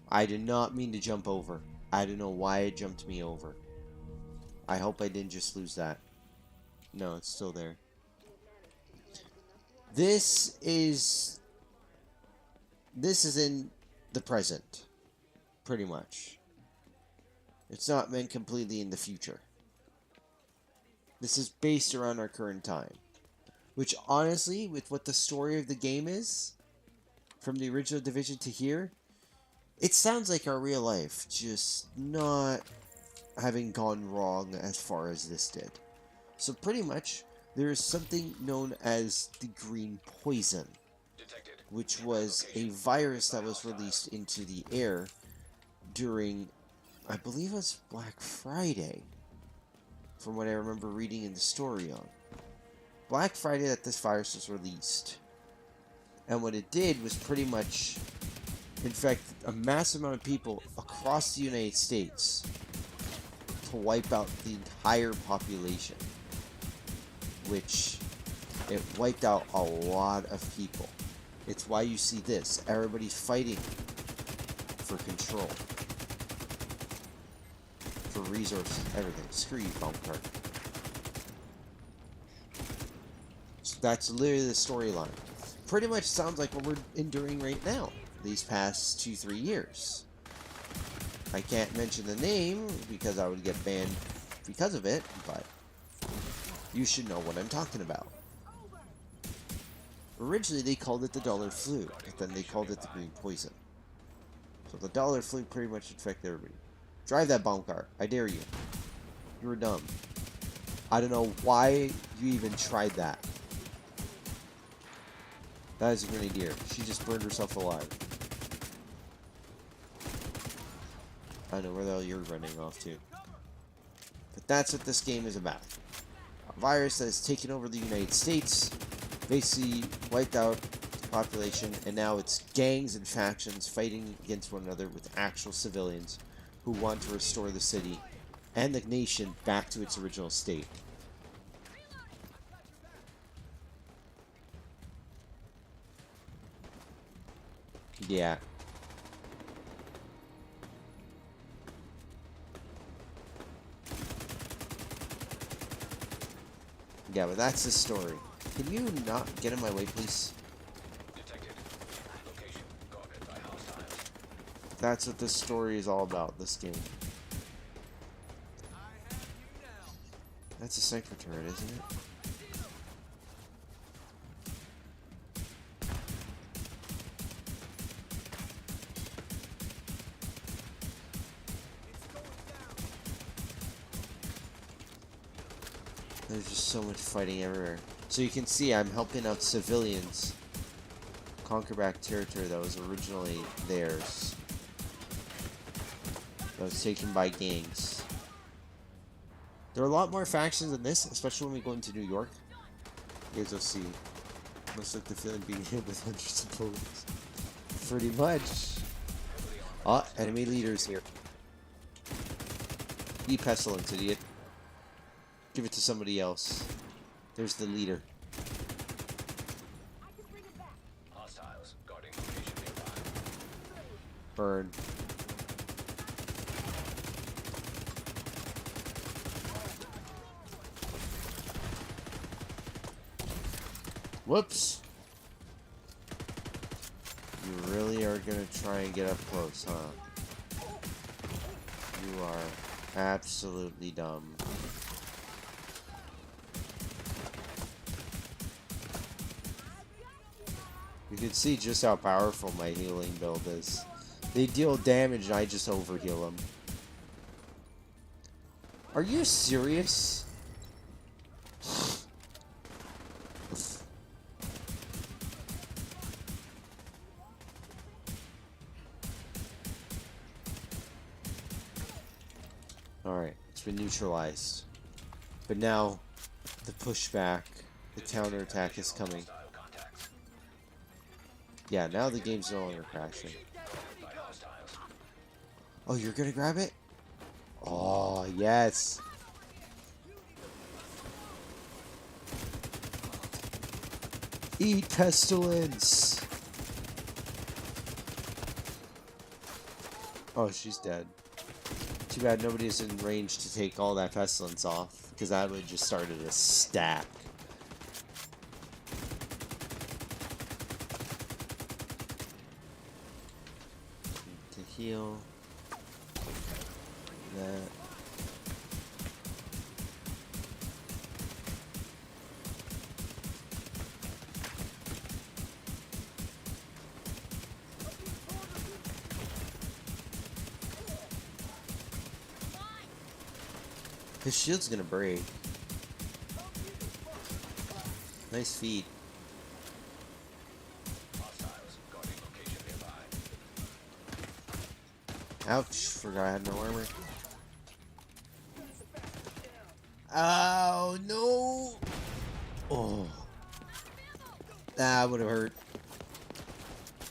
I did not mean to jump over. I don't know why it jumped me over. I hope I didn't just lose that. No, it's still there. This is in the present. Pretty much. It's not meant completely in the future. This is based around our current time. Which honestly, with what the story of the game is, from the original Division to here, it sounds like our real life, just not having gone wrong as far as this did. So pretty much, there is something known as the green poison, which was a virus that was released into the air during, I believe it was Black Friday, from what I remember reading in the story on. Black Friday that this virus was released. And what it did was pretty much infect a massive amount of people across the United States to wipe out the entire population. Which, it wiped out a lot of people. It's why you see this. Everybody's fighting for control. For resources, everything. Screw you, bomb cart. So that's literally the storyline. Pretty much sounds like what we're enduring right now. These past 2-3 years. I can't mention the name because I would get banned because of it, but you should know what I'm talking about. Originally they called it the dollar flu, but then they called it the green poison. So the dollar fleet pretty much infected everybody. Drive that bomb car. I dare you. You were dumb. I don't know why you even tried that. That is a grenadier. She just burned herself alive. I don't know where the hell you're running off to. But that's what this game is about. A virus that has taken over the United States, basically wiped out the population, and now it's gangs and factions fighting against one another with actual civilians who want to restore the city and the nation back to its original state. Yeah. Yeah, but that's the story. Can you not get in my way, please? Detected. Location guarded by hostiles. That's what this story is all about, this game. That's a sniper turret, isn't it? There's just so much fighting everywhere. So you can see I'm helping out civilians conquer back territory that was originally theirs. That was taken by gangs. There are a lot more factions in this, especially when we go into New York. You guys will see. Looks like the feeling being hit with hundreds of bullets. Pretty much. Ah, enemy leaders here. Eat pestilence, idiot. Give it to somebody else. There's the leader. Hostiles guarding location nearby. Burn. Whoops. You really are gonna try and get up close, huh? You are absolutely dumb. You can see just how powerful my healing build is. They deal damage and I just overheal them. Are you serious? Alright, it's been neutralized. But now, the pushback, the counterattack is coming. Yeah, now the game's no longer crashing. Oh, you're gonna grab it? Oh, yes. Eat pestilence. Oh, she's dead. Too bad nobody's in range to take all that pestilence off, because that would just started a stack. To heal that. His shield's gonna break. Nice feed. Ouch, forgot I had no armor. Oh no! Oh. That would have hurt.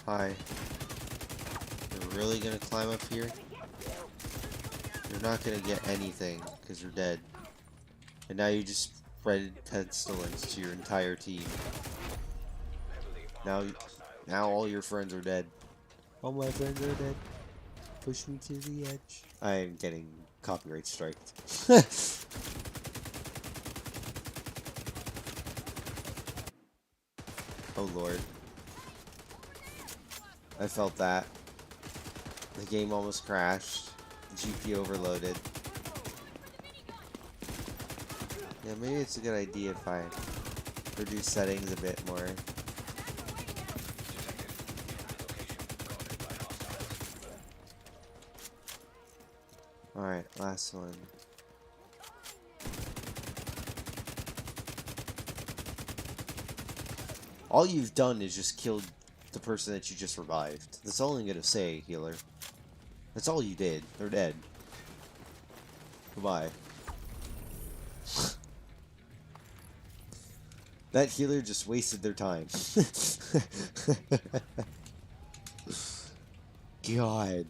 Hi. You're really gonna climb up here? You're not gonna get anything, because you're dead. And now you just spread pestilence to your entire team. Now all your friends are dead. All my friends are dead. Push me to the edge. I am getting copyright striked. Oh lord. I felt that. The game almost crashed. GP overloaded. Yeah, maybe it's a good idea if I reduce settings a bit more. Alright, last one. All you've done is just killed the person that you just revived. That's all I'm gonna say, healer. That's all you did. They're dead. Goodbye. That healer just wasted their time. God.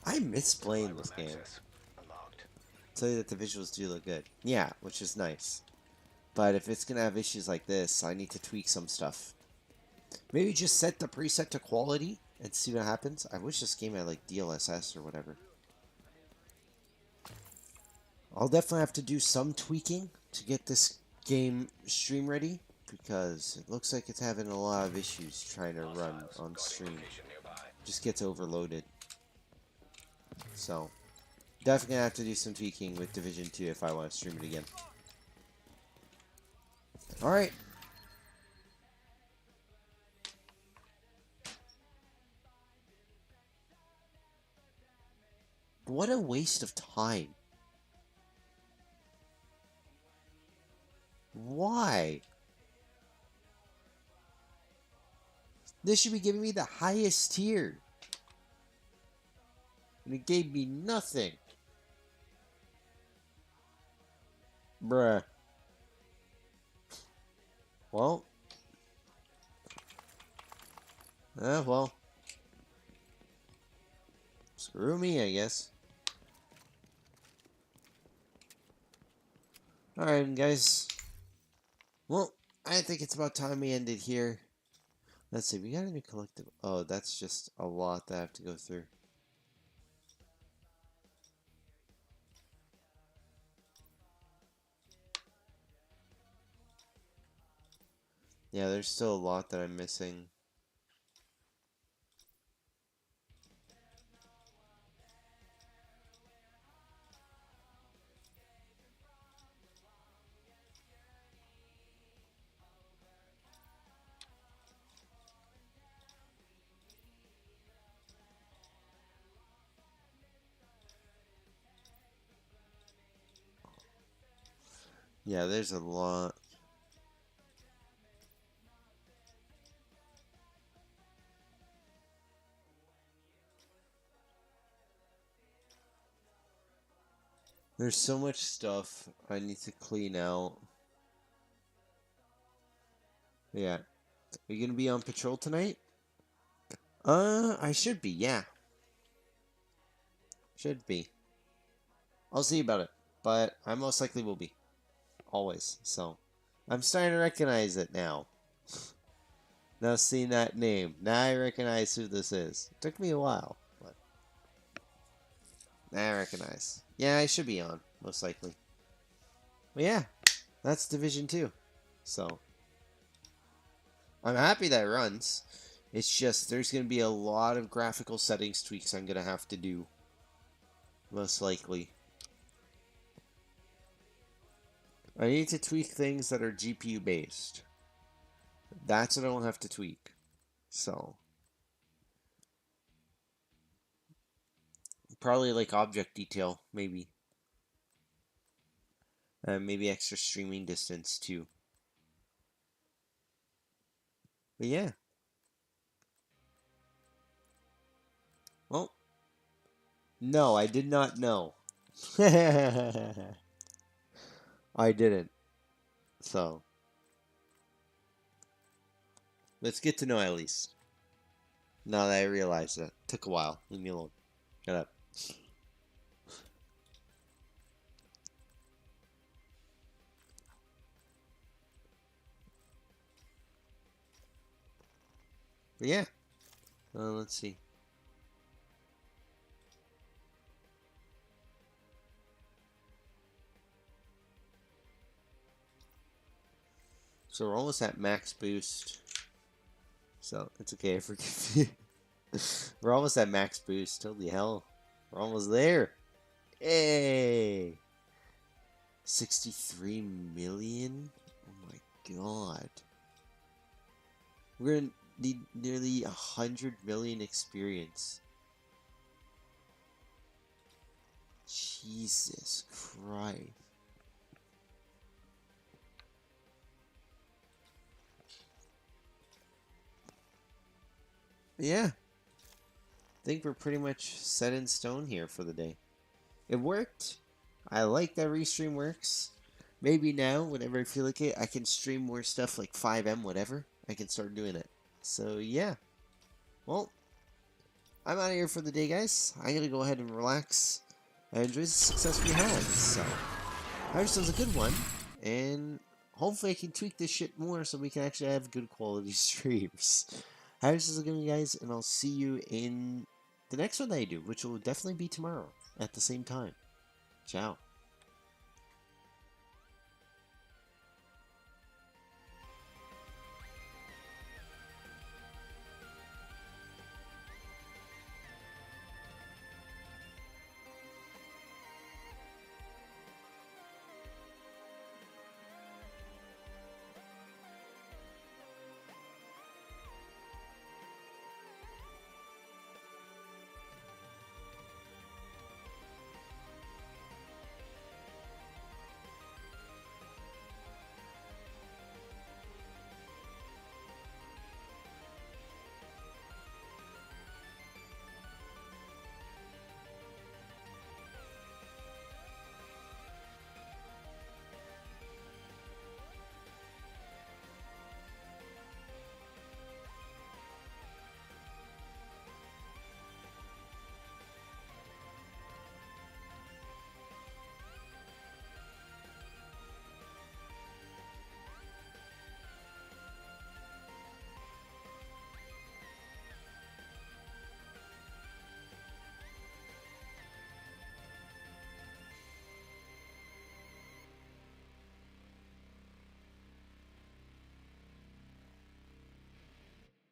I miss playing this game. Tell you that the visuals do look good. Yeah, which is nice. But if it's gonna have issues like this, I need to tweak some stuff. Maybe just set the preset to quality and see what happens. I wish this game had like DLSS or whatever. I'll definitely have to do some tweaking to get this game stream ready, because it looks like it's having a lot of issues trying to run on stream. Just gets overloaded. So, definitely gonna have to do some tweaking with Division 2 if I want to stream it again. Alright. What a waste of time. Why? This should be giving me the highest tier. And it gave me nothing. Bruh. Well. Well. Screw me, I guess. Alright, guys. Well, I think it's about time we ended here. Let's see, we got any collective... Oh, that's just a lot that I have to go through. Yeah, there's still a lot that I'm missing. Yeah, there's a lot. There's so much stuff I need to clean out. Yeah. Are you gonna be on patrol tonight? I should be, yeah. Should be. I'll see about it. But I most likely will be. Always. So, I'm starting to recognize it now. Now seeing that name. Now I recognize who this is. It took me a while, but now I recognize. Yeah, I should be on, most likely. But yeah, that's Division 2. So, I'm happy that it runs. It's just, there's going to be a lot of graphical settings tweaks I'm going to have to do. Most likely. I need to tweak things that are GPU based. That's what I won't have to tweak. So, probably like object detail, maybe. Maybe extra streaming distance too. But yeah. Well, no, I did not know. I didn't. So, let's get to know at least. Now that I realized that. Took a while. Leave me alone. Shut up. But yeah. Let's see. So we're almost at max boost. So it's okay, I forgive you. We're almost at max boost. Holy hell. We're almost there. Hey! 63 million? Oh my god. We're gonna need nearly 100 million experience. Jesus Christ. Yeah. I think we're pretty much set in stone here for the day. It worked. I like that Restream works. Maybe now, whenever I feel like it, I can stream more stuff like 5M, whatever. I can start doing it. So, yeah. Well, I'm out of here for the day, guys. I'm going to go ahead and relax. I enjoyed the success we had. So, ours was a good one. And hopefully I can tweak this shit more so we can actually have good quality streams. Ours is a good one, guys. And I'll see you in the next one that I do, which will definitely be tomorrow at the same time. Ciao.